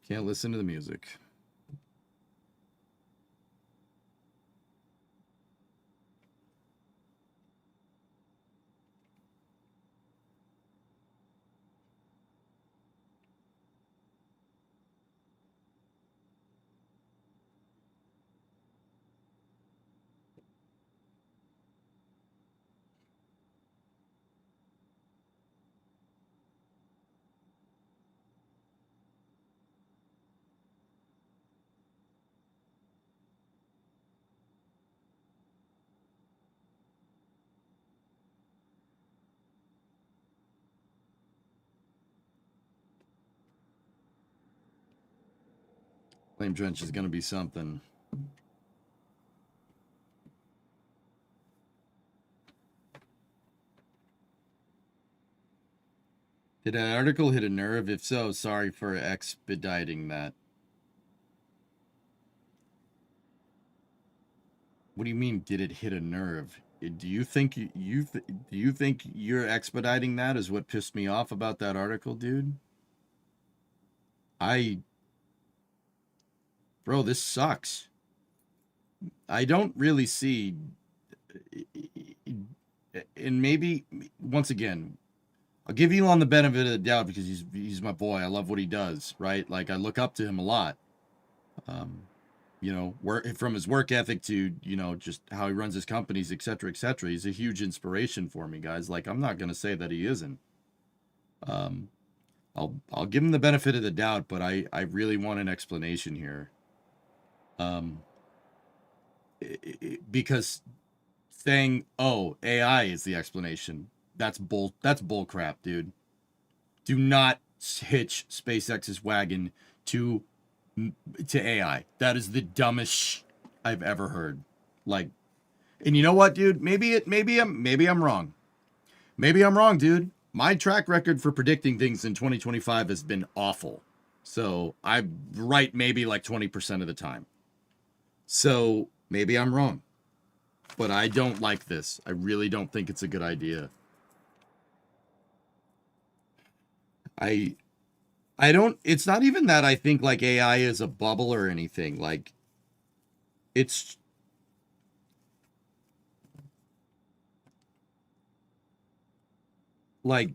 S1: Can't listen to the music. Flame Drench is going to be something. Did an article hit a nerve? If so, sorry for expediting that. What do you mean, did it hit a nerve? Do you think do you think you're expediting that is what pissed me off about that article, dude? Bro, this sucks. I don't really see, and maybe once again, I'll give Elon the benefit of the doubt because he's my boy. I love what he does, right? Like I look up to him a lot. You know, from his work ethic to, you know, just how he runs his companies, et cetera, et cetera. He's a huge inspiration for me, guys. Like, I'm not going to say that he isn't. I'll give him the benefit of the doubt, but I really want an explanation here. Because saying, oh, AI is the explanation, that's bull crap, dude. Do not hitch SpaceX's wagon to AI. That is the dumbest I've ever heard. Like, and you know what, dude? Maybe I'm wrong. Maybe I'm wrong, dude. My track record for predicting things in 2025 has been awful. So I'm right maybe like 20% of the time. So maybe I'm wrong. But I don't like this. I really don't think it's a good idea. It's not even that I think like AI is a bubble or anything. Like, it's like,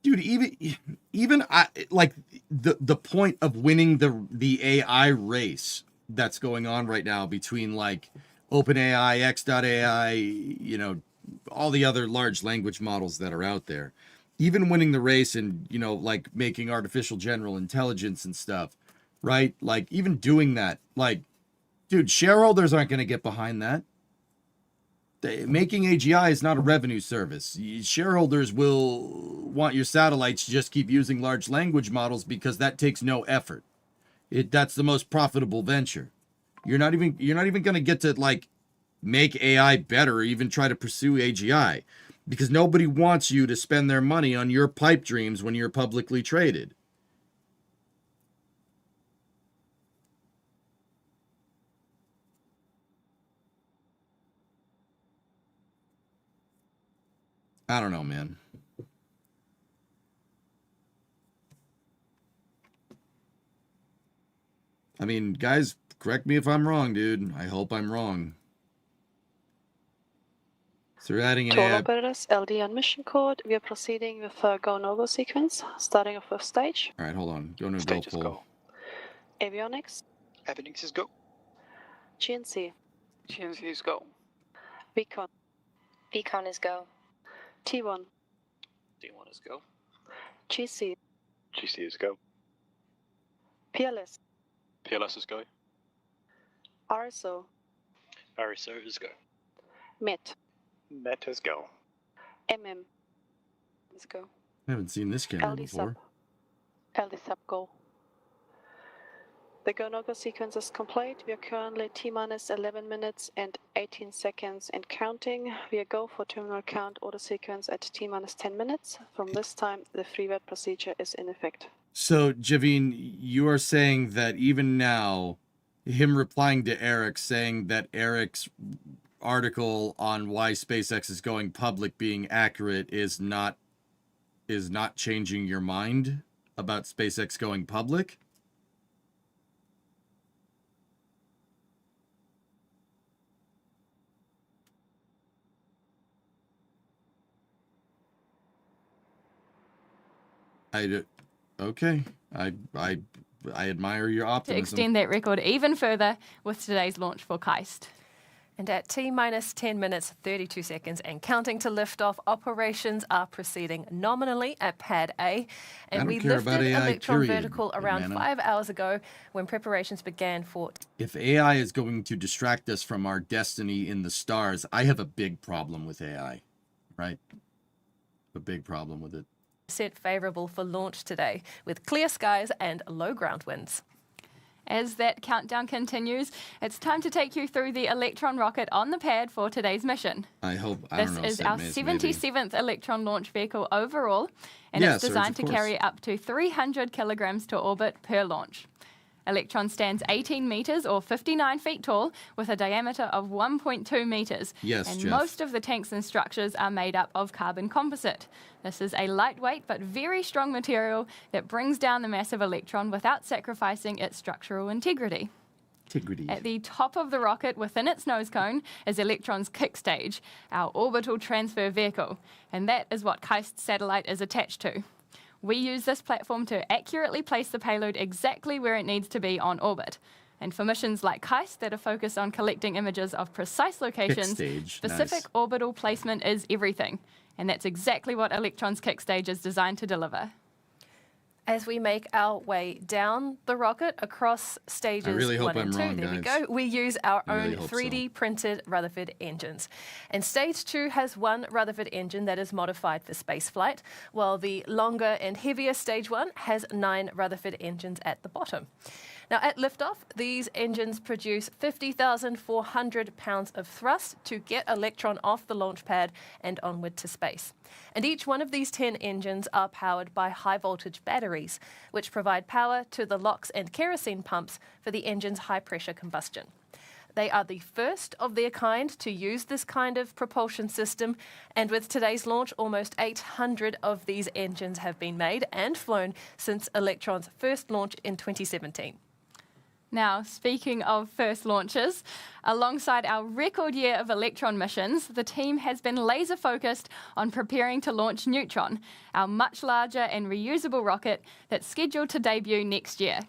S1: dude, even I like the point of winning the AI race that's going on right now between like OpenAI, X.AI, you know, all the other large language models that are out there. Even winning the race and, you know, like making artificial general intelligence and stuff, right? Like even doing that, like, dude, shareholders aren't going to get behind that. Making AGI is not a revenue service. Shareholders will want your satellites to just keep using large language models because that takes no effort. That's the most profitable venture. You're not even going to get to like make AI better or even try to pursue AGI. Because nobody wants you to spend their money on your pipe dreams when you're publicly traded. I don't know, man. I mean, guys, correct me if I'm wrong, dude. I hope I'm wrong. So we're adding an
S8: To all
S1: app.
S8: operators, LD on mission code. We are proceeding with a go-no-go sequence, starting off with stage.
S1: All right, hold on. Go no go
S9: Stages
S1: full.
S9: go.
S8: Avionics.
S9: Avionics is go.
S8: GNC.
S9: GNC is go.
S8: Beacon.
S10: Beacon is go.
S8: T1.
S9: D1 is go.
S8: GC.
S9: GC is go.
S8: PLS.
S9: PLS is go.
S8: RSO.
S9: RSO is go.
S8: MET.
S9: MET is go.
S8: MM. Let's go.
S1: I haven't seen this camera
S8: LD
S1: before.
S8: sub. LD sub go. The go-no-go sequence is complete. We are currently T-minus 11 minutes and 18 seconds and counting. We are go for terminal count auto sequence at T-minus 10 minutes. From this time, the free-wet procedure is in effect. So,
S1: Javine, you are saying that even now, him replying to Eric saying that Eric's article on why SpaceX is going public being accurate is not changing your mind about SpaceX going public? Okay. I admire your optimism.
S7: To extend that record even further with today's launch for KAIST.
S6: And at T-minus 10 minutes, 32 seconds and counting to liftoff, operations are proceeding nominally at Pad A. And we lifted Electron Vertical around 5 hours ago when preparations began for...
S1: If AI is going to distract us from our destiny in the stars, I have a big problem with AI, right? A big problem with it.
S6: Favourable for launch today, with clear skies and low ground winds.
S7: As that countdown continues, it's time to take you through the Electron rocket on the pad for today's mission.
S11: This
S7: is our 77th Electron launch vehicle overall, and
S11: Yeah,
S7: it's designed
S11: Serge,
S7: to
S11: of
S7: carry up to 300 kilograms to orbit per launch. Electron stands 18 meters or 59 feet tall with a diameter of 1.2 meters.
S11: Yes,
S7: and
S11: Jeff.
S7: most of the tanks and structures are made up of carbon composite. This is a lightweight but very strong material that brings down the mass of Electron without sacrificing its structural integrity. At the top of the rocket, within its nose cone, is Electron's kick stage, our orbital transfer vehicle, and that is what KAIST's satellite is attached to. We use this platform to accurately place the payload exactly where it needs to be on orbit. And for missions like KAIST that are focused on collecting images of precise locations, specific orbital placement is everything. And that's exactly what Electron's kick stage is designed to deliver.
S6: As we make our way down the rocket across stages
S11: really hope
S6: 1 and
S11: I'm
S6: 2,
S11: wrong,
S6: there we
S11: guys.
S6: go, we use our
S11: I really
S6: own
S11: hope
S6: 3D printed Rutherford engines. And stage 2 has one Rutherford engine that is modified for spaceflight, while the longer and heavier stage 1 has 9 Rutherford engines at the bottom. Now, at liftoff, these engines produce 50,400 pounds of thrust to get Electron off the launch pad and onward to space. And each one of these 10 engines are powered by high-voltage batteries, which provide power to the LOX and kerosene pumps for the engine's high-pressure combustion. They are the first of their kind to use this kind of propulsion system, and with today's launch, almost 800 of these engines have been made and flown since Electron's first launch in 2017.
S7: Now, speaking of first launches, alongside our record year of Electron missions, the team has been laser focused on preparing to launch Neutron, our much larger and reusable rocket that's scheduled to debut next year.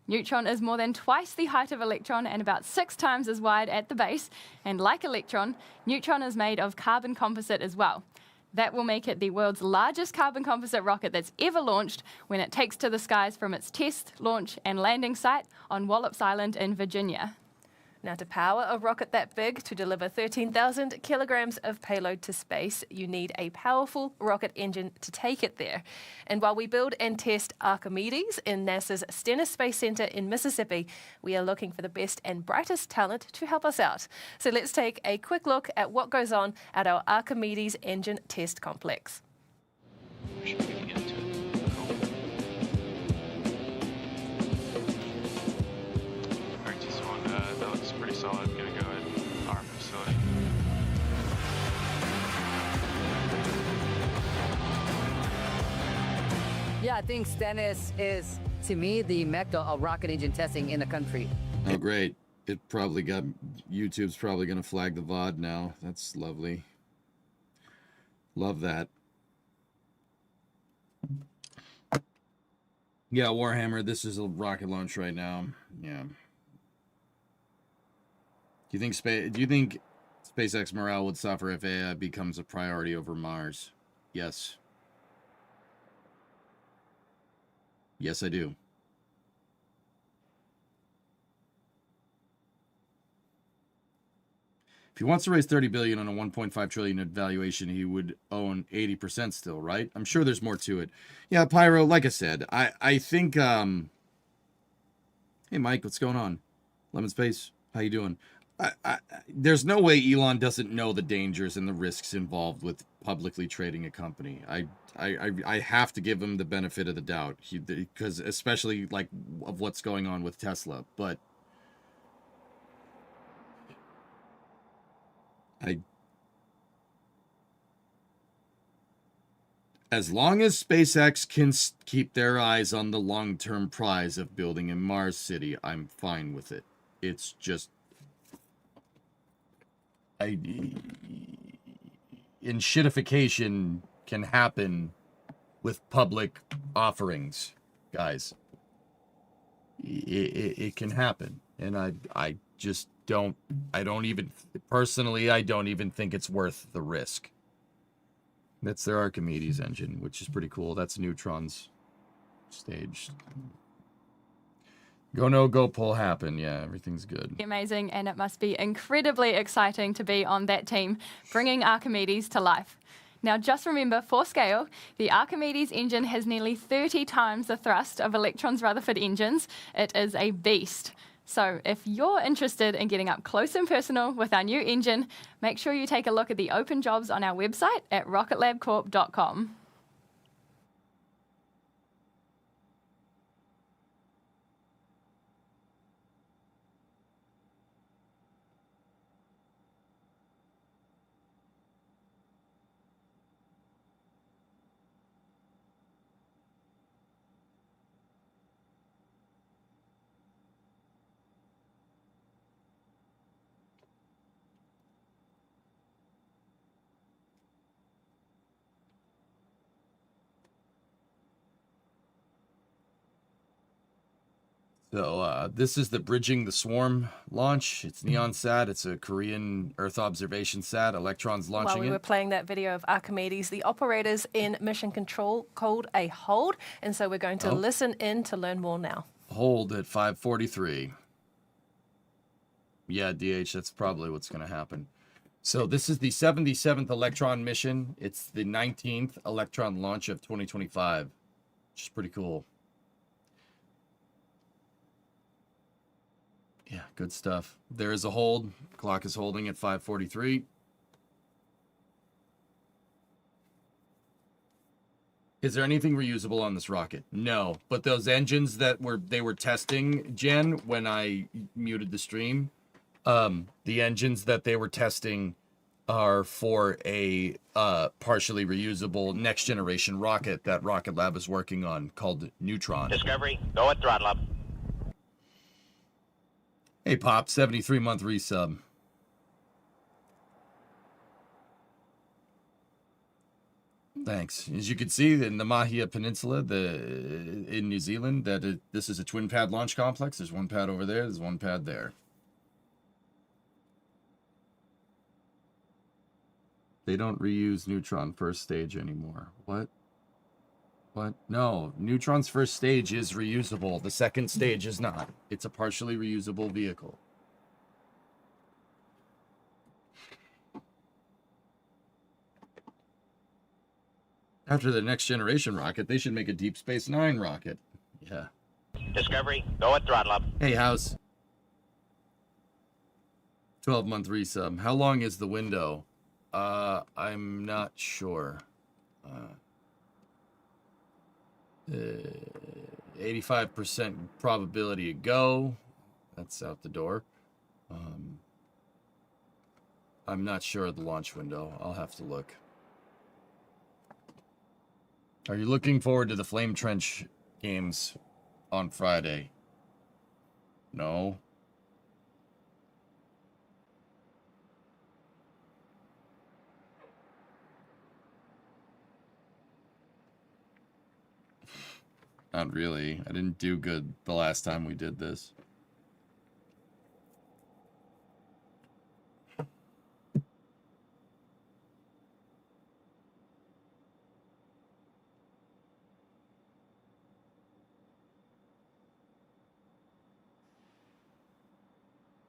S7: Neutron is more than twice the height of Electron and about 6 times as wide at the base, and like Electron, Neutron is made of carbon composite as well. That will make it the world's largest carbon composite rocket that's ever launched when it takes to the skies from its test, launch and landing site on Wallops Island in Virginia.
S6: Now, to power a rocket that big to deliver 13,000 kilograms of payload to space, you need a powerful rocket engine to take it there. And while we build and test Archimedes in NASA's Stennis Space Center in Mississippi, we are looking for the best and brightest talent to help us out. So let's take a quick look at what goes on at our Archimedes engine test complex.
S12: Solid, gonna go at our facility.
S13: Yeah, I think Stennis is, to me, the mecca of rocket engine testing in the country.
S11: Oh, great. It probably got... YouTube's probably going to flag the VOD now. That's lovely. Love that. Yeah, Warhammer, this is a rocket launch right now. Yeah. Do you think SpaceX morale would suffer if AI becomes a priority over Mars? Yes. Yes, I do. If he wants to raise $30 billion on a $1.5 trillion valuation, he would own 80% still, right? I'm sure there's more to it. Yeah, Pyro, like I said, I think hey Mike, what's going on? Lemon Space, how you doing? There's no way Elon doesn't know the dangers and the risks involved with publicly trading a company. I have to give him the benefit of the doubt, because especially like of what's going on with Tesla. But as long as SpaceX can keep their eyes on the long-term prize of building a Mars city, I'm fine with it. It's just shitification can happen with public offerings, guys. It can happen, and I just don't even think it's worth the risk. That's their Archimedes engine, which is pretty cool. That's Neutron's stage. Go no go pull happen. Yeah, everything's good.
S7: Amazing, and it must be incredibly exciting to be on that team, bringing Archimedes to life. Now, just remember, for scale, the Archimedes engine has nearly 30 times the thrust of Electron's Rutherford engines. It is a beast. So if you're interested in getting up close and personal with our new engine, make sure you take a look at the open jobs on our website at rocketlabcorp.com.
S11: So this is the Bridging the Swarm launch. It's NeonSat. It's a Korean Earth observation sat. Electron's launching
S6: While we were playing that video of Archimedes, the operators in mission control called a hold, and so we're going to listen in to learn more now.
S11: Hold at 5:43. Yeah, DH, that's probably what's going to happen. So this is the 77th Electron mission. It's the 19th Electron launch of 2025, which is pretty cool. Yeah, good stuff. There is a hold. Clock is holding at 5:43. Is there anything reusable on this rocket? No, but those engines that they were testing, Jen, when I muted the stream, the engines that they were testing are for a partially reusable next generation rocket that Rocket Lab is working on called Neutron.
S5: Discovery, go at throttle up.
S11: Hey, Pop, 73-month resub. Thanks. As you can see, in the Mahia Peninsula, in New Zealand, this is a twin pad launch complex. There's one pad over there. There's one pad there. They don't reuse Neutron first stage anymore. What? What? No, Neutron's first stage is reusable. The second stage is not. It's a partially reusable vehicle. After the next generation rocket, they should make a Deep Space Nine rocket. Yeah.
S5: Discovery, go at throttle up.
S11: Hey, House. 12-month resub. How long is the window? I'm not sure. 85% probability to go. That's out the door. I'm not sure of the launch window. I'll have to look. Are you looking forward to the Flame Trench games on Friday? No. Not really. I didn't do good the last time we did this.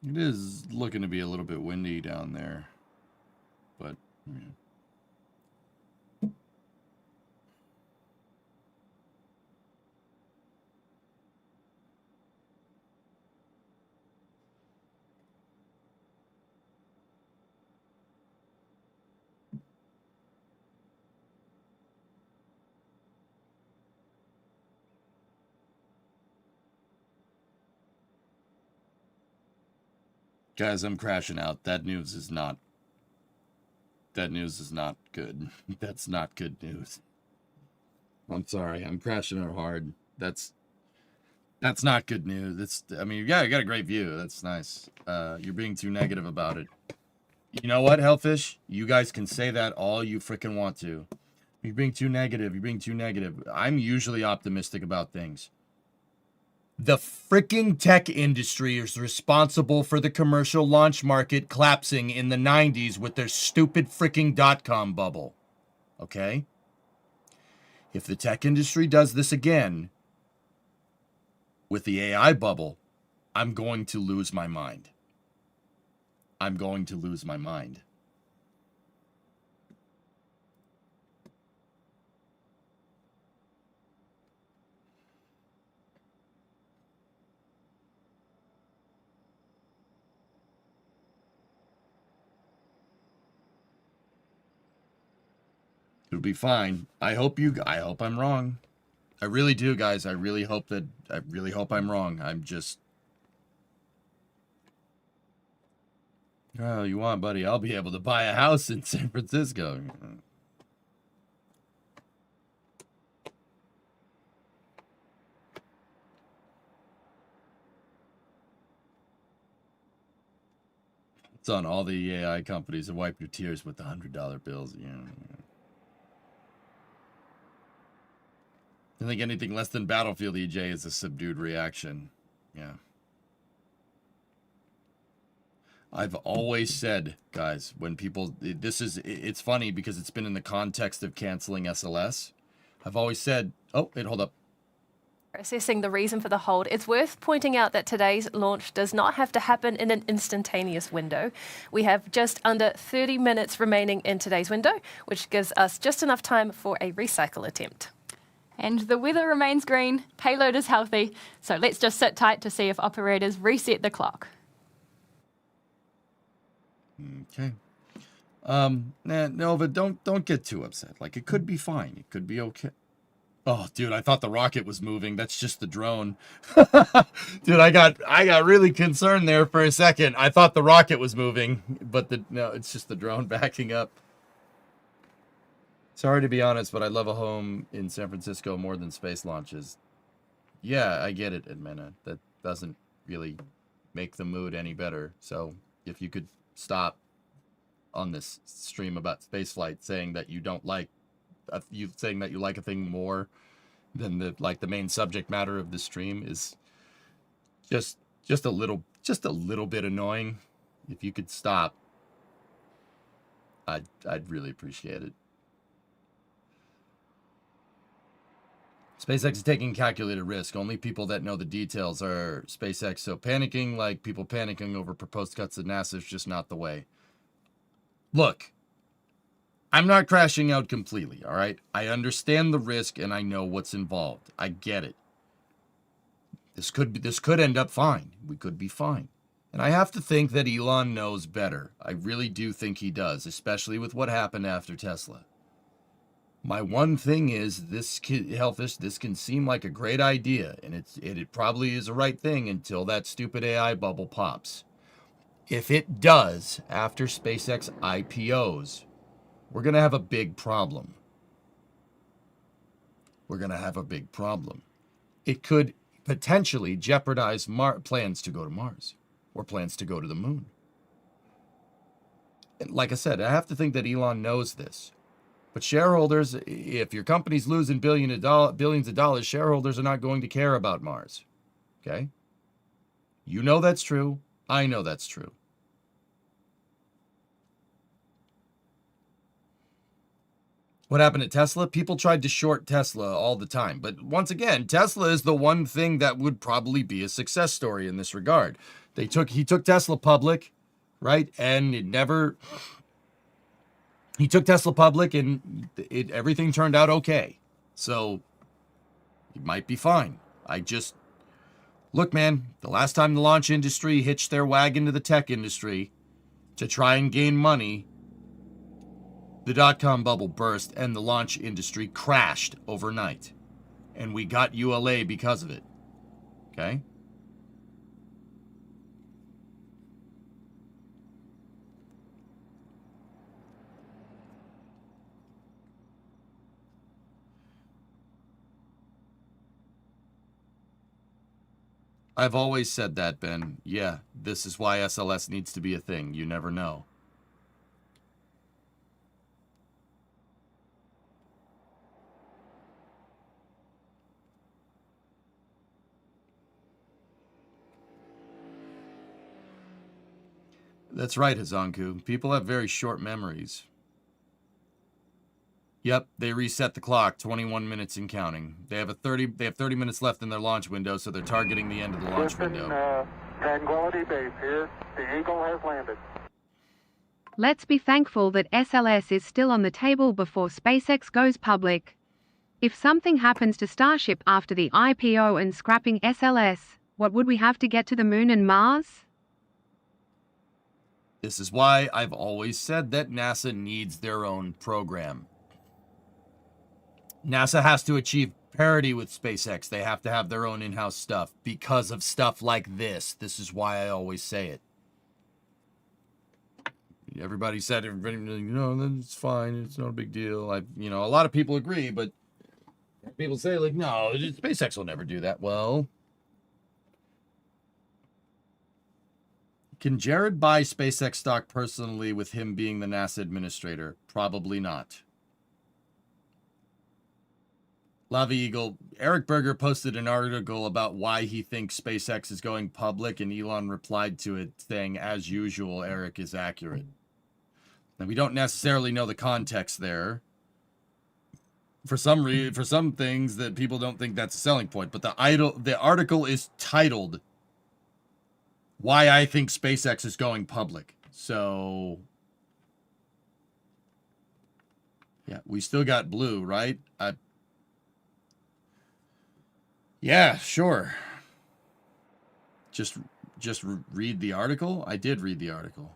S11: It is looking to be a little bit windy down there, but yeah. Guys, I'm crashing out. That news is not good. That's not good news. I'm sorry. I'm crashing out hard. That's not good news. I mean, yeah, you got a great view. That's nice. You're being too negative about it. You know what, Hellfish? You guys can say that all you freaking want to. You're being too negative. You're being too negative. I'm usually optimistic about things. The freaking tech industry is responsible for the commercial launch market collapsing in the 90s with their stupid freaking dot-com bubble. Okay? If the tech industry does this again with the AI bubble, I'm going to lose my mind. I'm going to lose my mind.
S1: It'll be fine. I hope I'm wrong. I really do, guys. I really hope I'm wrong. I'm just... Oh, you want, buddy? I'll be able to buy a house in San Francisco. It's on all the AI companies to wipe your tears with the $100 bills. Yeah. I think anything less than Battlefield EJ is a subdued reaction. Yeah. I've always said, guys, when people, it's funny because it's been in the context of canceling SLS. I've always said, oh, wait, hold up.
S6: Assessing the reason for the hold, it's worth pointing out that today's launch does not have to happen in an instantaneous window. We have just under 30 minutes remaining in today's window, which gives us just enough time for a recycle attempt.
S7: And the weather remains green, payload is healthy, so let's just sit tight to see if operators reset the clock.
S1: Okay. Nova, don't get too upset. Like, it could be fine. It could be okay. Oh, dude, I thought the rocket was moving. That's just the drone. Dude, I got really concerned there for a second. I thought the rocket was moving, but no, it's just the drone backing up. Sorry to be honest, but I love a home in San Francisco more than space launches. Yeah, I get it, Edmena. That doesn't really make the mood any better. So if you could stop on this stream about spaceflight saying that you don't like, saying that you like a thing more than the main subject matter of the stream is just a little bit annoying. If you could stop, I'd really appreciate it. SpaceX is taking calculated risk. Only people that know the details are SpaceX. So panicking like people panicking over proposed cuts at NASA is just not the way. Look, I'm not crashing out completely, all right? I understand the risk and I know what's involved. I get it. This could end up fine. We could be fine. And I have to think that Elon knows better. I really do think he does, especially with what happened after Tesla. My one thing is, this can seem like a great idea, and it probably is the right thing until that stupid AI bubble pops. If it does, after SpaceX IPOs, we're going to have a big problem. We're going to have a big problem. It could potentially jeopardize plans to go to Mars or plans to go to the moon. And like I said, I have to think that Elon knows this. But shareholders, if your company's losing billions of dollars, shareholders are not going to care about Mars. Okay? You know that's true. I know that's true. What happened at Tesla? People tried to short Tesla all the time. But once again, Tesla is the one thing that would probably be a success story in this regard. He took Tesla public, right? And he took Tesla public and everything turned out okay. So it might be fine. Look, man, the last time the launch industry hitched their wagon to the tech industry to try and gain money, the dot-com bubble burst and the launch industry crashed overnight. And we got ULA because of it. Okay? I've always said that, Ben. Yeah, this is why SLS needs to be a thing. You never know. That's right, Hazanku. People have very short memories. Yep, they reset the clock, 21 minutes and counting. They have 30 minutes left in their launch window, so they're targeting the end of the launch window.
S3: Tranquility Base here. The Eagle has landed.
S4: Let's be thankful that SLS is still on the table before SpaceX goes public. If something happens to Starship after the IPO and scrapping SLS, what would we have to get to the moon and Mars?
S1: This is why I've always said that NASA needs their own program. NASA has to achieve parity with SpaceX. They have to have their own in-house stuff because of stuff like this. This is why I always say it. Everybody said, that's fine. It's not a big deal. A lot of people agree, but people say, like, no, SpaceX will never do that. Well, can Jared buy SpaceX stock personally with him being the NASA administrator? Probably not. Lava Eagle, Eric Berger posted an article about why he thinks SpaceX is going public, and Elon replied to it saying, as usual, Eric is accurate. Now, we don't necessarily know the context there. For some things that people don't think that's a selling point, but the article is titled "Why I Think SpaceX is Going Public." So, yeah, we still got blue, right? Yeah, sure. Just read the article. I did read the article.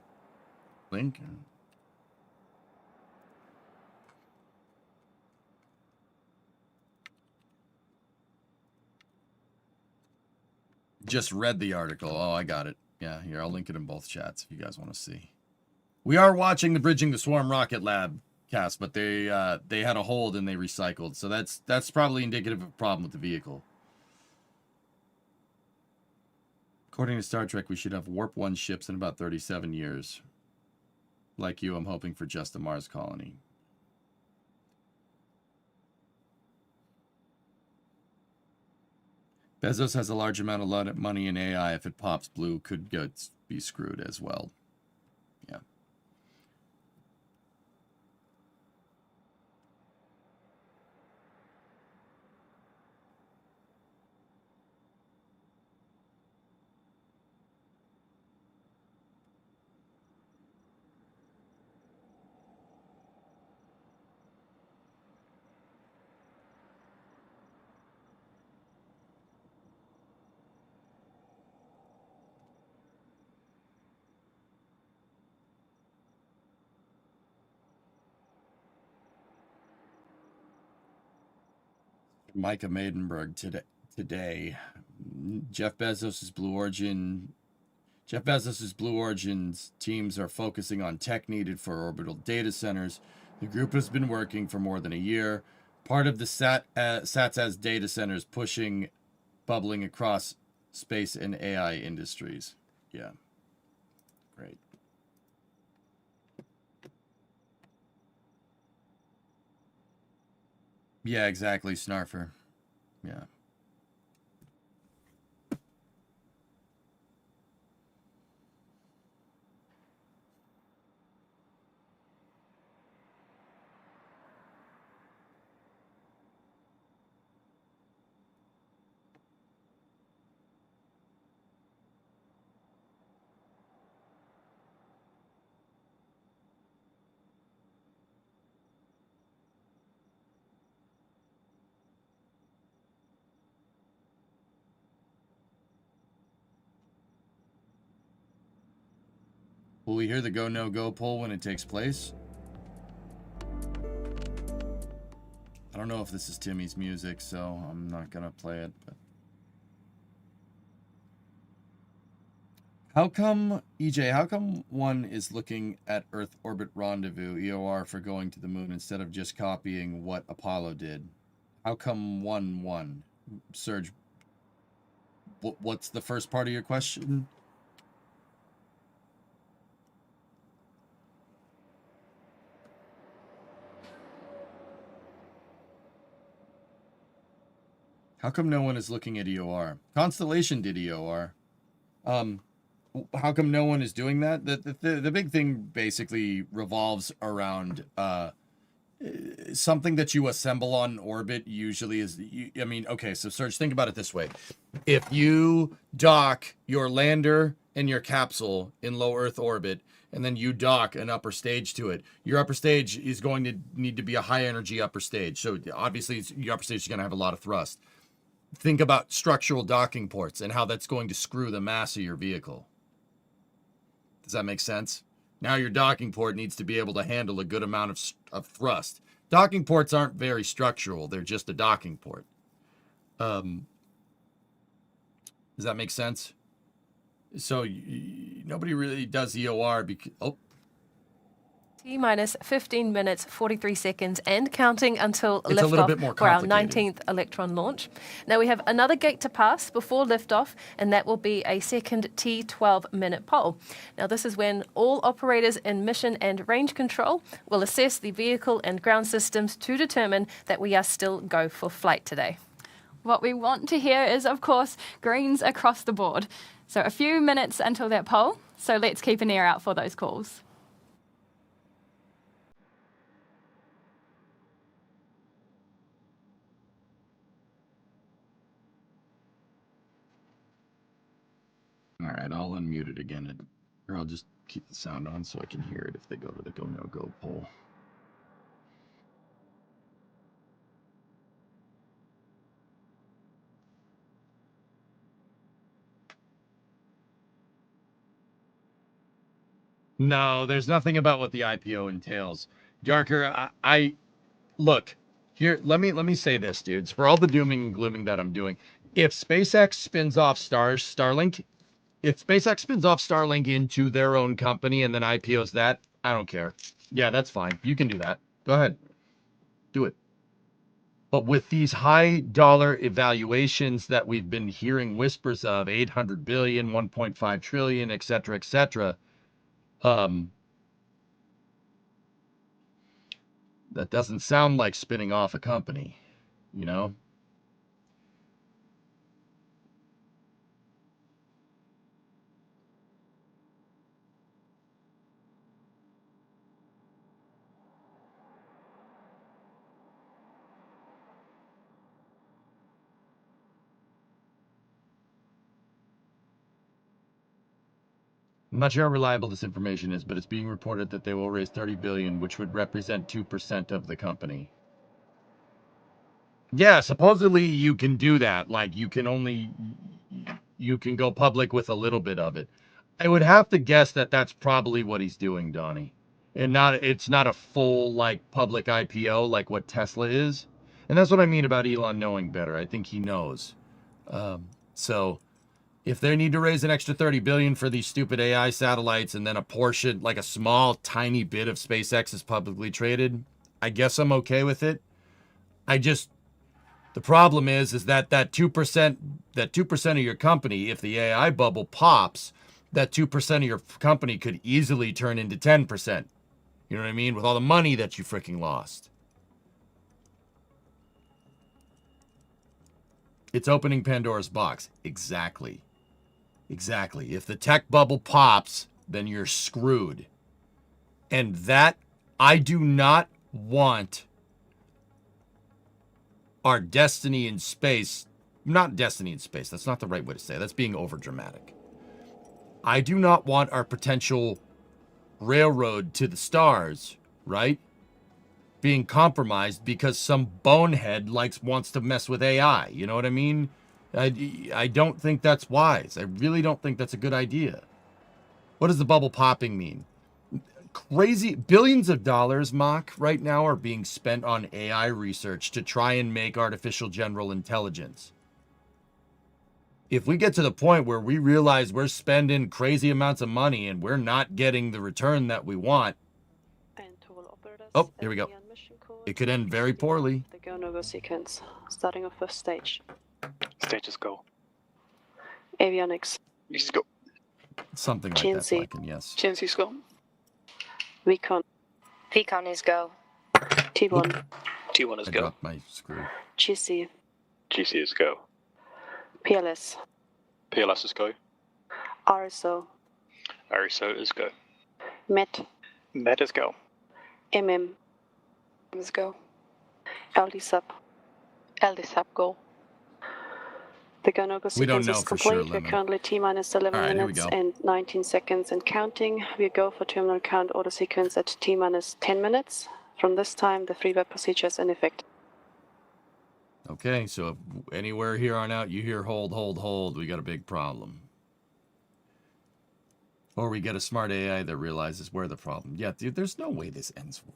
S1: Link. Just read the article. Oh, I got it. Yeah, here, I'll link it in both chats if you guys want to see. We are watching the Bridging the Swarm Rocket Lab cast, but they had a hold and they recycled. So that's probably indicative of a problem with the vehicle. According to Star Trek, we should have Warp 1 ships in about 37 years. Like you, I'm hoping for just a Mars colony. Bezos has a large amount of money in AI. If it pops blue, could be screwed as well. Yeah. Micah Maidenberg today. Jeff Bezos' Blue Origin's teams are focusing on tech needed for orbital data centers. The group has been working for more than a year. Part of the SATS as data centers bubbling across space and AI industries. Yeah. Great. Yeah, exactly, Snarfer. Yeah. Will we hear the go, no go poll when it takes place? I don't know if this is Timmy's music, so I'm not going to play it. But how come one is looking at Earth Orbit Rendezvous, EOR, for going to the moon instead of just copying what Apollo did? How come one won? Serge, what's the first part of your question? How come no one is looking at EOR? Constellation did EOR. How come no one is doing that? The big thing basically revolves around something that you assemble on orbit usually is, okay, so Serge, think about it this way. If you dock your lander and your capsule in low Earth orbit, and then you dock an upper stage to it, your upper stage is going to need to be a high energy upper stage. So obviously your upper stage is going to have a lot of thrust. Think about structural docking ports and how that's going to screw the mass of your vehicle. Does that make sense? Now your docking port needs to be able to handle a good amount of thrust. Docking ports aren't very structural. They're just a docking port. Does that make sense? So nobody really does EOR because... Oh.
S6: T minus 15 minutes, 43 seconds, and counting until
S1: It's a little bit
S6: liftoff
S1: more
S6: for our
S1: complicated.
S6: 19th Electron launch. Now we have another gate to pass before liftoff, and that will be a second T12 minute poll. Now this is when all operators in mission and range control will assess the vehicle and ground systems to determine that we are still go for flight today.
S7: What we want to hear is, of course, greens across the board. So a few minutes until that poll, so let's keep an ear out for those calls.
S11: All right, I'll unmute it again, or I'll just keep the sound on so I can hear it if they go to the go no go poll.
S1: No, there's nothing about what the IPO entails. Jarker, I look, here, let me say this, dudes. For all the dooming and glooming that I'm doing, if SpaceX spins off Starlink into their own company and then IPOs that, I don't care. Yeah, that's fine. You can do that. Go ahead. Do it. But with these high dollar evaluations that we've been hearing whispers of, 800 billion, 1.5 trillion, et cetera, that doesn't sound like spinning off a company, you know? I'm not sure how reliable this information is, but it's being reported that they will raise 30 billion, which would represent 2% of the company. Yeah, supposedly you can do that. Like you can go public with a little bit of it. I would have to guess that that's probably what he's doing, Donnie. And it's not a full like public IPO like what Tesla is. And that's what I mean about Elon knowing better. I think he knows. So if they need to raise an extra 30 billion for these stupid AI satellites and then a portion, like a small tiny bit of SpaceX is publicly traded, I guess I'm okay with it. The problem is that 2% of your company, if the AI bubble pops, that 2% of your company could easily turn into 10%. You know what I mean? With all the money that you freaking lost. It's opening Pandora's box. Exactly. If the tech bubble pops, then you're screwed. And that, I do not want our destiny in space, not destiny in space, that's not the right way to say it. That's being overdramatic. I do not want our potential railroad to the stars, right, being compromised because some bonehead wants to mess with AI. You know what I mean? I don't think that's wise. I really don't think that's a good idea. What does the bubble popping mean? Crazy billions of dollars, Mock, right now are being spent on AI research to try and make artificial general intelligence. If we get to the point where we realize we're spending crazy amounts of money and we're not getting the return that we want, oh, here we go. It could end very poorly.
S8: The go-no-go sequence, starting off first stage.
S9: Status go.
S8: Avionics.
S9: Let's go.
S1: Something like that, Blacken, yes.
S8: GNC's go. Recon.
S10: Recon is go.
S8: T1.
S9: T1 is
S1: I
S9: go.
S1: dropped my screw.
S8: GC.
S9: GC is go.
S8: PLS.
S9: PLS is go.
S8: RSO.
S9: RSO is go.
S8: MET.
S9: MET is go.
S8: MM.
S10: Is go.
S8: LD sub.
S10: LD sub go.
S8: The go-no-go
S1: We don't
S8: sequence
S1: know
S8: is
S1: for
S8: complete.
S1: sure,
S8: We're
S1: Lemon.
S8: currently T-minus 11
S1: All right, here we
S8: minutes
S1: go.
S8: and 19 seconds and counting. We go for terminal count order sequence at T-minus 10 minutes. From this time, the freeware procedure is in effect.
S1: Okay, so if anywhere here on out you hear hold, we got a big problem. Or we get a smart AI that realizes we're the problem. Yeah, dude, there's no way this ends right.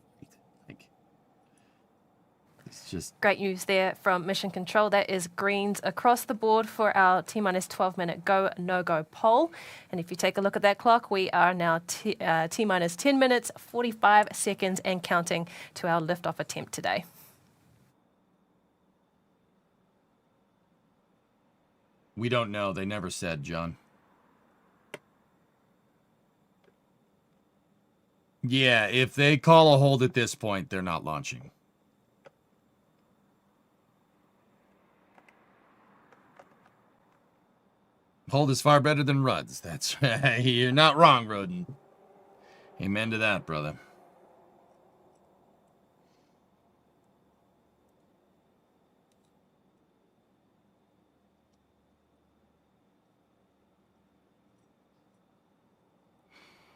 S11: It's just
S6: great news there from Mission Control. That is greens across the board for our T-minus 12-minute go, no-go poll. And if you take a look at that clock, we are now T-minus 10 minutes, 45 seconds and counting to our liftoff attempt today.
S1: We don't know. They never said, John. Yeah, if they call a hold at this point, they're not launching. Hold is far better than Rudd's. That's right. You're not wrong, Roden. Amen to that, brother.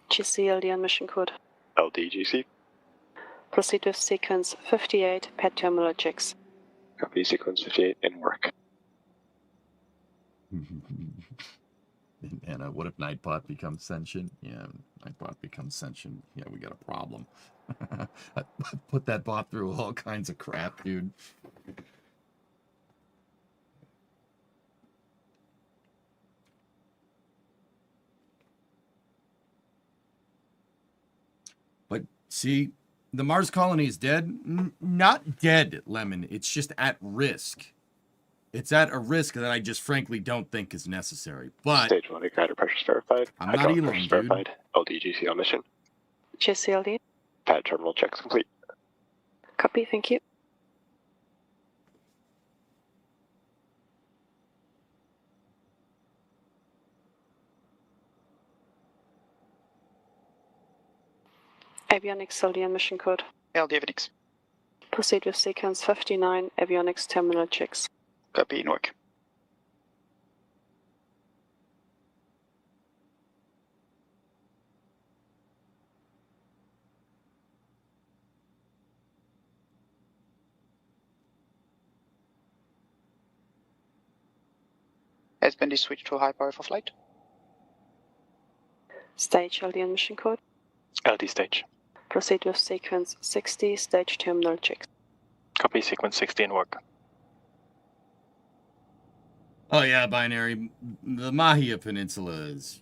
S8: GCLD on mission code.
S9: LDGC.
S8: Proceed with sequence 58, pad terminal checks.
S9: Copy sequence 58 in work.
S1: And what if Nightbot becomes sentient? Yeah, Nightbot becomes sentient. Yeah, we got a problem. I put that bot through all kinds of crap, dude. But see, the Mars colony is dead. Not dead, Lemon. It's just at risk. It's at a risk that I just frankly don't think is necessary. But
S9: Stage 1 ignitor pressures verified.
S1: I'm not
S9: Hydraulic
S1: Elon,
S9: pressures
S1: dude.
S9: verified. LDGC on mission.
S8: GCLD.
S9: Pad terminal checks complete.
S8: Copy, thank you. Avionics LD on mission code.
S14: LD Avionics.
S8: Proceed with sequence 59, avionics terminal checks.
S14: Copy in work. Has been switched to high power for flight.
S8: Stage LD on mission code.
S9: LD stage.
S8: Proceed with sequence 60, stage terminal checks.
S9: Copy sequence 60 in work.
S1: oh yeah, binary. The Mahia Peninsula is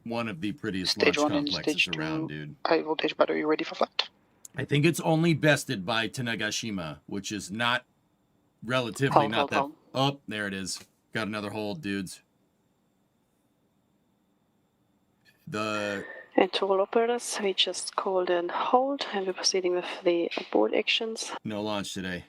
S1: one of the prettiest
S14: Stage
S1: launch
S14: 1 and
S1: complexes
S14: stage 2
S1: around, dude.
S14: high voltage battery ready for flight.
S1: I think it's only bested by Tanegashima, which is not relatively not that. Oh, there it is. Got another hold, dudes.
S8: And to all operators, we just called in hold and we're proceeding with the abort actions.
S1: No launch today.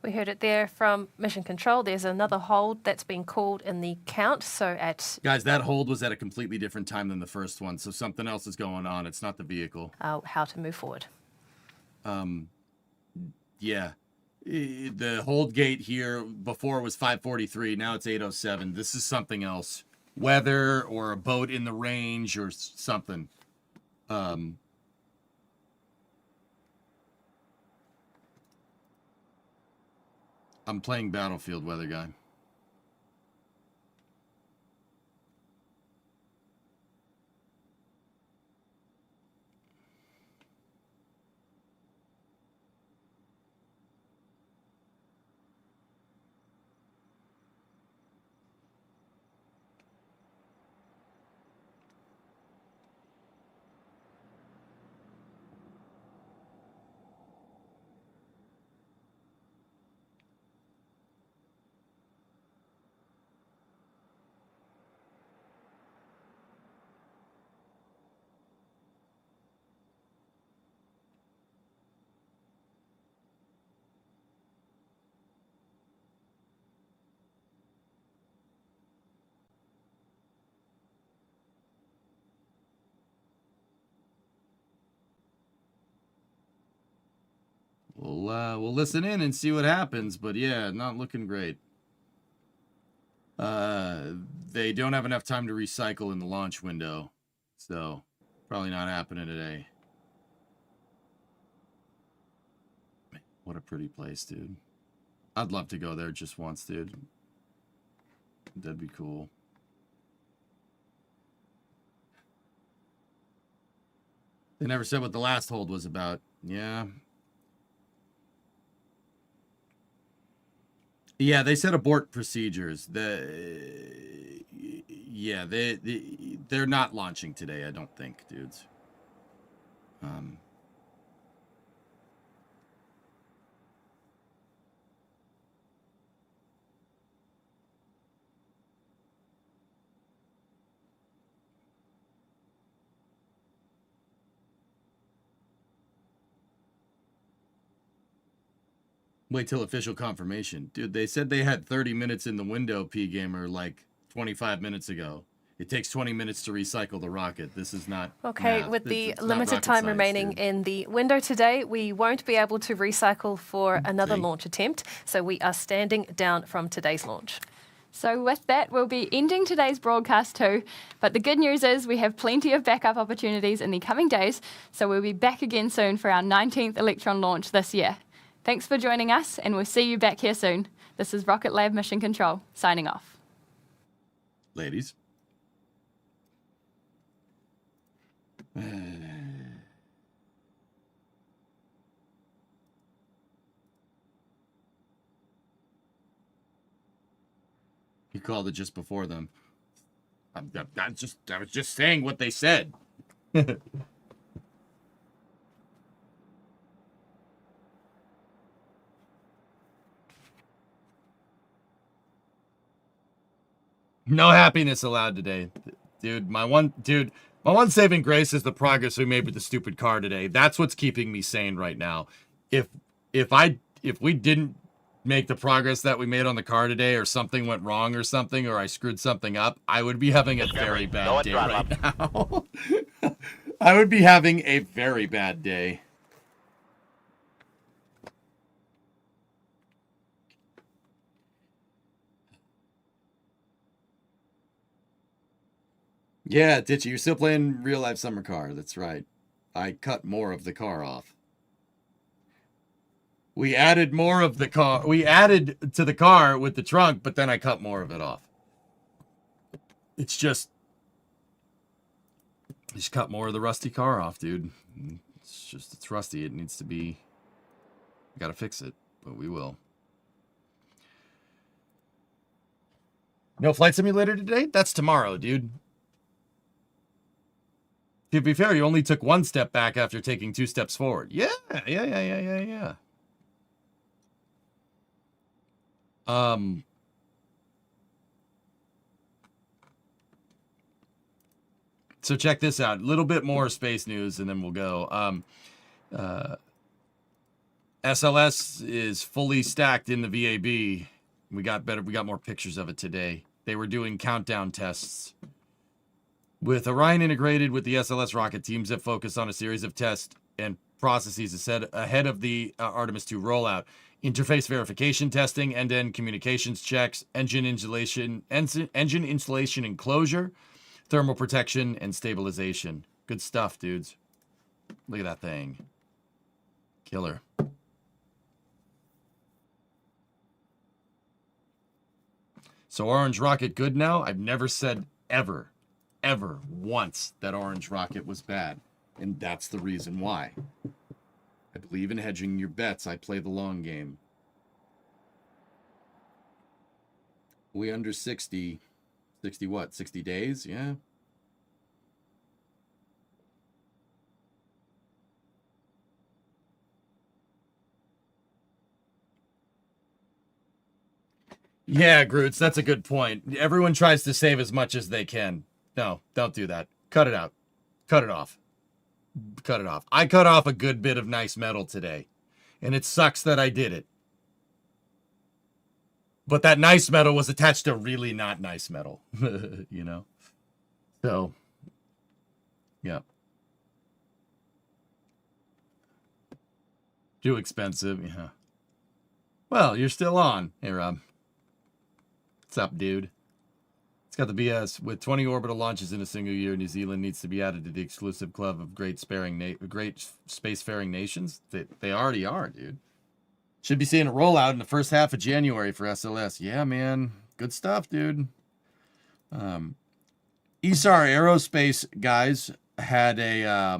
S6: We heard it there from Mission Control. There's another hold that's been called in the count. So at
S1: Guys, that hold was at a completely different time than the first one, so something else is going on. It's not the vehicle.
S6: how to move forward.
S1: Yeah. The hold gate here before was 5:43. Now it's 8:07. This is something else. Weather or a boat in the range or something. I'm playing Battlefield Weather Guy. We'll listen in and see what happens, but yeah, not looking great. They don't have enough time to recycle in the launch window, so probably not happening today. What a pretty place, dude. I'd love to go there just once, dude. That'd be cool.
S11: They never said what the last hold was about. Yeah. Yeah, they said abort procedures. Yeah, they're not launching today, I don't think, dudes. Wait till official confirmation. Dude, they said they had 30 minutes in the window, P-Gamer, like 25 minutes ago. It takes 20 minutes to recycle the rocket. This is not
S6: Okay,
S11: math.
S6: with the
S11: It's not
S6: limited
S11: rocket
S6: time
S11: science,
S6: remaining
S11: dude.
S6: in the window today, we won't be able to recycle for another
S11: See?
S6: launch attempt, so we are standing down from today's launch.
S7: So with that, we'll be ending today's broadcast too. But the good news is we have plenty of backup opportunities in the coming days, so we'll be back again soon for our 19th Electron launch this year. Thanks for joining us, and we'll see you back here soon. This is Rocket Lab Mission Control, signing off.
S11: Ladies. He called it just before them. I was just saying what they said. No happiness allowed today. Dude, my one saving grace is the progress we made with the stupid car today. That's what's keeping me sane right now. If we didn't make the progress that we made on the car today, or something went wrong or something, or I screwed something up, I would be having a very bad day right now. I would be having a very bad day. Yeah, Ditchy, you're still playing real life summer car. That's right. I cut more of the car off. We added more of the car. We added to the car with the trunk, but then I cut more of it off. It's just cut more of the rusty car off, dude. It's rusty. It needs to be. We gotta fix it, but we will. No flight simulator today? That's tomorrow, dude. To be fair, you only took one step back after taking 2 steps forward. Yeah. So check this out. A little bit more space news, and then we'll go. SLS is fully stacked in the VAB. We got more pictures of it today. They were doing countdown tests. With Orion integrated with the SLS rocket, teams have focused on a series of tests and processes ahead of the Artemis 2 rollout. Interface verification testing, end-to-end communications checks, engine installation enclosure, thermal protection, and stabilization. Good stuff, dudes. Look at that thing. Killer. So Orange Rocket good now? I've never said ever once that Orange Rocket was bad. And that's the reason why. I believe in hedging your bets. I play the long game. We under 60. 60 what? 60 days? Yeah. Yeah, Groots, that's a good point. Everyone tries to save as much as they can. No, don't do that. Cut it out. Cut it off. Cut it off. I cut off a good bit of nice metal today, and it sucks that I did it. But that nice metal was attached to really not nice metal, you know? So, yeah. Too expensive, yeah. Well, you're still on. Hey, Rob. What's up, dude? It's got the BS. With 20 orbital launches in a single year, New Zealand needs to be added to the exclusive club of great spacefaring nations. They already are, dude. Should be seeing a rollout in the first half of January for SLS. Yeah, man. Good stuff, dude. ESAR Aerospace guys had a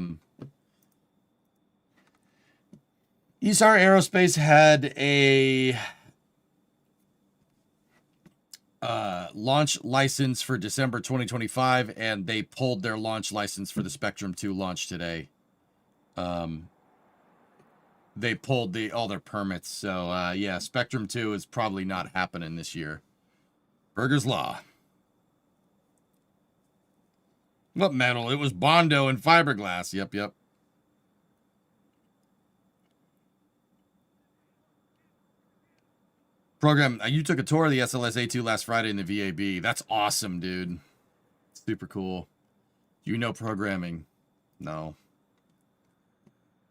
S11: Isar Aerospace had a launch license for December 2025, and they pulled their launch license for the Spectrum 2 launch today. They pulled all their permits, so yeah, Spectrum 2 is probably not happening this year. Burger's Law. What metal? It was Bondo and fiberglass. Yep. Program, you took a tour of the SLS A2 last Friday in the VAB. That's awesome, dude. Super cool. You know programming. No.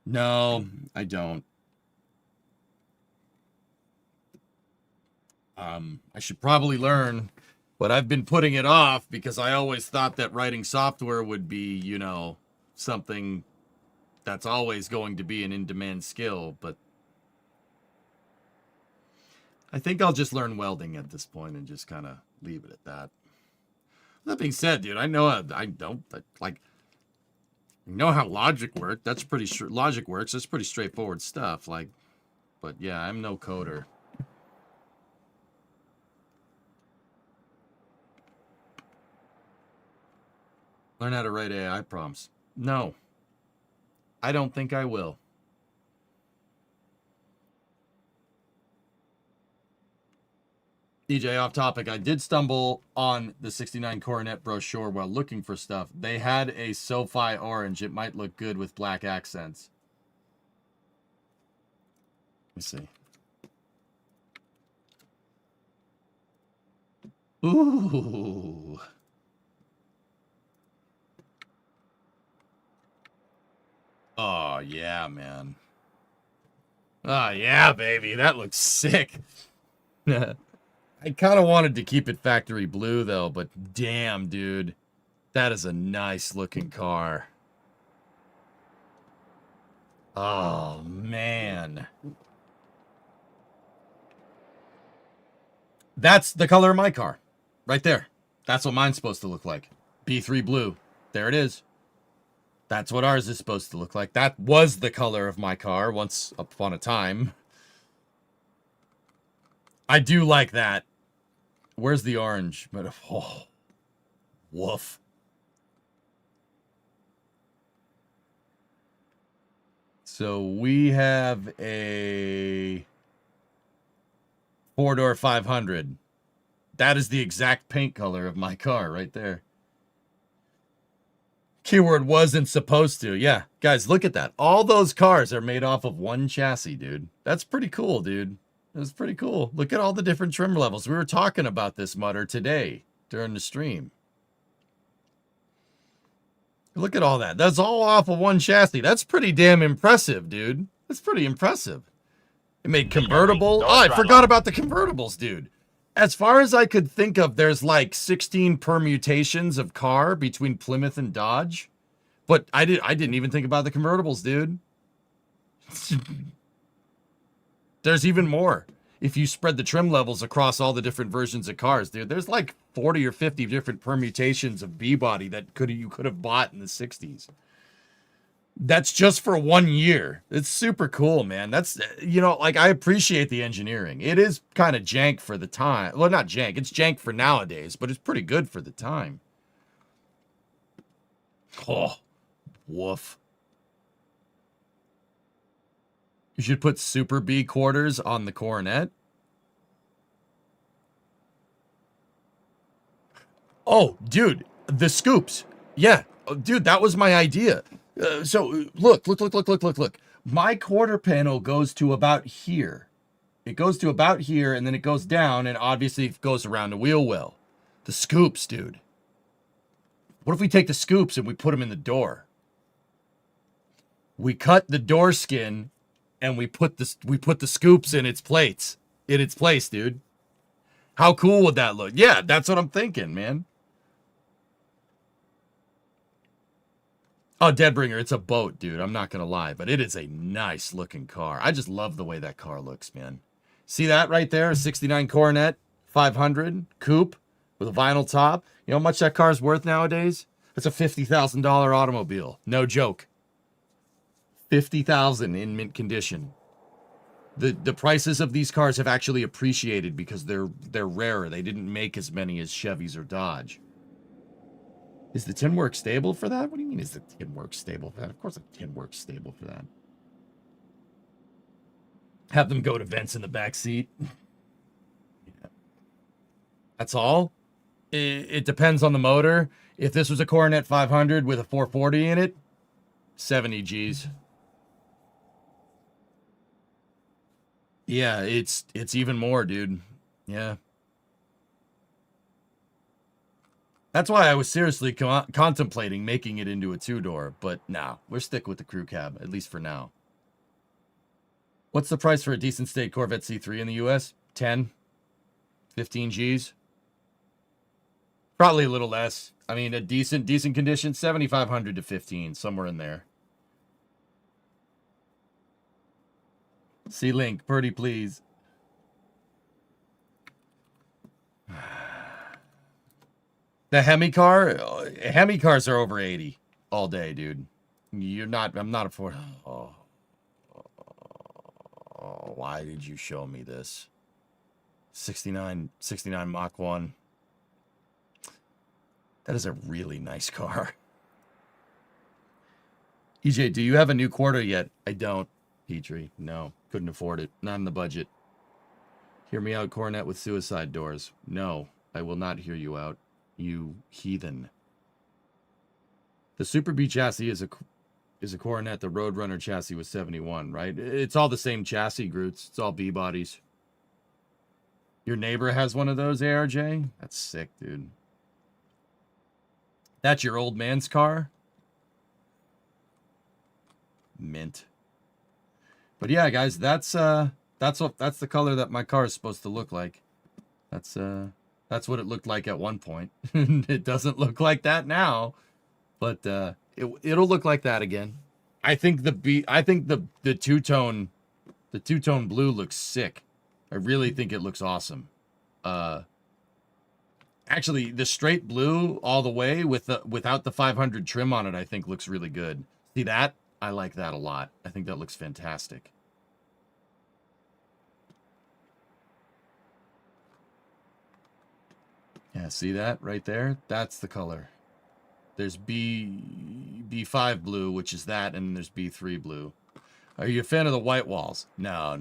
S11: No, I don't. I should probably learn, but I've been putting it off because I always thought that writing software would be, you know, something that's always going to be an in-demand skill, but I think I'll just learn welding at this point and just kind of leave it at that. That being said, dude, I know you know how logic works. That's logic works. That's pretty straightforward stuff. Like, but yeah, I'm no coder. Learn how to write AI prompts. No, I don't think I will. DJ, off topic, I did stumble on the 69 Coronet brochure while looking for stuff. They had a SoFi orange. It might look good with black accents. Let me see. Ooh. Oh, yeah, man. Oh, yeah, baby. That looks sick. I kind of wanted to keep it factory blue, though, but damn, dude. That is a nice looking car. Oh, man. That's the color of my car. Right there. That's what mine's supposed to look like. B3 blue. There it is. That's what ours is supposed to look like. That was the color of my car once upon a time. I do like that. Where's the orange? But oh, woof. So we have a 4-door 500. That is the exact paint color of my car right there. Keyword wasn't supposed to. Yeah, guys, look at that. All those cars are made off of one chassis, dude. That's pretty cool, dude. That's pretty cool. Look at all the different trim levels. We were talking about this, Mutter, today during the stream. Look at all that. That's all off of one chassis. That's pretty damn impressive, dude. That's pretty impressive. It made convertible. Oh, I forgot about the convertibles, dude. As far as I could think of, there's like 16 permutations of car between Plymouth and Dodge. But I didn't even think about the convertibles, dude. There's even more. If you spread the trim levels across all the different versions of cars, dude, there's like 40 or 50 different permutations of B-body that you could have bought in the 60s. That's just for 1 year. It's super cool, man. That's, you know, like, I appreciate the engineering. It is kind of jank for the time. Well, not jank. It's jank for nowadays, but it's pretty good for the time. Oh, woof. You should put Super B quarters on the Coronet. Oh, dude, the scoops. Yeah, dude, that was my idea. So look. My quarter panel goes to about here. It goes to about here, and then it goes down, and obviously it goes around the wheel well. The scoops, dude. What if we take the scoops and we put them in the door? We cut the door skin, and we put the scoops in its place, dude. How cool would that look? Yeah, that's what I'm thinking, man. Oh, Deadbringer, it's a boat, dude. I'm not going to lie, but it is a nice looking car. I just love the way that car looks, man. See that right there? 69 Coronet 500 coupe with a vinyl top. You know how much that car's worth nowadays? That's a $50,000 automobile. No joke. $50,000 in mint condition.
S1: The prices of these cars have actually appreciated because they're rarer. They didn't make as many as Chevys or Dodge. Is the tin work stable for that? What do you mean is the tin work stable for that? Of course the tin work's stable for that. Have them go to vents in the back seat. Yeah. That's all? It depends on the motor. If this was a Coronet 500 with a 440 in it, 70 G's. Yeah, it's even more, dude. Yeah. That's why I was seriously contemplating making it into a two-door, but nah, we're stick with the crew cab, at least for now. What's the price for a decent state Corvette C3 in the US? 10? 15 G's? Probably a little less. I mean, a decent condition, 7,500 to 15, somewhere in there. C-Link, Purdy, please. The Hemi cars are over 80 all day, dude. I'm not affording. Oh, why did you show me this? 69 Mach 1. That is a really nice car. EJ, do you have a new quarter yet? I don't, Petrie. No, couldn't afford it. Not in the budget. Hear me out, Coronet with suicide doors. No, I will not hear you out. You heathen. The Super B chassis is a Coronet. The Roadrunner chassis was 71, right? It's all the same chassis, Groots. It's all B bodies. Your neighbor has one of those, ARJ? That's sick, dude. That's your old man's car? Mint. But yeah, guys, that's the color that my car is supposed to look like. That's what it looked like at one point. It doesn't look like that now, but it'll look like that again. I think the two-tone blue looks sick. I really think it looks awesome. Actually, the straight blue all the way without the 500 trim on it, I think looks really good. See that? I like that a lot. I think that looks fantastic. Yeah, see that right there? That's the color. There's B5 blue, which is that, and there's B3 blue. Are you a fan of the white walls? No.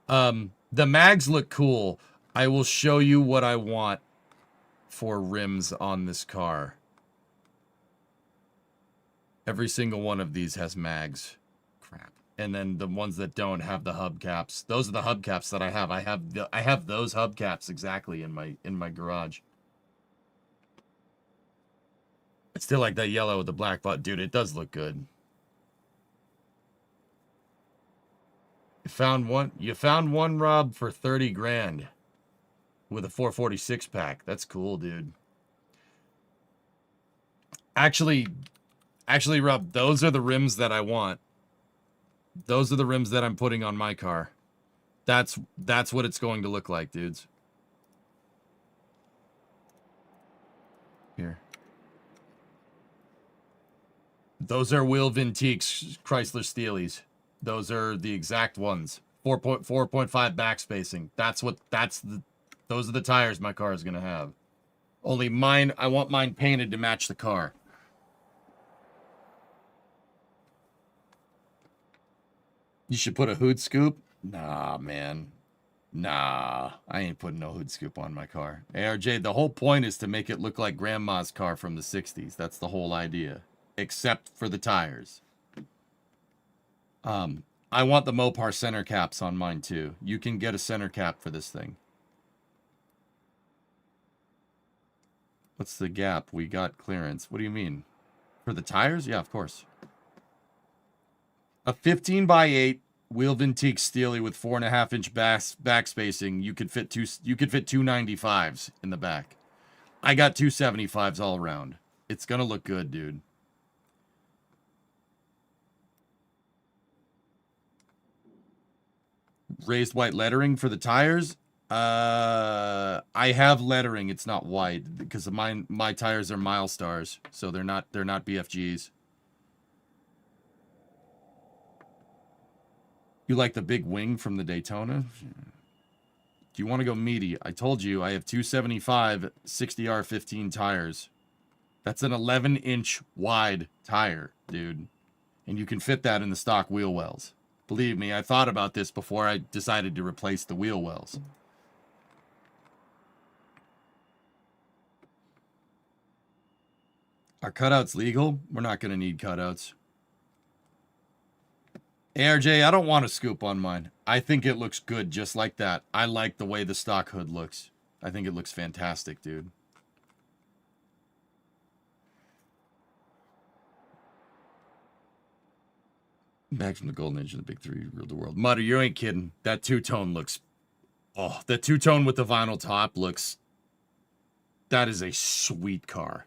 S1: The mags look cool. I will show you what I want for rims on this car. Every single one of these has mags. Crap. And then the ones that don't have the hubcaps. Those are the hubcaps that I have. I have those hubcaps exactly in my garage. I still like that yellow with the black button. Dude, it does look good. You found one, Rob, for 30 grand with a 446 pack. That's cool, dude. Actually, Rob, those are the rims that I want. Those are the rims that I'm putting on my car. That's what it's going to look like, dudes. Here. Those are Will Vintiques Chrysler Steelies. Those are the exact ones. 4.5 back spacing. Those are the tires my car is going to have. Only mine, I want mine painted to match the car. You should put a hood scoop? Nah, man. Nah, I ain't putting no hood scoop on my car. ARJ, the whole point is to make it look like grandma's car from the 60s. That's the whole idea. Except for the tires. I want the Mopar center caps on mine too. You can get a center cap for this thing. What's the gap? We got clearance. What do you mean? For the tires? Yeah, of course. A 15x8 wheel Vintique Steely with 4.5-inch back spacing. You could fit two 295s in the back. I got 275s all around. It's gonna look good, dude. Raised white lettering for the tires. I have lettering. It's not white because my tires are Milestars, so they're not BFGs.
S11: You like the big wing from the Daytona? Do you want to go meaty? I told you I have 275 60R15 tires. That's an 11-inch wide tire, dude. And you can fit that in the stock wheel wells. Believe me, I thought about this before I decided to replace the wheel wells. Are cutouts legal? We're not going to need cutouts. ARJ, I don't want a scoop on mine. I think it looks good just like that. I like the way the stock hood looks. I think it looks fantastic, dude. Back from the Golden Age and the Big Three ruled the world. Mutter, you ain't kidding. That two-tone looks... Oh, the two-tone with the vinyl top looks... That is a sweet car.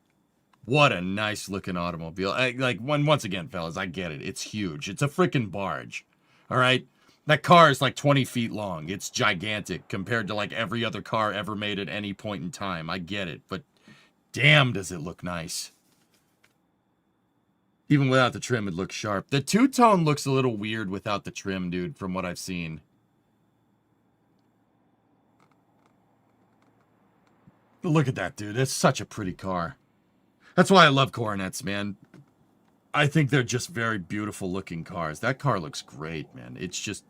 S11: What a nice-looking automobile. Once again, fellas, I get it. It's huge. It's a freaking barge. All right? That car is like 20 feet long. It's gigantic compared to like every other car ever made at any point in time. I get it. But damn, does it look nice. Even without the trim, it looks sharp. The two-tone looks a little weird without the trim, dude, from what I've seen. Look at that, dude. That's such a pretty car. That's why I love Coronets, man. I think they're just very beautiful looking cars. That car looks great, man. It's just,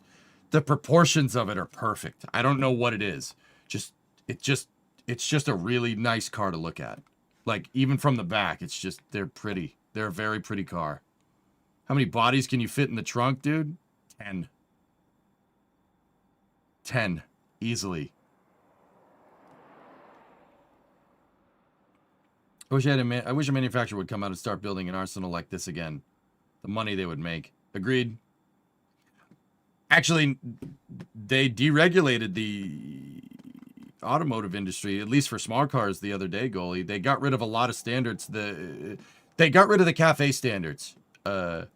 S11: the proportions of it are perfect. I don't know what it is. It's just a really nice car to look at. Like, even from the back, it's just, they're pretty. They're a very pretty car. How many bodies can you fit in the trunk, dude? 10. 10. Easily. I wish a manufacturer would come out and start building an arsenal like this again. The money they would make. Agreed. Actually, they deregulated the automotive industry, at least for small cars, the other day, Goalie. They got rid of a lot of standards. They got rid of the CAFE standards. The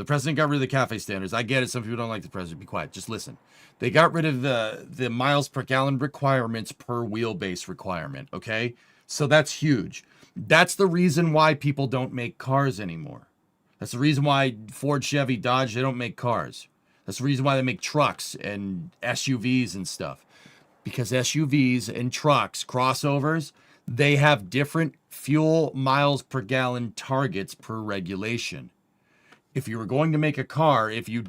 S11: president got rid of the CAFE standards. I get it. Some people don't like the president. Be quiet. Just listen. They got rid of the miles per gallon requirements per wheelbase requirement, okay? So that's huge. That's the reason why people don't make cars anymore. That's the reason why Ford, Chevy, Dodge, they don't make cars. That's the reason why they make trucks and SUVs and stuff. Because SUVs and trucks, crossovers, they have different fuel miles per gallon targets per regulation. If you were going to make a car, if you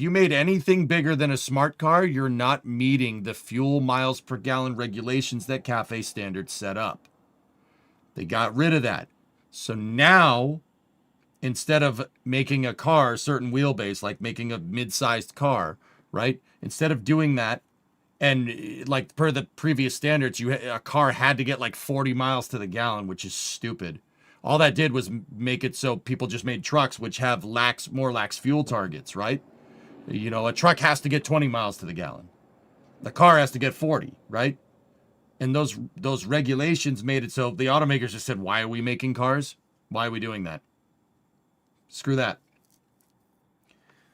S11: made anything bigger than a smart car, you're not meeting the fuel miles per gallon regulations that CAFE standards set up. They got rid of that. So now, instead of making a car a certain wheelbase, like making a mid-sized car, right? Instead of doing that, and like per the previous standards, a car had to get like 40 miles to the gallon, which is stupid. All that did was make it so people just made trucks which have more lax fuel targets, right? You know, a truck has to get 20 miles to the gallon. The car has to get 40, right? And those regulations made it so the automakers just said, why are we making cars? Why are we doing that? Screw that.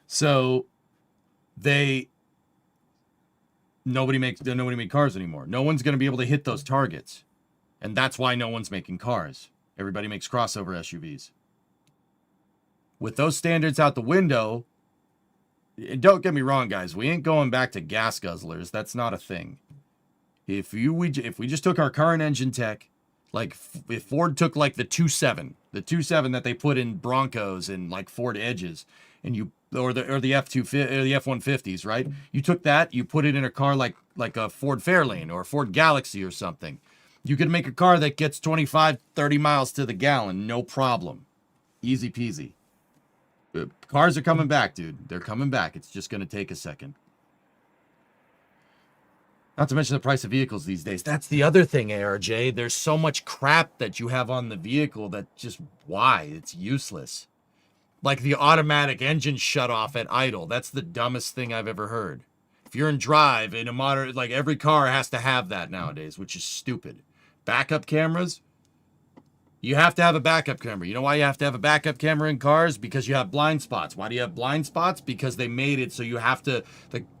S11: So nobody made cars anymore. No one's going to be able to hit those targets. And that's why no one's making cars. Everybody makes crossover SUVs. With those standards out the window, don't get me wrong, guys. We ain't going back to gas guzzlers. That's not a thing. If we just took our current engine tech, like if Ford took like the 2.7 that they put in Broncos and like Ford Edges, and or the F250 or the F150s, right? You took that, you put it in a car like a Ford Fairlane or a Ford Galaxy or something. You could make a car that gets 25, 30 miles to the gallon, no problem. Easy peasy. Cars are coming back, dude. They're coming back. It's just going to take a second. Not to mention the price of vehicles these days. That's the other thing, ARJ. There's so much crap that you have on the vehicle that just, why? It's useless. Like the automatic engine shut off at idle. That's the dumbest thing I've ever heard. If you're in drive, in a modern, like every car has to have that nowadays, which is stupid. Backup cameras? You have to have a backup camera. You know why you have to have a backup camera in cars? Because you have blind spots. Why do you have blind spots? Because they made it so you have to,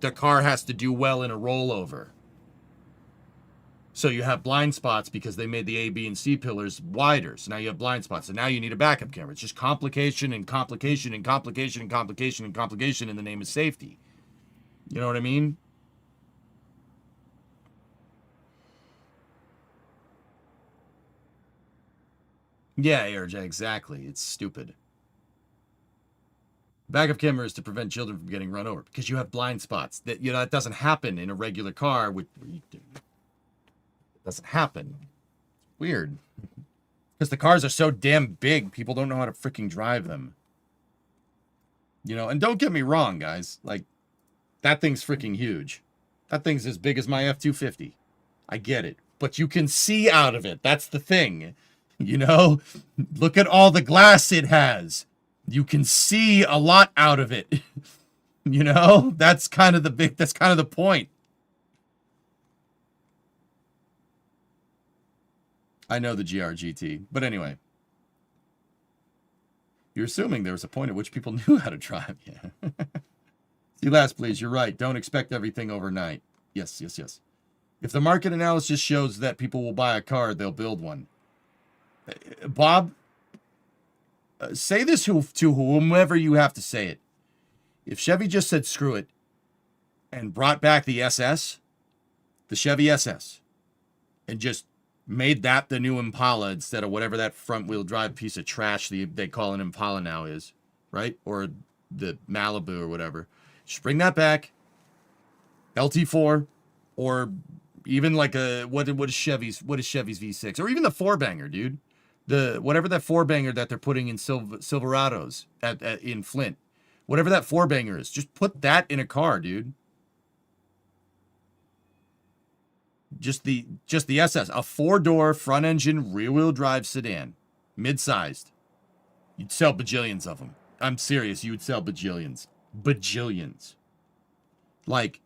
S11: the car has to do well in a rollover.
S1: So you have blind spots because they made the A, B, and C pillars wider. So now you have blind spots. And now you need a backup camera. It's just complication and complication and complication and complication and complication in the name of safety. You know what I mean? Yeah, AirJ, exactly. It's stupid. Backup camera is to prevent children from getting run over because you have blind spots. That doesn't happen in a regular car. It doesn't happen. Weird. Because the cars are so damn big, people don't know how to freaking drive them. You know, and don't get me wrong, guys. Like, that thing's freaking huge. That thing's as big as my F-250. I get it. But you can see out of it. That's the thing. You know? Look at all the glass it has. You can see a lot out of it. You know? That's kind of the point. I know the GRGT. But anyway. You're assuming there was a point at which people knew how to drive. Yeah. See last, please. You're right. Don't expect everything overnight. Yes. If the market analysis shows that people will buy a car, they'll build one. Bob, say this to whomever you have to say it. If Chevy just said screw it and brought back the SS, the Chevy SS, and just made that the new Impala instead of whatever that front-wheel drive piece of trash they call an Impala now is, right? Or the Malibu or whatever. Just bring that back. LT4, or even like a what is Chevy's V6, or even the four banger, dude. Whatever that four banger that they're putting in Silverados in Flint, whatever that four banger is, just put that in a car, dude. Just the SS, a 4-door front engine rear wheel drive sedan, mid-sized. You'd sell bajillions of them. I'm serious, you would sell bajillions. Like,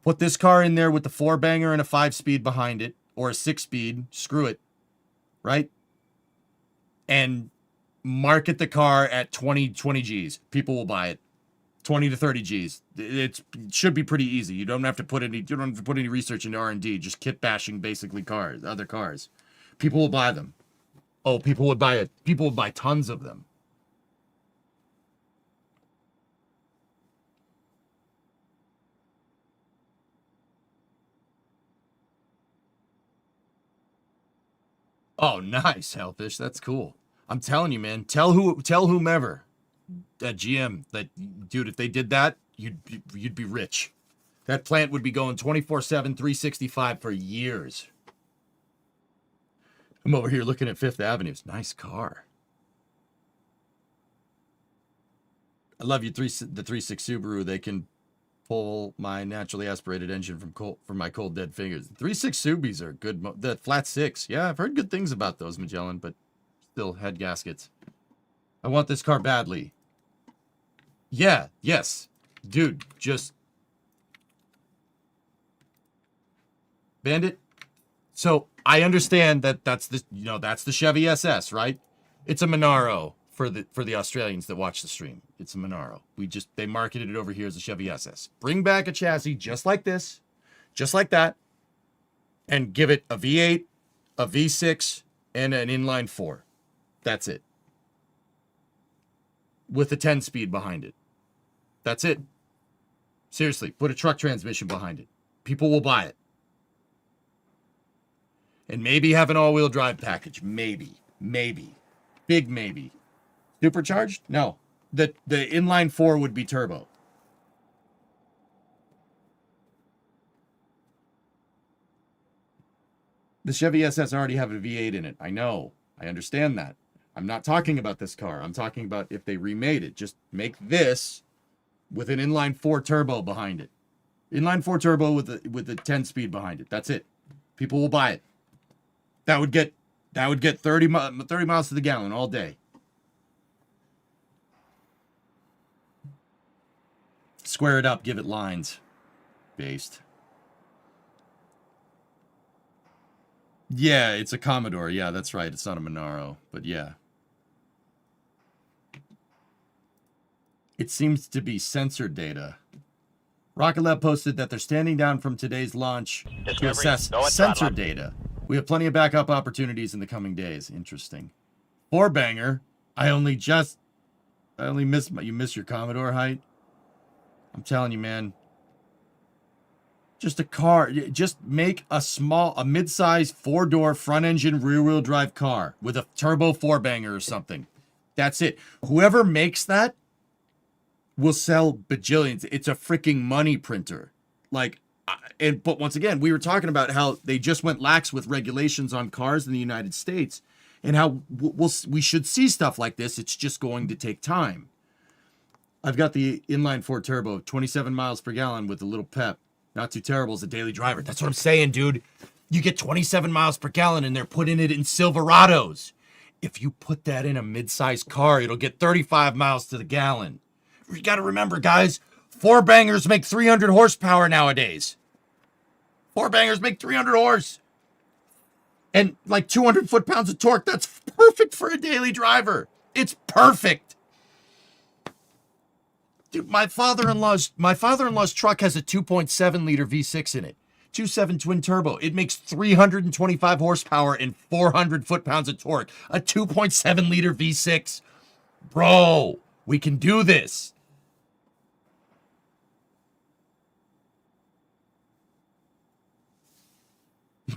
S1: put this car in there with the 4-banger and a 5-speed behind it, or a 6-speed, screw it, right? And market the car at 20 G's. People will buy it. 20 to 30 G's. It should be pretty easy. You don't have to put any research into R&D. Just kit bashing basically other cars. People will buy them. Oh, people would buy it. People would buy tons of them. Oh, nice, Hellfish. That's cool. I'm telling you, man. Tell whomever at GM that, dude, if they did that, you'd be rich. That plant would be going 24/7, 365 for years. I'm over here looking at Fifth Avenue. It's a nice car. I love you, the 3.6 Subaru. They can pull my naturally aspirated engine from my cold dead fingers. 3.6 Subis are good. The flat 6. Yeah, I've heard good things about those, Magellan, but still head gaskets. I want this car badly. Yeah, yes. Dude, just Bandit. So I understand that that's the Chevy SS, right? It's a Monaro for the Australians that watch the stream. It's a Monaro. They marketed it over here as a Chevy SS. Bring back a chassis just like this, just like that, and give it a V8, a V6, and an inline 4. That's it. With a 10-speed behind it. That's it. Seriously, put a truck transmission behind it. People will buy it. And maybe have an all-wheel drive package. Maybe. Big maybe. Supercharged? No. The inline 4 would be turbo. The Chevy SS already have a V8 in it. I know. I understand that. I'm not talking about this car. I'm talking about if they remade it. Just make this with an inline 4 turbo behind it. Inline 4 turbo with a 10-speed behind it. That's it. People will buy it. That would get 30 miles to the gallon all day. Square it up, give it lines. Based. Yeah, it's a Commodore. Yeah, that's right. It's not a Monaro, but yeah. It seems to be sensor data. Rocket Lab posted that they're standing down from today's launch to
S5: Discovery,
S1: assess
S5: go at
S1: sensor
S5: throttle.
S1: data. We have plenty of backup opportunities in the coming days. Interesting. Four banger. I only miss you miss your Commodore height. I'm telling you, man. Just a car. Just make a mid-size 4-door front-engine rear-wheel drive car with a turbo 4-banger or something. That's it. Whoever makes that will sell bajillions. It's a freaking money printer. But once again, we were talking about how they just went lax with regulations on cars in the United States, and how we should see stuff like this. It's just going to take time. I've got the inline 4 turbo, 27 miles per gallon with a little pep. Not too terrible as a daily driver. That's what I'm saying, dude. You get 27 miles per gallon and they're putting it in Silverados. If you put that in a mid-sized car, it'll get 35 miles to the gallon. You got to remember, guys, 4-bangers make 300 horsepower nowadays. 4-bangers make 300 horse. And like 200 foot-pounds of torque. That's perfect for a daily driver. It's perfect. Dude, my father-in-law's truck has a 2.7 liter V6 in it. 2.7 twin turbo. It makes 325 horsepower and 400 foot-pounds of torque. A 2.7 liter V6. Bro, we can do this.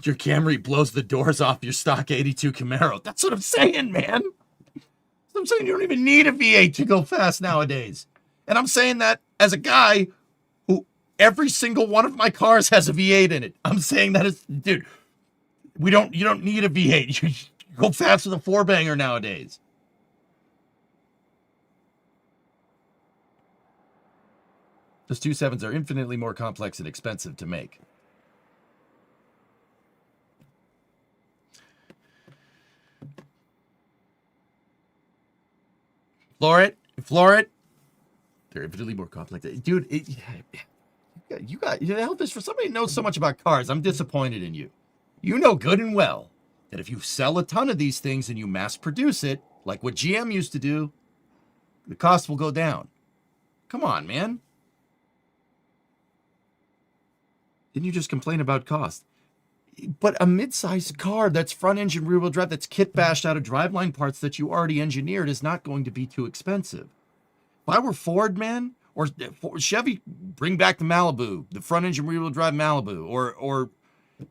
S1: Your Camry blows the doors off your stock 82 Camaro. That's what I'm saying, man. I'm saying you don't even need a V8 to go fast nowadays. And I'm saying that as a guy who every single one of my cars has a V8 in it. I'm saying that as, dude, you don't need a V8. You go fast with a 4-banger nowadays. Those 2.7s are infinitely more complex and expensive to make. Floor it. They're infinitely more complex. Dude, you got Elvis, for somebody who knows so much about cars, I'm disappointed in you. You know good and well that if you sell a ton of these things and you mass produce it, like what GM used to do, the cost will go down. Come on, man. Didn't you just complain about cost? But a mid-sized car that's front-engine rear-wheel drive, that's kit-bashed out of driveline parts that you already engineered is not going to be too expensive. If I were Ford, man, or Chevy, bring back the Malibu, the front-engine rear-wheel drive Malibu, or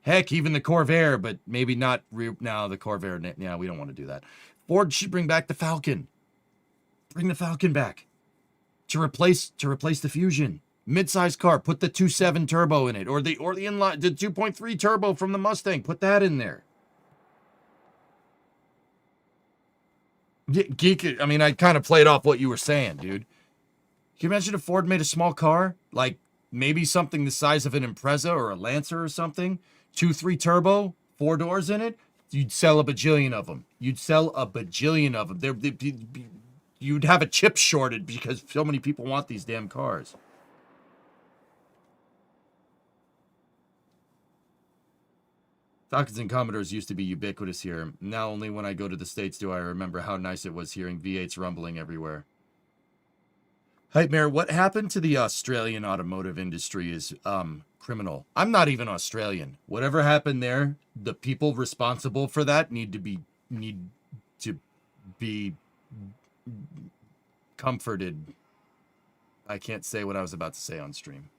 S1: heck, even the Corvair, but maybe not the Corvair. Yeah, we don't want to do that. Ford should bring back the Falcon. Bring the Falcon back to replace the Fusion. Mid-sized car, put the 2.7 turbo in it, or the inline, the 2.3 turbo from the Mustang, put that in there. Geek, I mean, I kind of played off what you were saying, dude. Can you imagine if Ford made a small car, like maybe something the size of an Impreza or a Lancer or something, 2.3 turbo, 4 doors in it? You'd sell a bajillion of them. You'd have a chip shortage because so many people want these damn cars. Falcons and Commodores used to be ubiquitous here. Now only when I go to the States do I remember how nice it was hearing V8s rumbling everywhere. Nightmare, what happened to the Australian automotive industry is criminal. I'm not even Australian. Whatever happened there, the people responsible for that need to be comforted. I can't say what I was about to say on stream.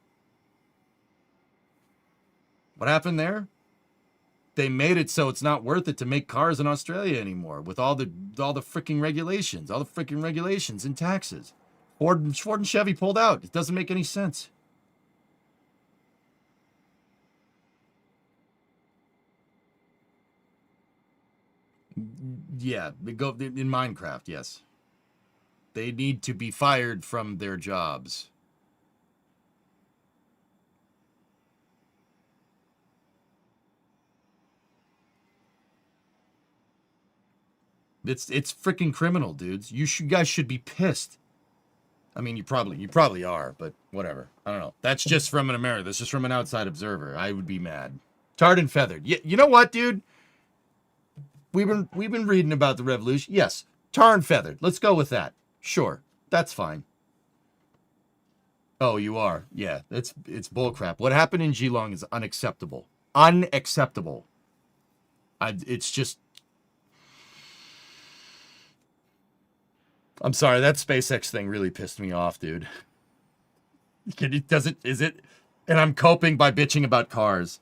S1: What happened there? They made it so it's not worth it to make cars in Australia anymore with all the freaking regulations, and taxes. Ford and Chevy pulled out. It doesn't make any sense. Yeah, they go in Minecraft, yes. They need to be fired from their jobs. It's freaking criminal, dudes. You guys should be pissed. I mean, you probably are, but whatever. I don't know. That's just from an American. That's just from an outside observer. I would be mad. Tarred and feathered. You know what, dude? We've been reading about the revolution. Yes, tar and feathered. Let's go with that. Sure, that's fine. Oh, you are? Yeah, it's bullcrap. What happened in Geelong is unacceptable. Unacceptable. It's just... I'm sorry, that SpaceX thing really pissed me off, dude. Is it? And I'm coping by bitching about cars.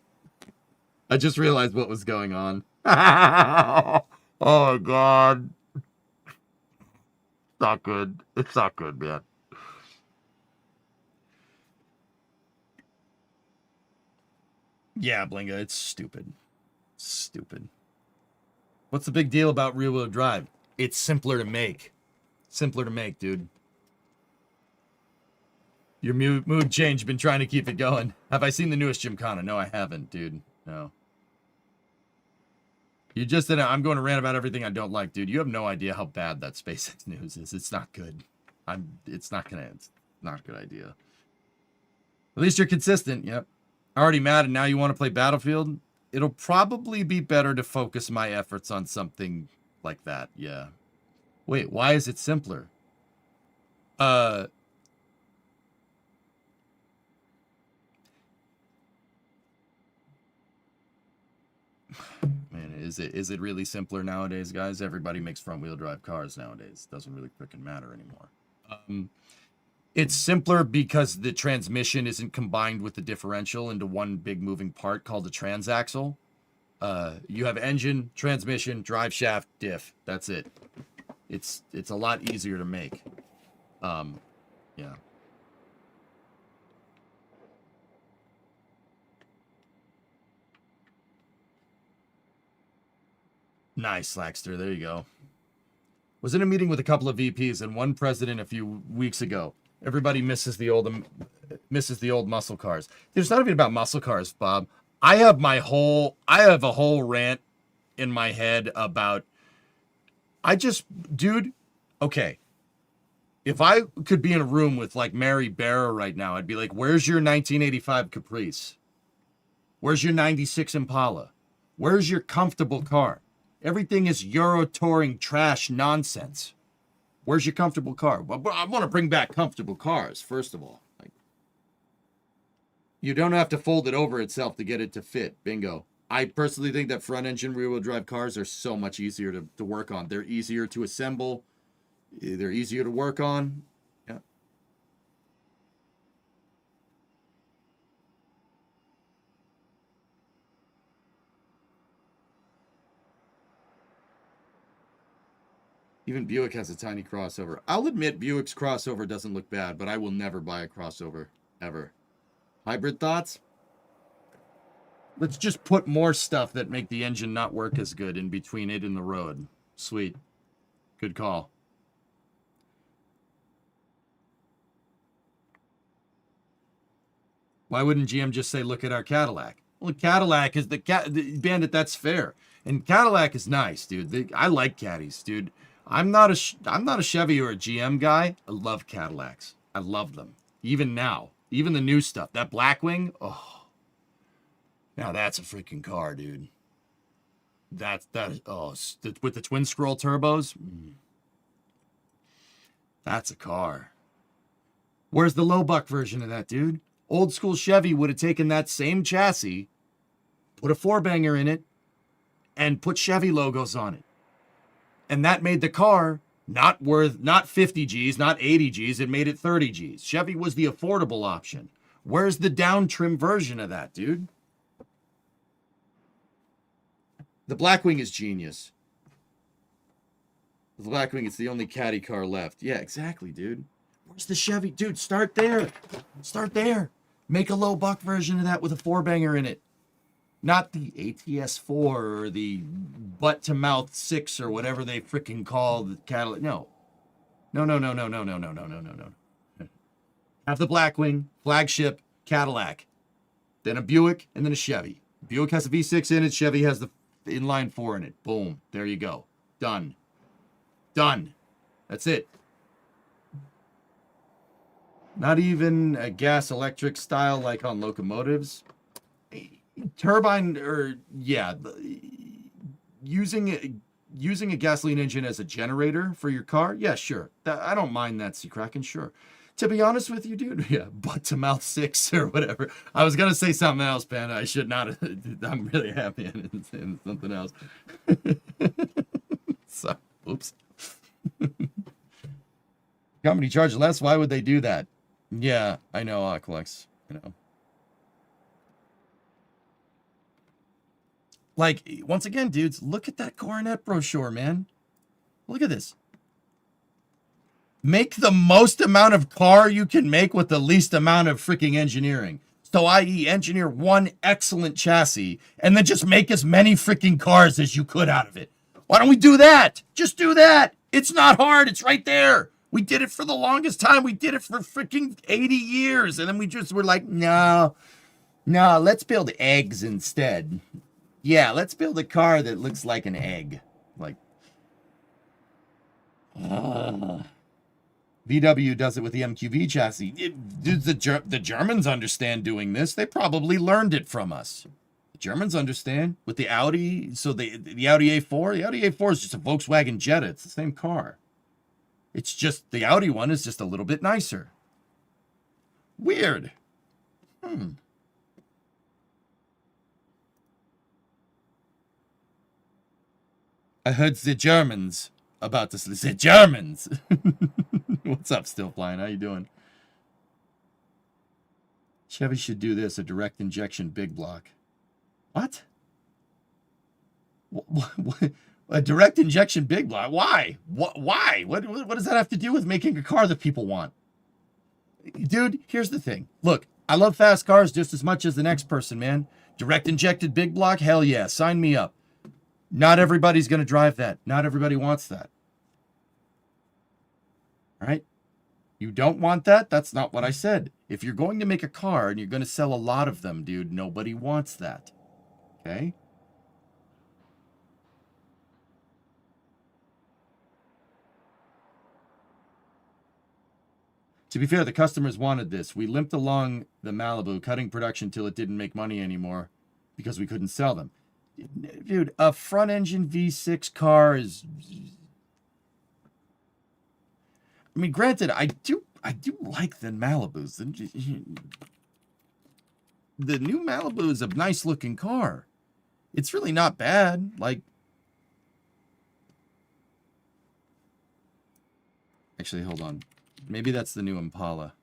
S1: I just realized what was going on. Oh, God. It's not good. It's not good, man. Yeah, Blinga, it's stupid. Stupid. What's the big deal about rear-wheel drive? It's simpler to make. Simpler to make, dude. Your mood change. Been trying to keep it going. Have I seen the newest Gymkhana? No, I haven't, dude. No. You just said I'm going to rant about everything I don't like, dude. You have no idea how bad that SpaceX news is. It's not good. It's not a good idea. At least you're consistent. Yep. Already mad and now you want to play Battlefield? It'll probably be better to focus my efforts on something like that. Yeah. Wait, why is it simpler? Man, is it really simpler nowadays, guys? Everybody makes front-wheel drive cars nowadays. Doesn't really freaking matter anymore. It's simpler because the transmission isn't combined with the differential into one big moving part called a transaxle. You have engine, transmission, drive shaft, diff. That's it. It's a lot easier to make. Yeah. Nice, Slackster. There you go. Was in a meeting with a couple of VPs and one president a few weeks ago. Everybody misses the old muscle cars. It's not even about muscle cars, Bob. I have a whole rant in my head about dude, okay. If I could be in a room with like Mary Barra right now, I'd be like, where's your 1985 Caprice? Where's your 96 Impala? Where's your comfortable car? Everything is Euro touring trash nonsense. Where's your comfortable car? Well, I want to bring back comfortable cars, first of all. Like, you don't have to fold it over itself to get it to fit. Bingo. I personally think that front-engine rear-wheel drive cars are so much easier to work on. They're easier to assemble. They're easier to work on. Yeah. Even Buick has a tiny crossover. I'll admit Buick's crossover doesn't look bad, but I will never buy a crossover. Ever. Hybrid thoughts? Let's just put more stuff that make the engine not work as good in between it and the road. Sweet. Good call. Why wouldn't GM just say, look at our Cadillac? Well, Cadillac is the Bandit, that's fair. And Cadillac is nice, dude. I like Caddies, dude. I'm not a Chevy or a GM guy. I love Cadillacs. I love them. Even now. Even the new stuff. That Blackwing, oh. Now that's a freaking car, dude. With the twin scroll turbos. That's a car. Where's the low buck version of that, dude? Old school Chevy would have taken that same chassis, put a 4-banger in it, and put Chevy logos on it. And that made the car not 50 G's, not 80 G's, it made it 30 G's. Chevy was the affordable option. Where's the down trim version of that, dude? The Blackwing is genius. The Blackwing is the only caddy car left. Yeah, exactly, dude. Where's the Chevy? Dude, start there. Start there. Make a low buck version of that with a 4-banger in it. Not the ATS4 or the butt-to-mouth 6 or whatever they freaking call the Cadillac. No. No. Have the Blackwing, flagship, Cadillac. Then a Buick, and then a Chevy. Buick has a V6 in it. Chevy has the inline 4 in it. Boom. There you go. Done. Done. That's it. Not even a gas-electric style like on locomotives. Turbine, or yeah, using
S11: using a gasoline engine as a generator for your car, yeah, sure. I don't mind that, Seacracken, sure. To be honest with you, dude, yeah, butt to mouth 6 or whatever. I was gonna say something else, Panda. I should not. I'm really happy in saying something else. So, oops. Company charge less. Why would they do that? Yeah, I know, Aqualex. You know. Like, once again, dudes, look at that Coronet brochure, man. Look at this. Make the most amount of car you can make with the least amount of freaking engineering. So, i.e., engineer one excellent chassis and then just make as many freaking cars as you could out of it. Why don't we do that? Just do that. It's not hard. It's right there. We did it for the longest time. We did it for freaking 80 years. And then we just were like, no, let's build eggs instead. Yeah, let's build a car that looks like an egg. Like, VW does it with the MQV chassis. The Germans understand doing this. They probably learned it from us. The Germans understand with the Audi. So the Audi A4, the Audi A4 is just a Volkswagen Jetta. It's the same car. It's just the Audi one is just a little bit nicer. Weird. I heard the Germans about this. The Germans. What's up, Still Flying? How you doing? Chevy should do this, a direct injection big block. What? What? A direct injection big block? Why? Why? What does that have to do with making a car that people want? Dude, here's the thing. Look, I love fast cars just as much as the next person, man. Direct injected big block? Hell yeah. Sign me up. Not everybody's going to drive that. Not everybody wants that. All right? You don't want that? That's not what I said. If you're going to make a car and you're going to sell a lot of them, dude, nobody wants that. Okay? To be fair, the customers wanted this. We limped along the Malibu, cutting production till it didn't make money anymore because we couldn't sell them. Dude, a front-engine V6 car is... I mean, granted, I do like the Malibus. The new Malibu is a nice-looking car. It's really not bad. Like... Actually, hold on. Maybe that's the new Impala.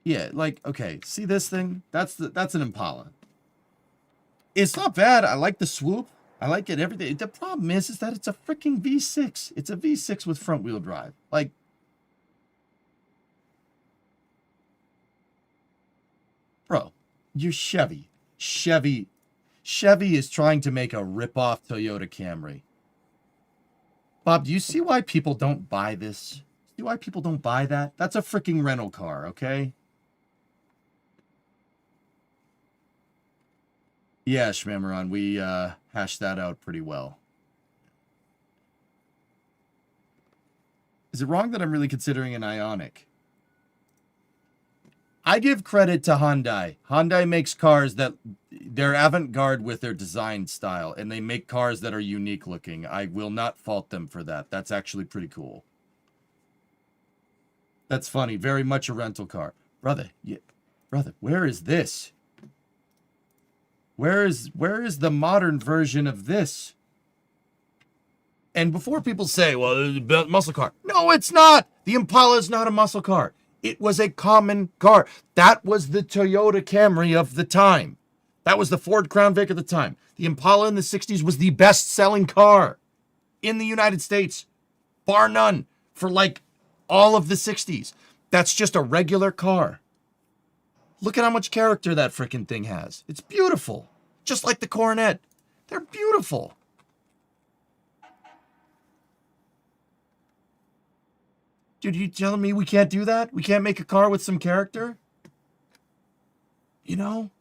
S11: Yeah, like, okay, see this thing? That's an Impala. It's not bad. I like the swoop. I like it, everything. The problem is that it's a freaking V6. It's a V6 with front-wheel drive. Like, bro, you're Chevy. Chevy is trying to make a rip-off Toyota Camry. Bob, do you see why people don't buy this? See why people don't buy that? That's a freaking rental car, okay? Yeah, Shmamaron, we hashed that out pretty well. Is it wrong that I'm really considering an Ioniq? I give credit to Hyundai. Hyundai makes cars that they're avant-garde with their design style, and they make cars that are unique looking. I will not fault them for that. That's actually pretty cool. That's funny. Very much a rental car. Brother, where is this? Where is the modern version of this? And before people say, well, it's a muscle car. No, it's not. The Impala is not a muscle car. It was a common car. That was the Toyota Camry of the time. That was the Ford Crown Vic of the time. The Impala in the 60s was the best-selling car in the United States, bar none, for like all of the 60s. That's just a regular car. Look at how much character that freaking thing has. It's beautiful. Just like the Coronet. They're beautiful. Dude, you telling me we can't do that? We can't make a car with some character? You know?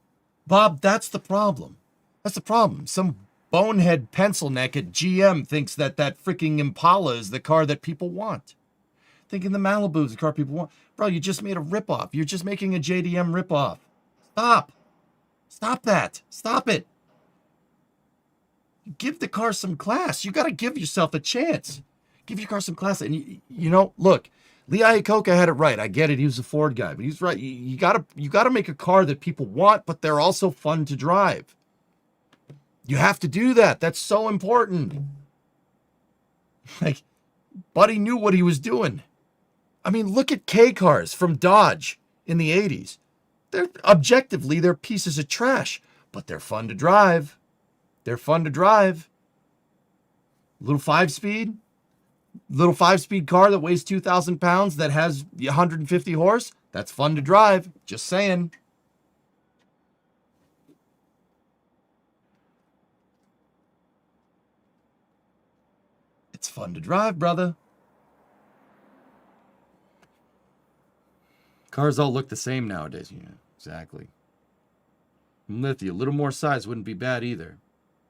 S11: Bob, that's the problem. That's the problem. Some bonehead pencil neck at GM thinks that freaking Impala is the car that people want. Thinking the Malibu is the car people want. Bro, you just made a ripoff. You're just making a JDM ripoff.
S1: Stop. Stop that. Stop it. Give the car some class. You got to give yourself a chance. Give your car some class. And, you know, look, Lee Iacocca had it right. I get it. He was a Ford guy. But he's right. You gotta make a car that people want, but they're also fun to drive. You have to do that. That's so important. Like, Buddy knew what he was doing. I mean, look at K cars from Dodge in the 80s. Objectively, they're pieces of trash, but they're fun to drive. They're fun to drive. Little 5-speed car that weighs 2,000 pounds that has 150 horse. That's fun to drive. Just saying. It's fun to drive, brother. Cars all look the same nowadays. Yeah, exactly. I'm with you. A little more size wouldn't be bad either.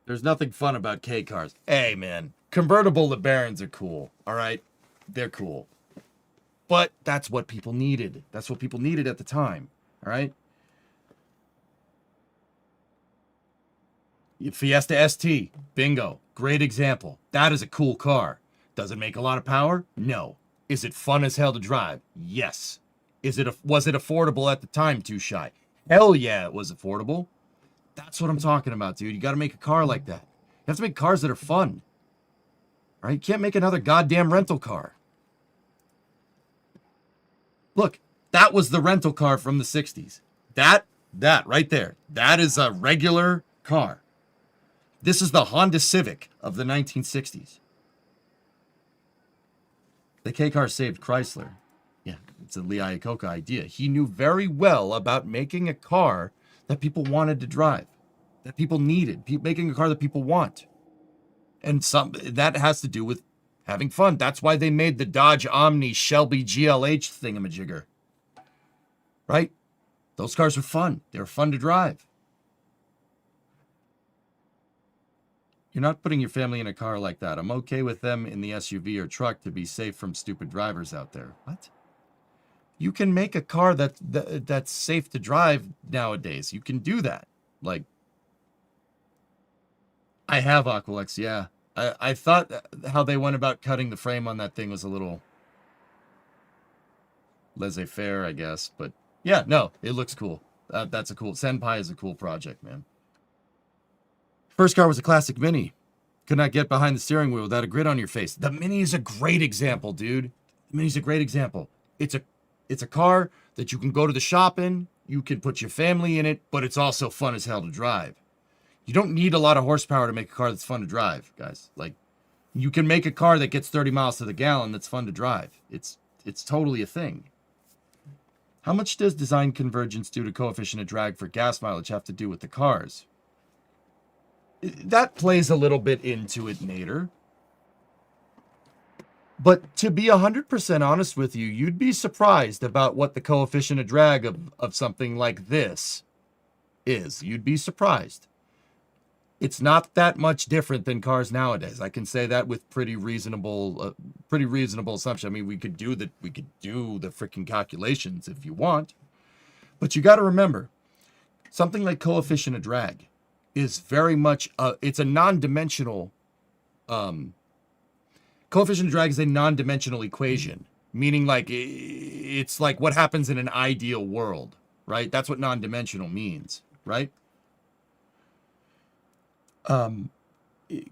S1: There's nothing fun about K cars. Hey, man. Convertible LeBarons are cool. All right? They're cool. But that's what people needed. That's what people needed at the time. All right? Fiesta ST. Bingo. Great example. That is a cool car. Does it make a lot of power? No. Is it fun as hell to drive? Yes. Was it affordable at the time, Too Shy? Hell yeah, it was affordable. That's what I'm talking about, dude. You got to make a car like that. You have to make cars that are fun. Right? You can't make another goddamn rental car. Look, that was the rental car from the 60s. That right there. That is a regular car. This is the Honda Civic of the 1960s. The K car saved Chrysler. Yeah, it's a Lee Iacocca idea. He knew very well about making a car that people wanted to drive, that people needed, making a car that people want. And that has to do with having fun. That's why they made the Dodge Omni Shelby GLH thingamajigger. Right? Those cars were fun. They were fun to drive. You're not putting your family in a car like that. I'm okay with them in the SUV or truck to be safe from stupid drivers out there. What? You can make a car that's safe to drive nowadays. You can do that. Like, I have Aqualex, yeah. I thought how they went about cutting the frame on that thing was a little laissez-faire, I guess. But yeah, no, it looks cool. That's a cool... Senpai is a cool project, man. First car was a classic Mini. Could not get behind the steering wheel without a grid on your face. The Mini is a great example, dude. The Mini's a great example. It's a car that you can go to the shop in. You can put your family in it, but it's also fun as hell to drive. You don't need a lot of horsepower to make a car that's fun to drive, guys. Like, you can make a car that gets 30 miles to the gallon that's fun to drive. It's totally a thing. How much does design convergence due to coefficient of drag for gas mileage have to do with the cars? That plays a little bit into it, Nader. But to be 100% honest with you, you'd be surprised about what the coefficient of drag of something like this is. You'd be surprised. It's not that much different than cars nowadays. I can say that with pretty reasonable assumption. I mean, we could do the freaking calculations if you want. But you got to remember, something like coefficient of drag is very much it's a non-dimensional coefficient of drag is a non-dimensional equation, meaning like it's like what happens in an ideal world, right? That's what non-dimensional means, right?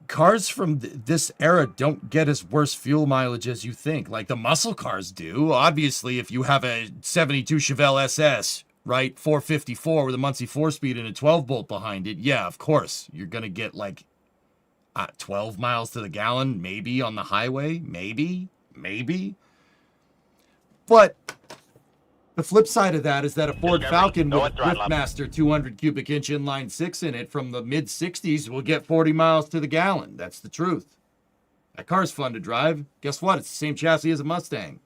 S1: Cars from this era don't get as worse fuel mileage as you think. Like the muscle cars do. Obviously, if you have a 72 Chevelle SS, right, 454 with a Muncie 4-speed and a 12-bolt behind it, yeah, of course, you're going to get like 12 miles to the gallon, maybe on the highway, maybe. But the flip side of that is that a Ford Falcon with a Driftmaster 200 cubic inch inline 6 in it from the mid-60s will get 40 miles to the gallon. That's the truth. That car's fun to drive. Guess what? It's the same chassis as a Mustang.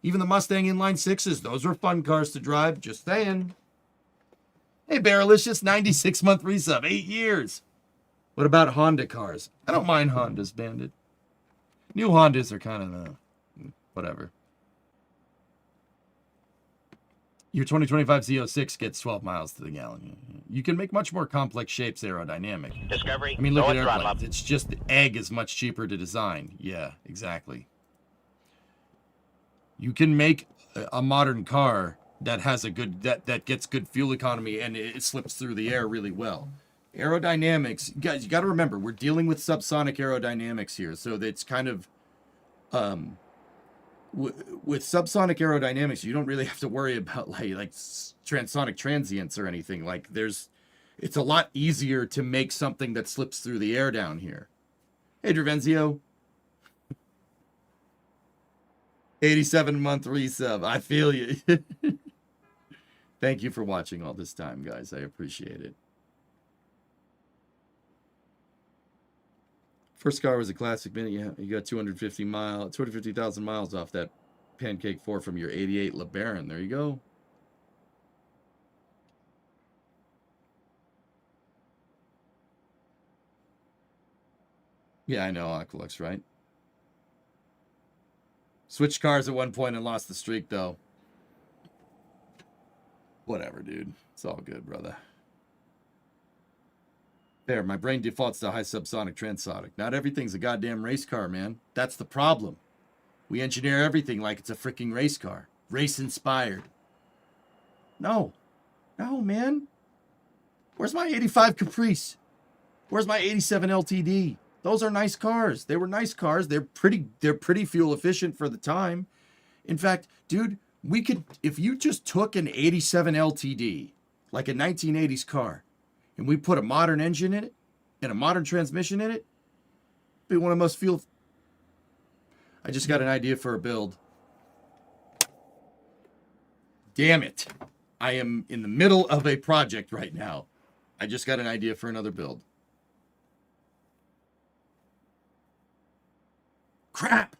S1: Even the Mustang inline 6s, those were fun cars to drive. Just saying. Hey, Barrelicious, 96-month resub, 8 years. What about Honda cars? I don't mind Hondas, Bandit. New Hondas are kind of whatever. Your 2025 Z06 gets 12 miles to the gallon. You can make much more complex shapes aerodynamic.
S5: Discovery,
S1: I mean, look
S5: go
S1: at
S5: at throttle
S1: airplanes.
S5: up.
S1: It's just the egg is much cheaper to design. Yeah, exactly. You can make a modern car that has a good that gets good fuel economy and it slips through the air really well. Aerodynamics, guys, you got to remember we're dealing with subsonic aerodynamics here, so that's kind of with subsonic aerodynamics, you don't really have to worry about like transonic transients or anything. Like it's a lot easier to make something that slips through the air down here. Hey, Dravenzio. 87-month resub. I feel you. Thank you for watching all this time, guys. I appreciate it. First car was a classic Mini. Yeah, you got 250,000 miles off that Pancake 4 from your 88 LeBaron. There you go. Yeah, I know, Aqualux, right? Switched cars at one point and lost the streak, though. Whatever, dude. It's all good, brother. There, my brain defaults to high subsonic transonic. Not everything's a goddamn race car, man. That's the problem. We engineer everything like it's a freaking race car. Race-inspired. No. No, man. Where's my 85 Caprice? Where's my 87 LTD? Those are nice cars. They were nice cars. They're pretty fuel efficient for the time. In fact, dude, we could, if you just took an 87 LTD, like a 1980s car, and we put a modern engine in it and a modern transmission in it, it'd be one of the most fuel. I just got an idea for a build. Damn it. I am in the middle of a project right now. I just got an idea for another build. Crap.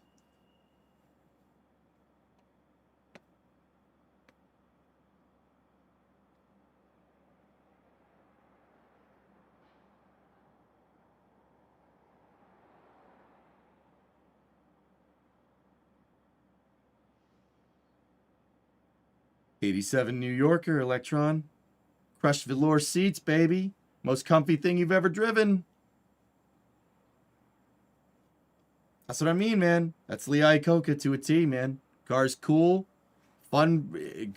S1: '87 New Yorker, Electron. Crushed velour seats, baby. Most comfy thing you've ever driven. That's what I mean, man. That's Lee Iacocca to a T, man. Car's cool, fun,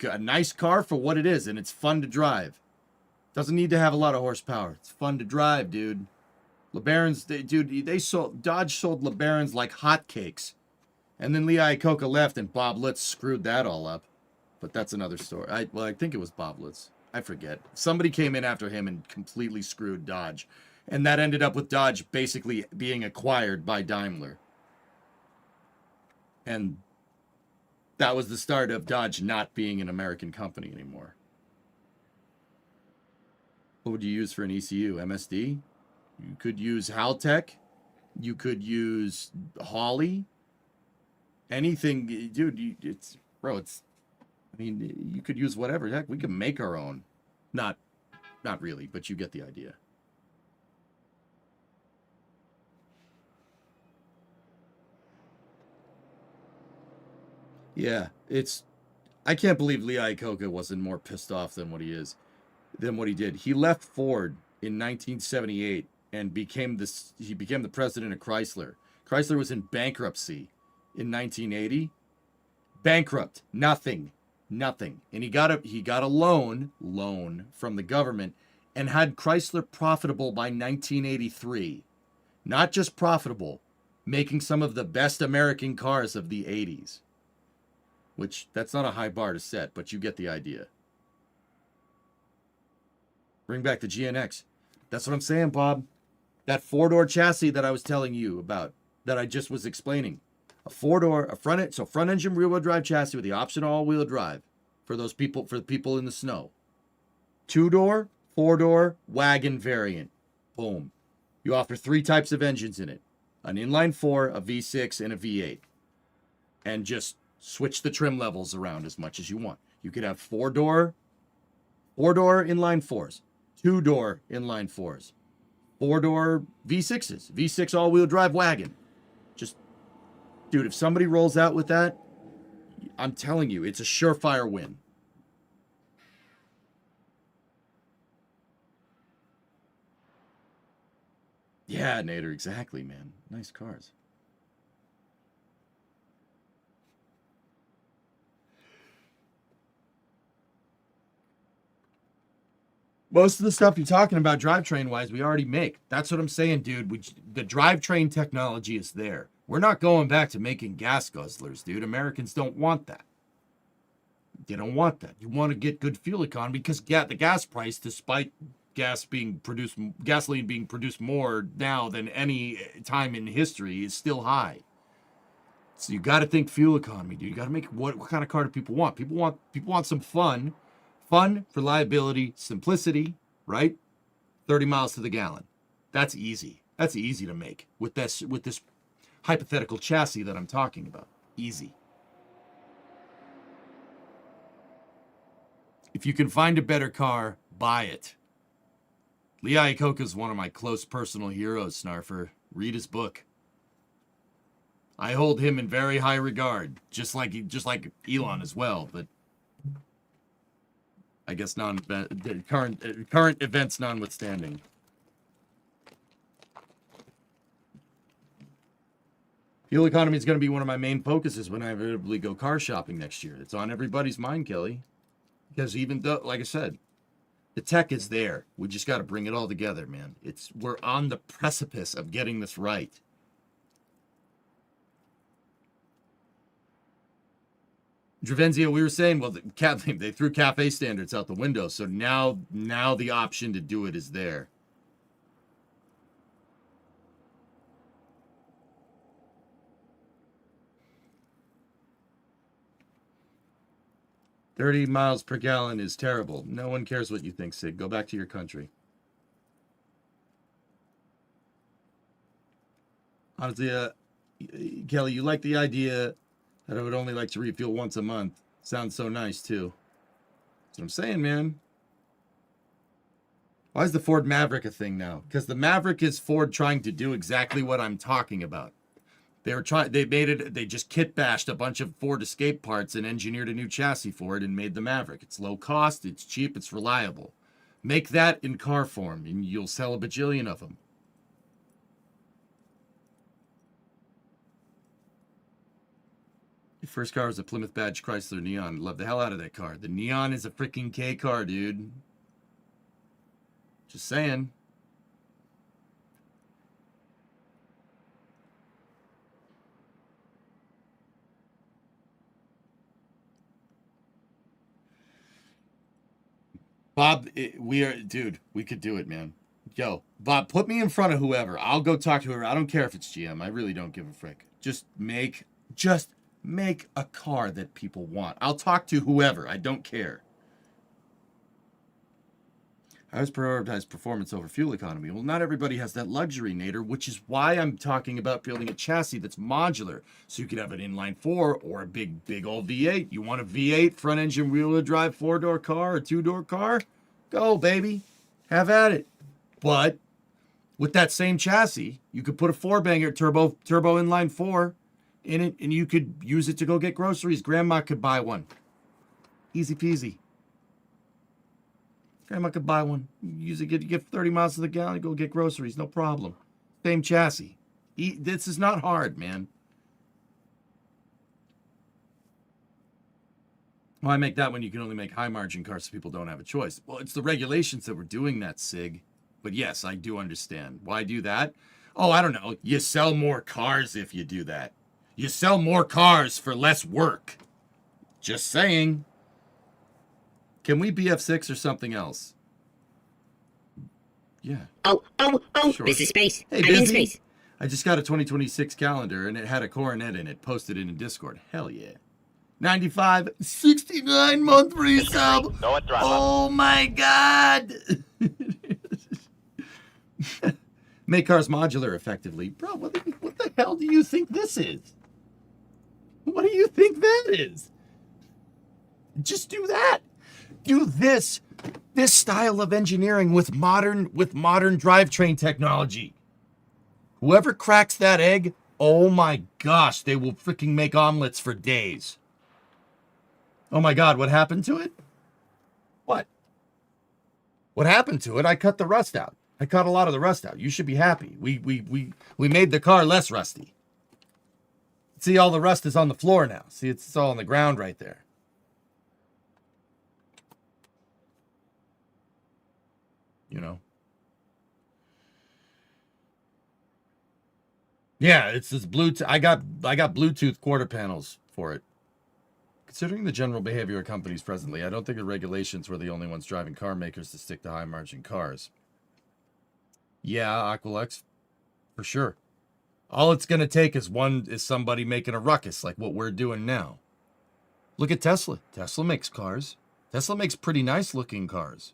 S1: a nice car for what it is, and it's fun to drive. Doesn't need to have a lot of horsepower. It's fun to drive, dude. LeBarons, Dodge sold LeBarons like hotcakes. And then Lee Iacocca left, and Bob Lutz screwed that all up. But that's another story. I think it was Bob Lutz. I forget. Somebody came in after him and completely screwed Dodge. And that ended up with Dodge basically being acquired by Daimler. And that was the start of Dodge not being an American company anymore. What would you use for an ECU? MSD? You could use Haltech. You could use Holley. Anything, dude, I mean, you could use whatever. Heck, we can make our own. Not really, but you get the idea. Yeah, I can't believe Lee Iacocca wasn't more pissed off than what he is, than what he did. He left Ford in 1978 and became the president of Chrysler. Chrysler was in bankruptcy in 1980. Bankrupt, nothing. And he got a loan from the government and had Chrysler profitable by 1983. Not just profitable, making some of the best American cars of the 80s. Which, that's not a high bar to set, but you get the idea. Bring back the GNX. That's what I'm saying, Bob. That four-door chassis that I was telling you about, that I just was explaining. A front engine rear-wheel drive chassis with the option all-wheel drive for the people in the snow. 2-door, 4-door, wagon variant. Boom. You offer 3 types of engines in it. An inline 4, a V6, and a V8. And just switch the trim levels around as much as you want. You could have 4-door inline 4s, 2-door inline 4s, 4-door V6s, V6 all-wheel drive wagon. Just, dude, if somebody rolls out with that, I'm telling you, it's a surefire win.
S11: Yeah, Nader, exactly, man. Nice cars. Most of the stuff you're talking about drivetrain-wise, we already make. That's what I'm saying, dude. The drivetrain technology is there. We're not going back to making gas guzzlers, dude. Americans don't want that. They don't want that. You want to get good fuel economy because the gas price, despite gasoline being produced more now than any time in history, is still high. So you got to think fuel economy, dude. You got to make what kind of car do people want? People want some fun, reliability, simplicity, right? 30 miles to the gallon. That's easy. That's easy to make with this hypothetical chassis that I'm talking about. Easy. If you can find a better car, buy it. Lee Iacocca is one of my close personal heroes, Snarfer. Read his book. I hold him in very high regard, just like Elon as well, but I guess current events notwithstanding. Fuel economy is going to be one of my main focuses when I inevitably go car shopping next year. It's on everybody's mind, Kelly. Because even though, like I said, the tech is there. We just got to bring it all together, man. We're on the precipice of getting this right. Dravenzio, we were saying, well, they threw cafe standards out the window, so now the option to do it is there. $30 miles per gallon is terrible. No one cares what you think, Sig. Go back to your country. Honestly, Kelly, you like the idea that I would only like to refuel once a month. Sounds so nice, too. That's what I'm saying, man. Why is the Ford Maverick a thing now? Because the Maverick is Ford trying to do exactly what I'm talking about. They just kit bashed a bunch of Ford Escape parts and engineered a new chassis for it and made the Maverick. It's low cost, it's cheap, it's reliable. Make that in car form and you'll sell a bajillion of them. Your first car was a Plymouth Badge Chrysler Neon. Love the hell out of that car. The Neon is a freaking K car, dude. Just saying. Bob, we could do it, man. Yo, Bob, put me in front of whoever. I'll go talk to whoever. I don't care if it's GM. I really don't give a frick. Just make a car that people want. I'll talk to whoever. I don't care. I always prioritize performance over fuel economy. Well, not everybody has that luxury, Nader, which is why I'm talking about building a chassis that's modular. So you could have an inline 4 or a big old V8. You want a V8 front engine wheel drive 4-door car or 2-door car? Go, baby. Have at it. But with that same chassis, you could put a 4-banger turbo inline 4 in it, and you could use it to go get groceries. Grandma could buy one. Easy peasy. Grandma could buy one. Use it, get 30 miles to the gallon, go get groceries, no problem. Same chassis. This is not hard, man. Why make that when you can only make high margin cars so people don't have a choice? Well, it's the regulations that were doing that, Sig. But yes, I do understand. Why do that? Oh, I don't know. You sell more cars if you do that. You sell more cars for less work. Just saying. Can we BF6 or something else? Yeah.
S15: Oh,
S11: Sure.
S15: this is Space.
S11: Hey,
S15: I'm
S11: busy?
S15: in space.
S11: I just got a 2026 calendar and it had a coronet in it. Posted in Discord. Hell yeah. 95, 69 month resub.
S5: Go at throttle.
S11: Oh my god. Make cars modular effectively. Bro, what the hell do you think this is? What do you think that is? Just do that. Do this style of engineering with modern drivetrain technology. Whoever cracks that egg, oh my gosh, they will freaking make omelets for days. Oh my god, what happened to it? What happened to it? I cut the rust out.
S1: I cut a lot of the rust out. You should be happy. We made the car less rusty. See, all the rust is on the floor now. See, it's all on the ground right there. You know? Yeah, it's this Bluetooth. I got Bluetooth quarter panels for it. Considering the general behavior of companies presently, I don't think the regulations were the only ones driving car makers to stick to high-margin cars. Yeah, Aqualex, for sure. All it's going to take is somebody making a ruckus like what we're doing now. Look at Tesla. Tesla makes cars. Tesla makes pretty nice-looking cars.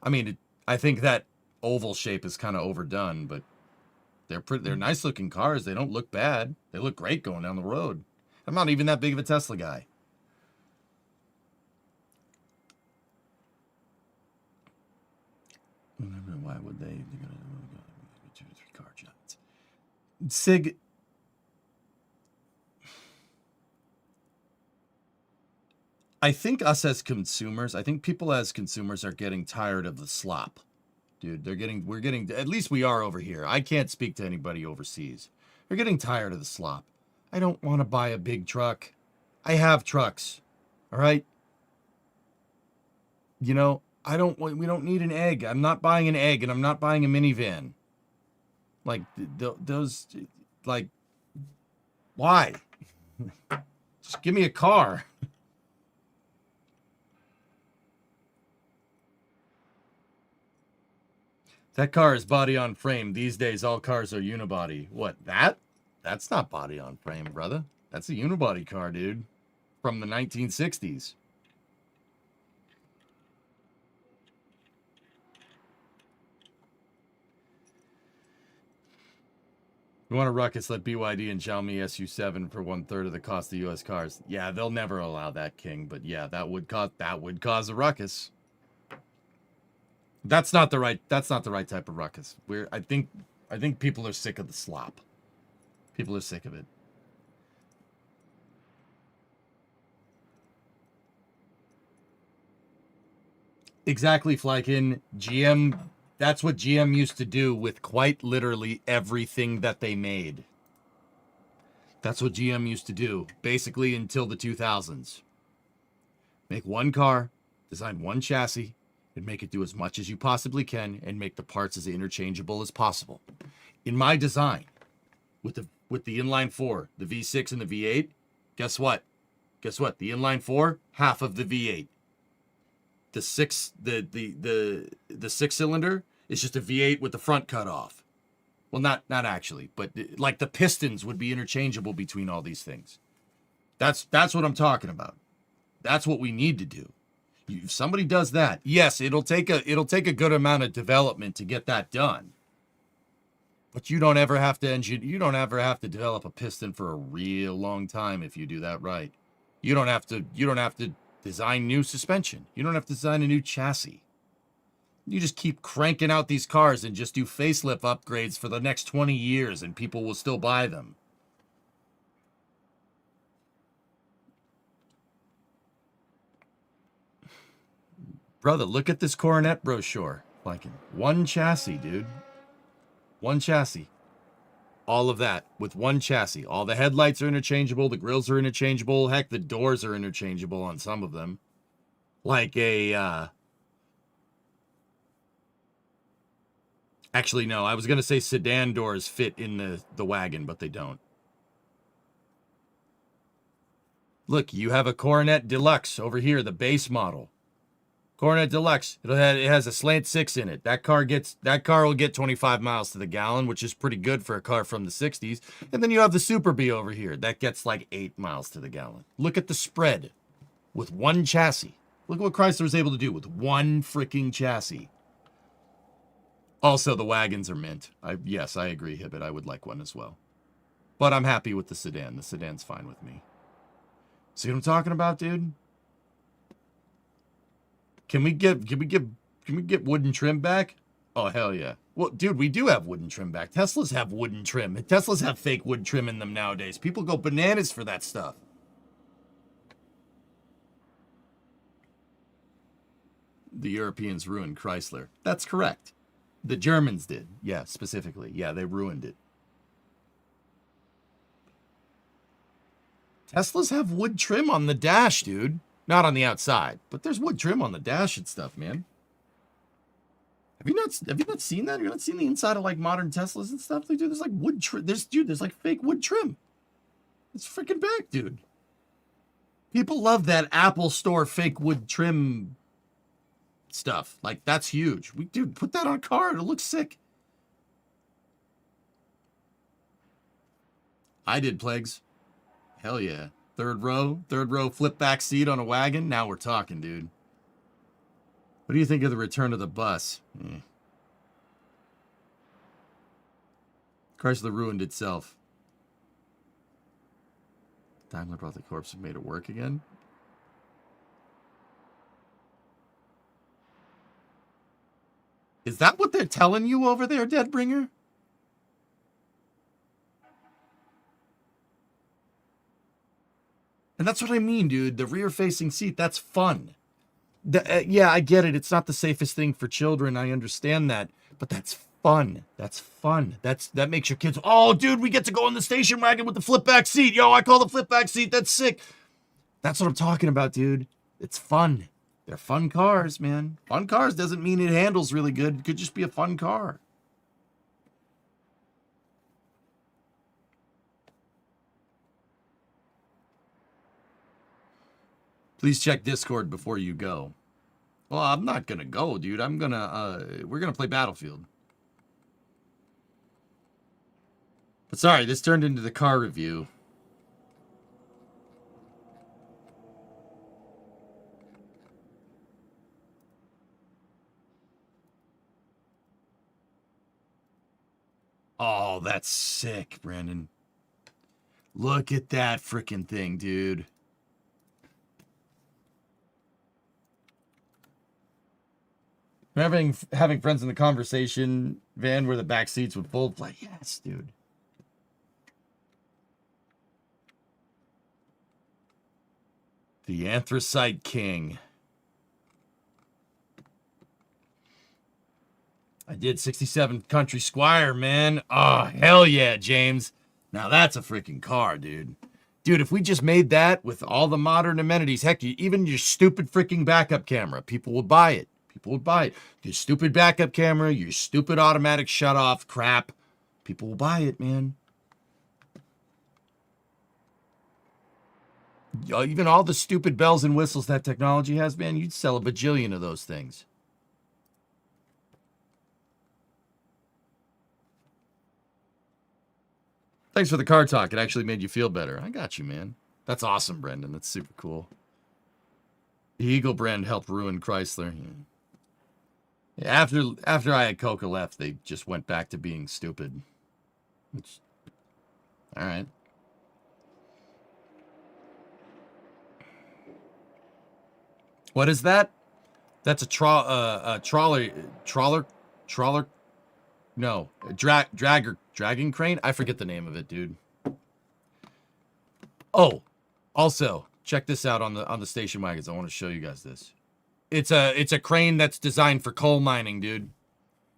S1: I mean, I think that oval shape is kind of overdone, but they're nice-looking cars. They don't look bad. They look great going down the road. I'm not even that big of a Tesla guy. Why would they? Two or three car giants. Sig. I think us as consumers, I think people as consumers are getting tired of the slop. Dude, we're getting, at least we are over here. I can't speak to anybody overseas. We're getting tired of the slop. I don't want to buy a big truck. I have trucks. All right? You know, we don't need an egg. I'm not buying an egg, and I'm not buying a minivan. Like, those, like, why? Just give me a car. That car is body on frame. These days, all cars are unibody. What, that? That's not body on frame, brother. That's a unibody car, dude. From the 1960s. You want a ruckus, let BYD and Xiaomi SU7 for 1/3 of the cost of U.S. cars. Yeah, they'll never allow that, King. But yeah, that would cause a ruckus. That's not the right type of ruckus. I think people are sick of the slop. People are sick of it. Exactly, Flykin. GM, that's what GM used to do with quite literally everything that they made. That's what GM used to do, basically until the 2000s. Make one car, design one chassis, and make it do as much as you possibly can, and make the parts as interchangeable as possible. In my design, with the inline 4, the V6 and the V8, guess what? Guess what? The inline 4, half of the V8. The 6-cylinder is just a V8 with the front cut off. Well, not actually, but like the pistons would be interchangeable between all these things. That's what I'm talking about. That's what we need to do. If somebody does that, yes, it'll take a good amount of development to get that done. But you don't ever have to develop a piston for a real long time if you do that right. You don't have to design new suspension. You don't have to design a new chassis. You just keep cranking out these cars and just do facelift upgrades for the next 20 years and people will still buy them. Brother, look at this Coronet brochure. Like one chassis, dude. One chassis. All of that with one chassis. All the headlights are interchangeable. The grills are interchangeable. Heck, the doors are interchangeable on some of them. Like a, actually, no, I was going to say sedan doors fit in the wagon, but they don't. Look, you have a Coronet Deluxe over here, the base model. Coronet Deluxe. It has a slant 6 in it. That car will get 25 miles to the gallon, which is pretty good for a car from the 60s. And then you have the Super B over here. That gets like 8 miles to the gallon. Look at the spread with one chassis. Look at what Chrysler was able to do with one freaking chassis. Also, the wagons are mint. Yes, I agree, Hibbit. I would like one as well. But I'm happy with the sedan. The sedan's fine with me. See what I'm talking about, dude? Can we get wooden trim back? Oh, hell yeah. Well, dude, we do have wooden trim back. Teslas have wooden trim. Teslas have fake wood trim in them nowadays. People go bananas for that stuff. The Europeans ruined Chrysler. That's correct. The Germans did. Yeah, specifically. Yeah, they ruined it. Teslas have wood trim on the dash, dude. Not on the outside, but there's wood trim on the dash and stuff, man. Have you not seen that? You've not seen the inside of like modern Teslas and stuff? Dude, there's like wood trim. There's like fake wood trim. It's freaking back, dude. People love that Apple Store fake wood trim stuff. Like, that's huge. Dude, put that on a car. It looks sick. I did, Plagues. Hell yeah. Third row flip back seat on a wagon. Now we're talking, dude. What do you think of the return of the bus? Chrysler ruined itself. Daimler brought the corpse and made it work again. Is that what they're telling you over there, Deadbringer? And that's what I mean, dude. The rear-facing seat, that's fun. Yeah, I get it. It's not the safest thing for children. I understand that. But that's fun. That's fun. That makes your kids, oh, dude, we get to go in the station wagon with the flip-back seat. Yo, I call the flip-back seat. That's sick. That's what I'm talking about, dude. It's fun. They're fun cars, man. Fun cars doesn't mean it handles really good. It could just be a fun car. Please check Discord before you go. Well, I'm not gonna go, dude. We're gonna play Battlefield. But sorry, this turned into the car review. Oh, that's sick, Brandon. Look at that freaking thing, dude. Having friends in the conversation van where the back seats would fold, like, yes, dude. The Anthracite King. I did 67 Country Squire, man. Oh, hell yeah, James. Now that's a freaking car, dude. Dude, if we just made that with all the modern amenities, heck, even your stupid freaking backup camera, people would buy it. People would buy it. Your stupid backup camera, your stupid automatic shutoff crap. People will buy it, man. Even all the stupid bells and whistles that technology has, man, you'd sell a bajillion of those things. Thanks for the car talk. It actually made you feel better. I got you, man. That's awesome, Brendan. That's super cool. The Eagle brand helped ruin Chrysler. Yeah. After I had Coca left, they just went back to being stupid. Which, all right. What is that? That's a trawler. No, dragging crane. I forget the name of it, dude. Oh, also check this out on the station wagons. I want to show you guys this. It's a crane that's designed for coal mining, dude.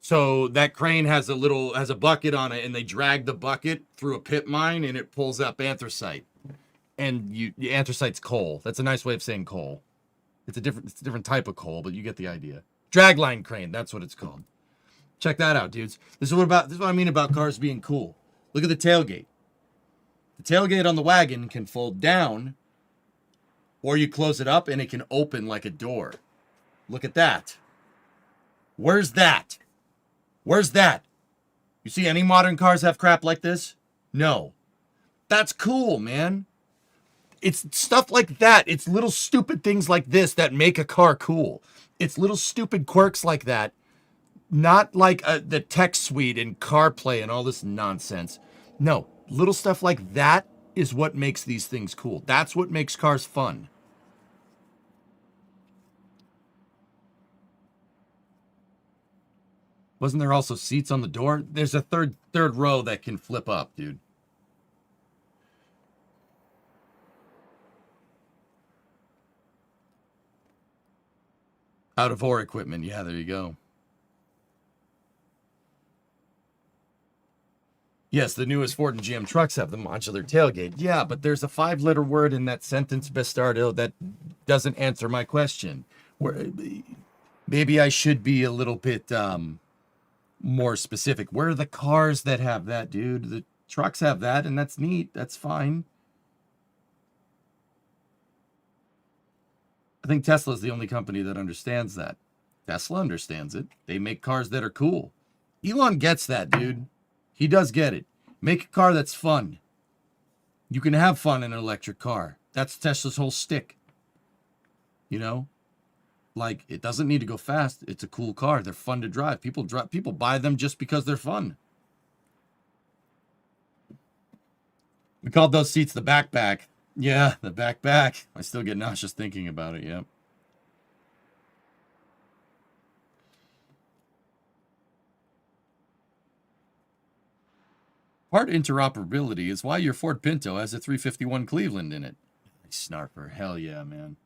S1: So that crane has a bucket on it, and they drag the bucket through a pit mine, and it pulls up anthracite. And anthracite's coal. That's a nice way of saying coal. It's a different type of coal, but you get the idea. Dragline crane, that's what it's called. Check that out, dudes. This is what I mean about cars being cool. Look at the tailgate. The tailgate on the wagon can fold down, or you close it up and it can open like a door. Look at that. Where's that? Where's that? You see any modern cars have crap like this? No. That's cool, man. It's stuff like that. It's little stupid things like this that make a car cool. It's little stupid quirks like that. Not like the tech suite and CarPlay and all this nonsense. No, little stuff like that is what makes these things cool. That's what makes cars fun. Wasn't there also seats on the door? There's a third row that can flip up, dude. Out of ore equipment. Yeah, there you go. Yes, the newest Ford and GM trucks have the modular tailgate. Yeah, but there's a 5-letter word in that sentence, Bastardo, that doesn't answer my question. Maybe I should be a little bit more specific. Where are the cars that have that, dude? The trucks have that, and that's neat. That's fine. I think Tesla's the only company that understands that. Tesla understands it. They make cars that are cool. Elon gets that, dude. He does get it. Make a car that's fun. You can have fun in an electric car. That's Tesla's whole stick. You know? Like, it doesn't need to go fast. It's a cool car. They're fun to drive. People buy them just because they're fun. We called those seats the backpack. Yeah, the backpack. I still get nauseous thinking about it, yep. Part interoperability is why your Ford Pinto has a 351 Cleveland in it. Snarper, hell yeah, man.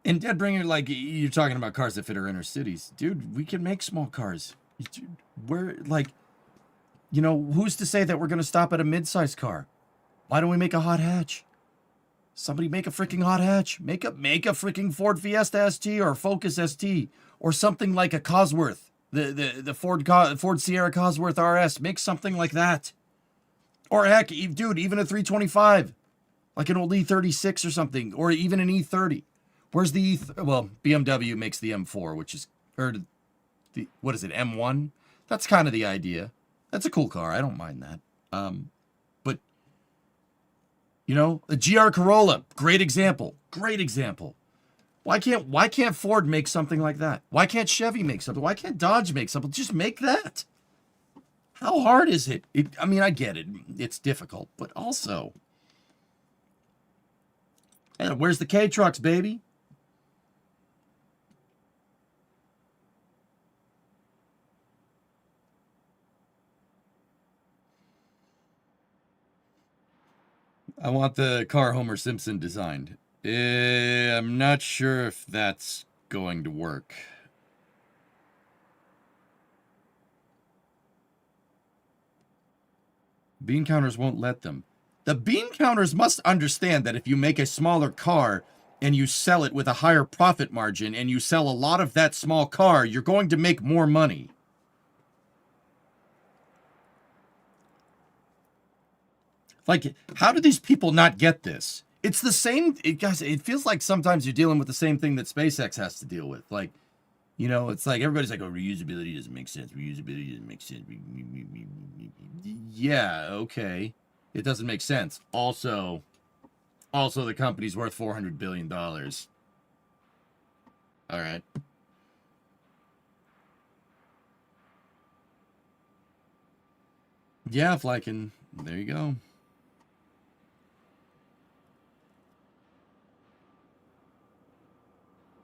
S1: And Deadbringer, like, you're talking about cars that fit our inner cities. Dude, we can make small cars. We're, like, you know, who's to say that we're going to stop at a mid-sized car? Why don't we make a hot hatch? Somebody make a freaking hot hatch. Make a freaking Ford Fiesta ST or Focus ST or something like a Cosworth. The Ford Sierra Cosworth RS. Make something like that. Or heck, dude, even a 325. Like an old E36 or something. Or even an E30. Where's the well, BMW makes the M4, which is, or the, what is it, M1? That's kind of the idea. That's a cool car. I don't mind that. But, you know, a GR Corolla, great example. Great example. Why can't Ford make something like that? Why can't Chevy make something? Why can't Dodge make something? Just make that. How hard is it? I mean, I get it. It's difficult, but also, and where's the K trucks, baby? I want the car Homer Simpson designed. I'm not sure if that's going to work. Bean counters won't let them. The bean counters must understand that if you make a smaller car and you sell it with a higher profit margin and you sell a lot of that small car, you're going to make more money. Like, how do these people not get this? It's the same, guys, it feels like sometimes you're dealing with the same thing that SpaceX has to deal with. Like, you know, it's like everybody's like, oh, reusability doesn't make sense. Reusability doesn't make sense. Yeah, okay. It doesn't make sense. Also, the company's worth $400 billion. All right. Yeah, Flykin. There you go.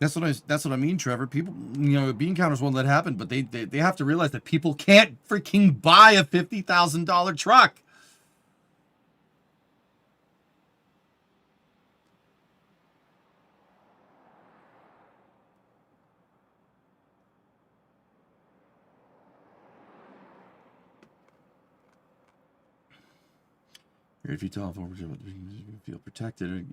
S1: That's what I mean, Trevor. People, you know, bean counters won't let it happen, but they have to realize that people can't freaking buy a $50,000 truck. If you tell feel protected.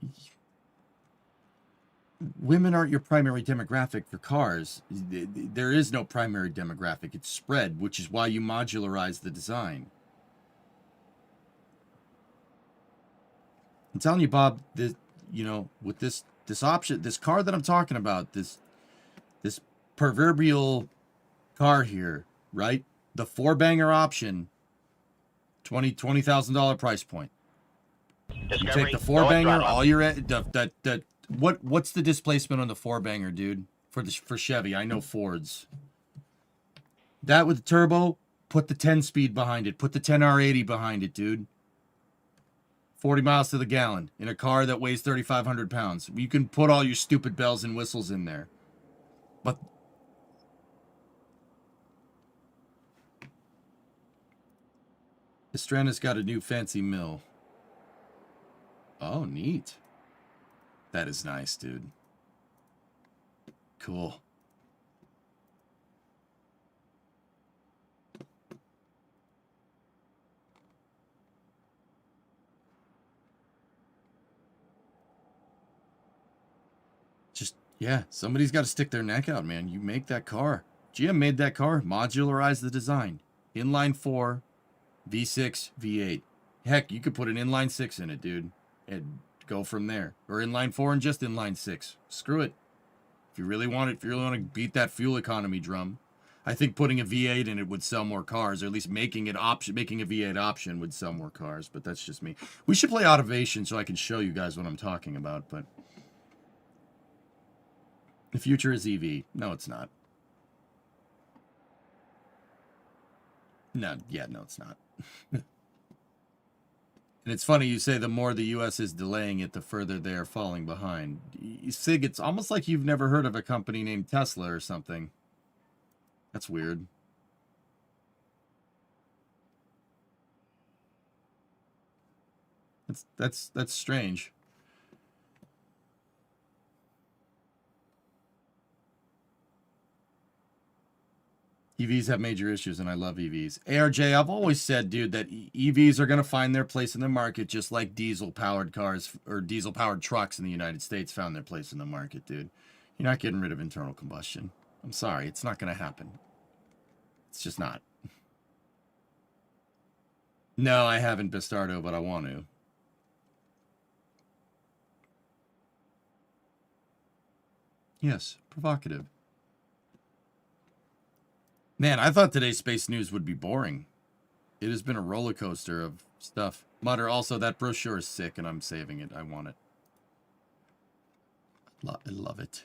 S1: Women aren't your primary demographic for cars. There is no primary demographic. It's spread, which is why you modularize the design. I'm telling you, Bob, this, you know, with this option, this car that I'm talking about, this proverbial car here, right? The 4-banger option, $20,000 price point. You take the 4-banger, all your what's the displacement on the 4-banger, dude? For Chevy, I know Fords. That with the turbo, put the 10-speed behind it. Put the 10R80 behind it, dude. 40 miles to the gallon in a car that weighs 3,500 pounds. You can put all your stupid bells and whistles in there. But Estrena's got a new fancy mill.
S11: Oh, neat. That is nice, dude. Cool. Just, yeah, somebody's got to stick their neck out, man. You make that car. GM made that car, modularized the design. Inline 4, V6, V8. Heck, you could put an inline 6 in it, dude, and go from there. Or inline 4 and just inline 6. Screw it. If you really want it, if you really want to beat that fuel economy drum, I think putting a V8 in it would sell more cars, or at least making a V8 option would sell more cars, but that's just me. We should play Autovation so I can show you guys what I'm talking about, but the future is EV. No, it's not. No, yeah, no, it's not. And it's funny you say the more the U.S. is delaying it, the further they are falling behind. Sig, it's almost like you've never heard of a company named Tesla or something. That's weird. That's strange. EVs have major issues, and I love EVs. ARJ, I've always said, dude, that EVs are going to find their place in the market just like diesel-powered cars or diesel-powered trucks in the United States found their place in the market, dude. You're not getting rid of internal combustion. I'm sorry. It's not going to happen. It's just not. No, I haven't Bastardo, but I want to. Yes, provocative. Man, I thought today's space news would be boring. It has been a roller coaster of stuff. Mutter, also, that brochure is sick, and I'm saving it. I want it. I love it.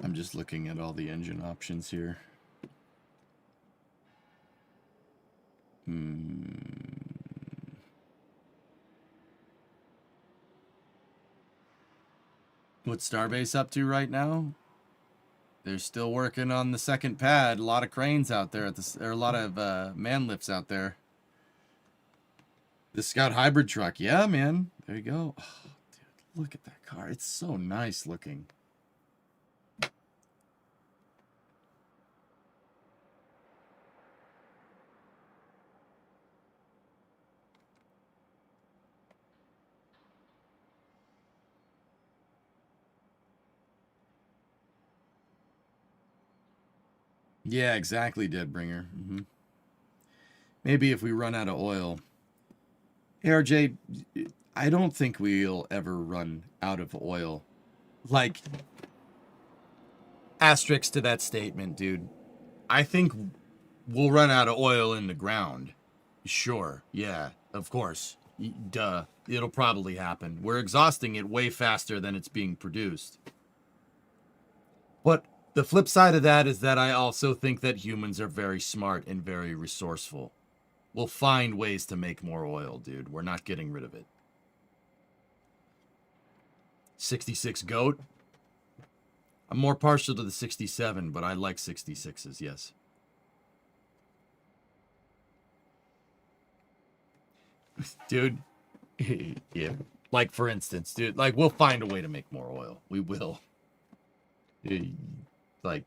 S11: I'm just looking at all the engine options here. What's Starbase up to right now? They're still working on the second pad. A lot of cranes out there, or a lot of man lifts out there. The Scout Hybrid truck. Yeah, man. There you go. Oh, dude, look at that car. It's so nice looking. Yeah, exactly, Deadbringer. Maybe if we run out of oil. Hey, RJ, I don't think we'll ever run out of oil. Like, asterisk to that statement, dude. I think we'll run out of oil in the ground. Sure, yeah, of course. Duh, it'll probably happen. We're exhausting it way faster than it's being produced. But the flip side of that is that I also think that humans are very smart and very resourceful. We'll find ways to make more oil, dude. We're not getting rid of it. 66 GOAT? I'm more partial to the 67, but I like 66s, yes. Dude, yeah. Like, for instance, dude, like, we'll find a way to make more oil. We will. Like,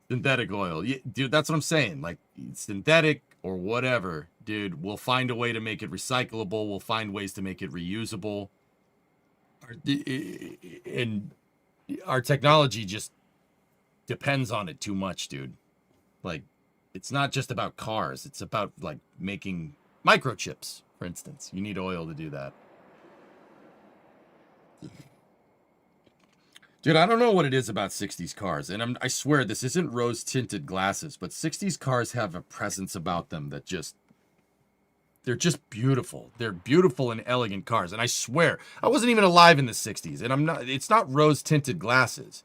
S11: synthetic oil. Yeah, dude, that's what I'm saying. Like, synthetic or whatever, dude, we'll find a way to make it recyclable. We'll find ways to make it reusable. And our technology just depends on it too much, dude. Like, it's not just about cars. It's about, like, making microchips, for instance. You need oil to do that. Dude, I don't know what it is about 60s cars, and I swear this isn't rose-tinted glasses, but 60s cars have a presence about them that just,
S1: They're just beautiful. They're beautiful and elegant cars. And I swear, I wasn't even alive in the 60s. And it's not rose-tinted glasses.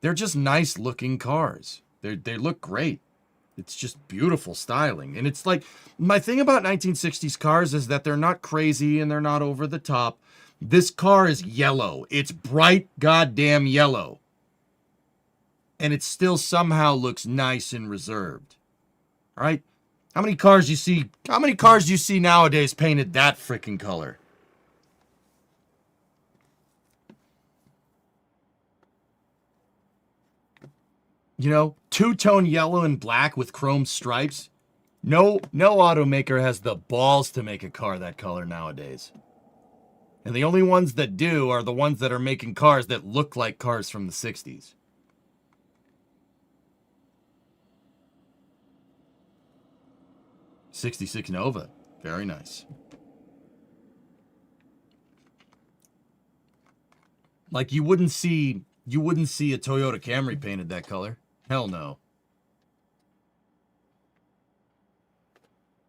S1: They're just nice-looking cars. They look great. It's just beautiful styling. And it's like, my thing about 1960s cars is that they're not crazy and they're not over the top. This car is yellow. It's bright goddamn yellow. And it still somehow looks nice and reserved. All right? How many cars do you see nowadays painted that freaking color? You know, two-tone yellow and black with chrome stripes. No automaker has the balls to make a car that color nowadays. And the only ones that do are the ones that are making cars that look like cars from the 60s. '66 Nova. Very nice. Like you wouldn't see a Toyota Camry painted that color. Hell no.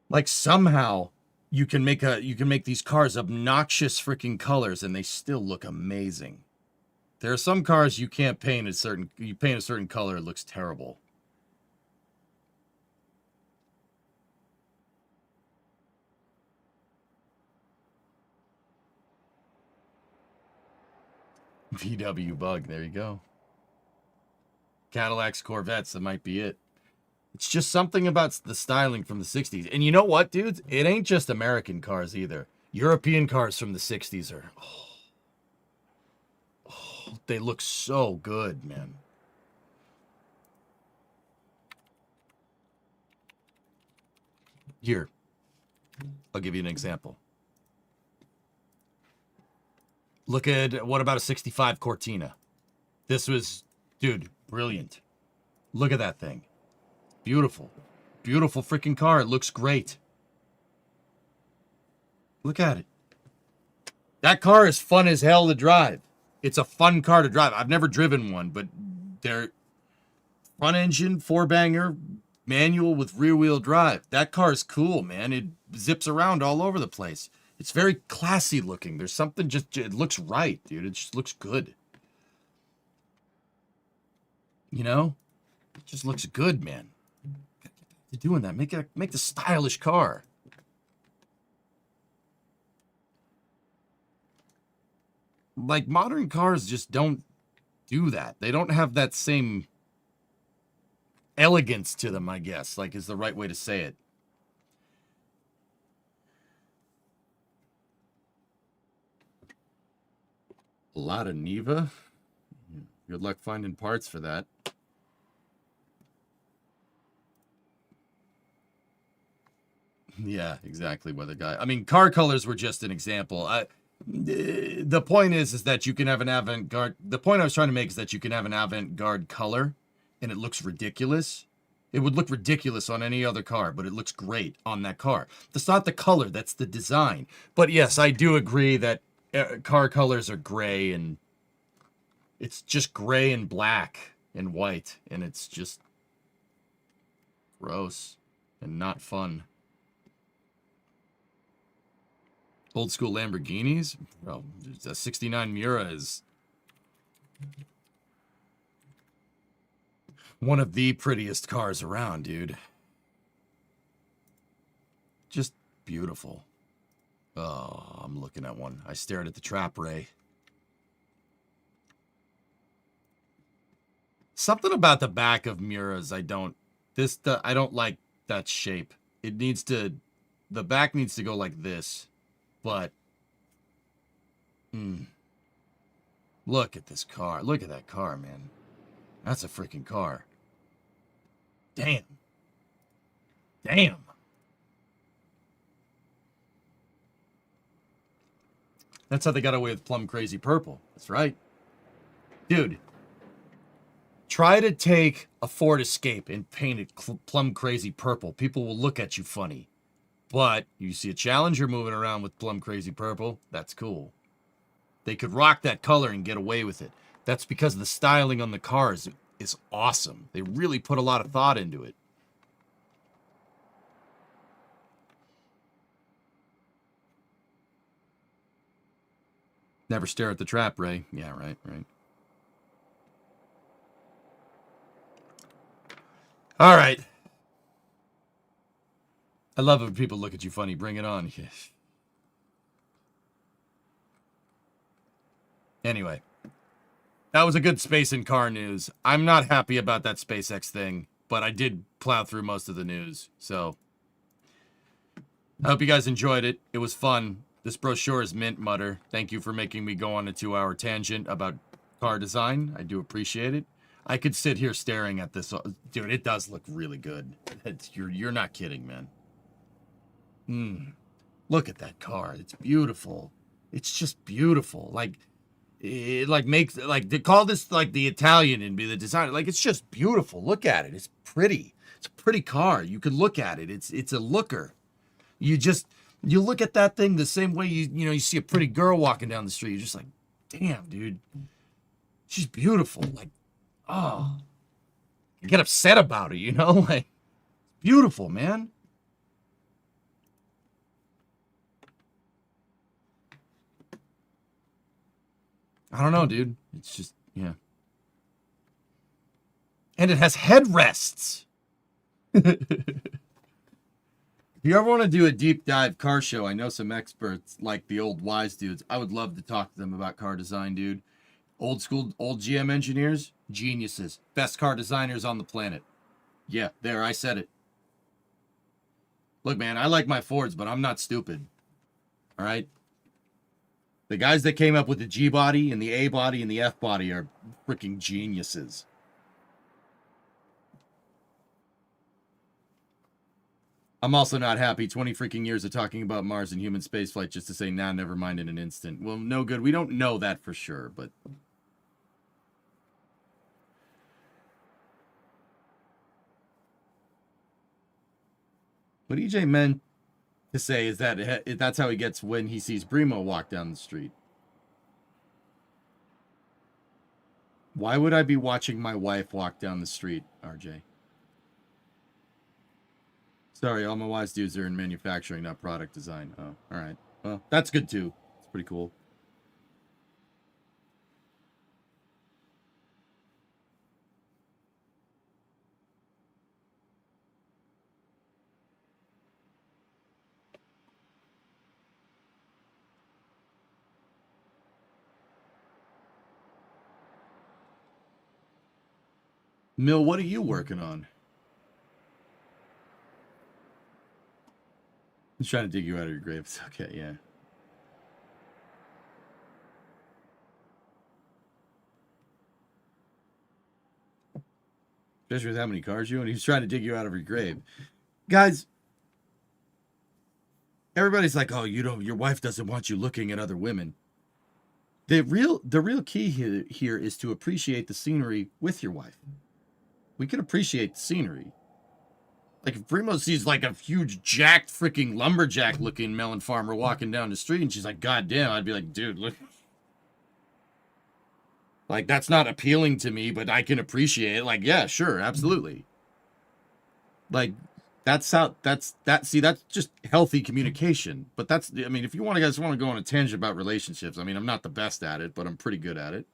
S1: Like somehow you can make these cars obnoxious freaking colors and they still look amazing. There are some cars you can't paint you paint a certain color, it looks terrible. VW Bug, there you go. Cadillacs, Corvettes, that might be it. It's just something about the styling from the 60s. And you know what, dudes? It ain't just American cars either. European cars from the 60s are... they look so good, man. Here. I'll give you an example. Look at, what about a 65 Cortina? This was, dude, brilliant. Look at that thing. Beautiful. Beautiful freaking car. It looks great. Look at it. That car is fun as hell to drive. It's a fun car to drive. I've never driven one, but they're front engine, 4-banger, manual with rear-wheel drive. That car is cool, man. It zips around all over the place. It's very classy looking. There's something it looks right, dude. It just looks good. You know? It just looks good, man. You're doing that. Make the stylish car. Like, modern cars just don't do that. They don't have that same elegance to them, I guess, like is the right way to say it. A lot of Neva. Good luck finding parts for that. Yeah, exactly. Weather guy. I mean, car colors were just an example. The point is that you can have an avant-garde. The point I was trying to make is that you can have an avant-garde color, and it looks ridiculous. It would look ridiculous on any other car, but it looks great on that car. That's not the color. That's the design. But yes, I do agree that car colors are gray, and it's just gray and black and white, and it's just gross and not fun. Old school Lamborghinis? Well, a 69 Miura is one of the prettiest cars around, dude. Just beautiful. Oh, I'm looking at one. I stared at the trap ray. Something about the back of Miuras I don't like that shape. It needs to, the back needs to go like this. But, look at this car. Look at that car, man. That's a freaking car. Damn. Damn. That's how they got away with Plum Crazy Purple. That's right. Dude, try to take a Ford Escape and paint it Plum Crazy Purple. People will look at you funny. But you see a Challenger moving around with Plum Crazy Purple, that's cool. They could rock that color and get away with it. That's because the styling on the cars is awesome. They really put a lot of thought into it. Never stare at the trap, Ray. Yeah, right. All right. I love it when people look at you funny. Bring it on. Anyway, that was a good space and car news. I'm not happy about that SpaceX thing, but I did plow through most of the news. So I hope you guys enjoyed it. It was fun. This brochure is mint, Mutter. Thank you for making me go on a 2-hour tangent about car design. I do appreciate it. I could sit here staring at this. Dude, it does look really good. You're not kidding, man. Look at that car. It's beautiful. It's just beautiful. Like, it makes, they call this like the Italian and be the designer. Like, it's just beautiful. Look at it. It's pretty. It's a pretty car. You can look at it. It's a looker. You look at that thing the same way you see a pretty girl walking down the street. You're just like, damn, dude. She's beautiful. Like, oh. You get upset about it, Like, beautiful, man. I don't know, dude. It's just, yeah. And it has headrests. If you ever want to do a deep dive car show, I know some experts like the old wise dudes. I would love to talk to them about car design, dude. Old school, old GM engineers, geniuses. Best car designers on the planet. Yeah, there, I said it. Look, man, I like my Fords, but I'm not stupid. All right? The guys that came up with the G body and the A body and the F body are freaking geniuses. I'm also not happy. 20 freaking years of talking about Mars and human spaceflight just to say, nah, never mind in an instant. Well, no good. We don't know that for sure, but... What EJ meant to say is that that's how he gets when he sees Brimo walk down the street. Why would I be watching my wife walk down the street, RJ? Sorry, all my wise dudes are in manufacturing, not product design. Oh, all right. Well, that's good too. It's pretty cool. Mill, what are you working on? He's trying to dig you out of your grave. It's okay, yeah. Especially with how many cars you own. He's trying to dig you out of your grave. Guys, everybody's like, oh, your wife doesn't want you looking at other women. The real key here is to appreciate the scenery with your wife. We can appreciate the scenery. Like, if Primo sees, like, a huge, jacked, freaking lumberjack-looking melon farmer walking down the street, and she's like, God damn, I'd be like, dude, look. Like, that's not appealing to me, but I can appreciate it. Like, yeah, sure, absolutely. Like, that's just healthy communication. But I mean, if you guys want to go on a tangent about relationships, I mean, I'm not the best at it, but I'm pretty good at it.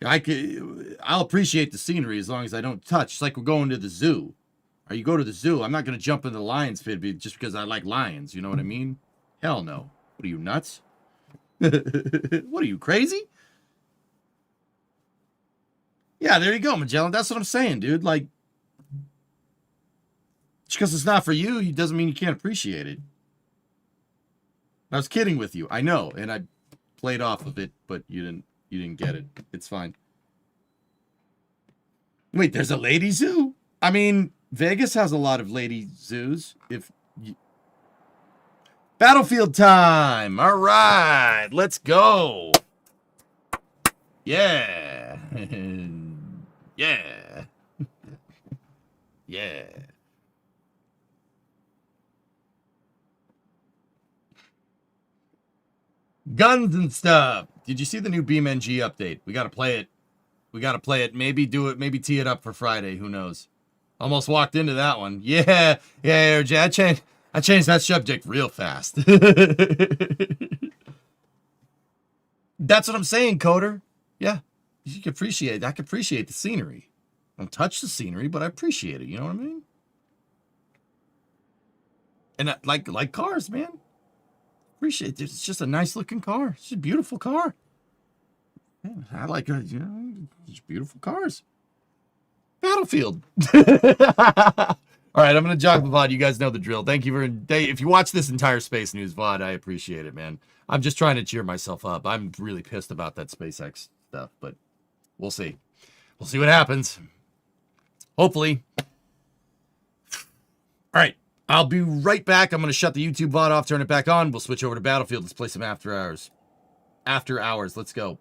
S1: I'll appreciate the scenery as long as I don't touch. It's like we're going to the zoo. Or you go to the zoo, I'm not going to jump in the lion's pit just because I like lions. You know what I mean? Hell no. What are you, nuts? What are you, crazy? Yeah, there you go, Magellan. That's what I'm saying, dude. Like, just because it's not for you doesn't mean you can't appreciate it. I was kidding with you. I know, and I played off of it, but you didn't get it. It's fine. Wait, there's a lady zoo? I mean, Vegas has a lot of lady zoos. Battlefield time! All right, let's go. Yeah. Yeah. Yeah. Guns and stuff. Did you see the new BeamNG update? We got to play it. Maybe do it. Maybe tee it up for Friday. Who knows? Almost walked into that one. Yeah. RJ, I changed that subject real fast. That's what I'm saying, Coder. Yeah, you can appreciate it. I can appreciate the scenery. I don't touch the scenery, but I appreciate it. You know what I mean? And I, like cars, man. Appreciate it. It's just a nice looking car. It's just a beautiful car. Yeah, I like it. You know, just beautiful cars. Battlefield. All right, I'm gonna jog the VOD. You guys know the drill. Thank you if you watch this entire Space News VOD, I appreciate it, man. I'm just trying to cheer myself up. I'm really pissed about that SpaceX stuff, but we'll see. We'll see what happens. Hopefully. All right, I'll be right back. I'm gonna shut the YouTube VOD off, turn it back on. We'll switch over to Battlefield. Let's play some After Hours. After Hours. Let's go.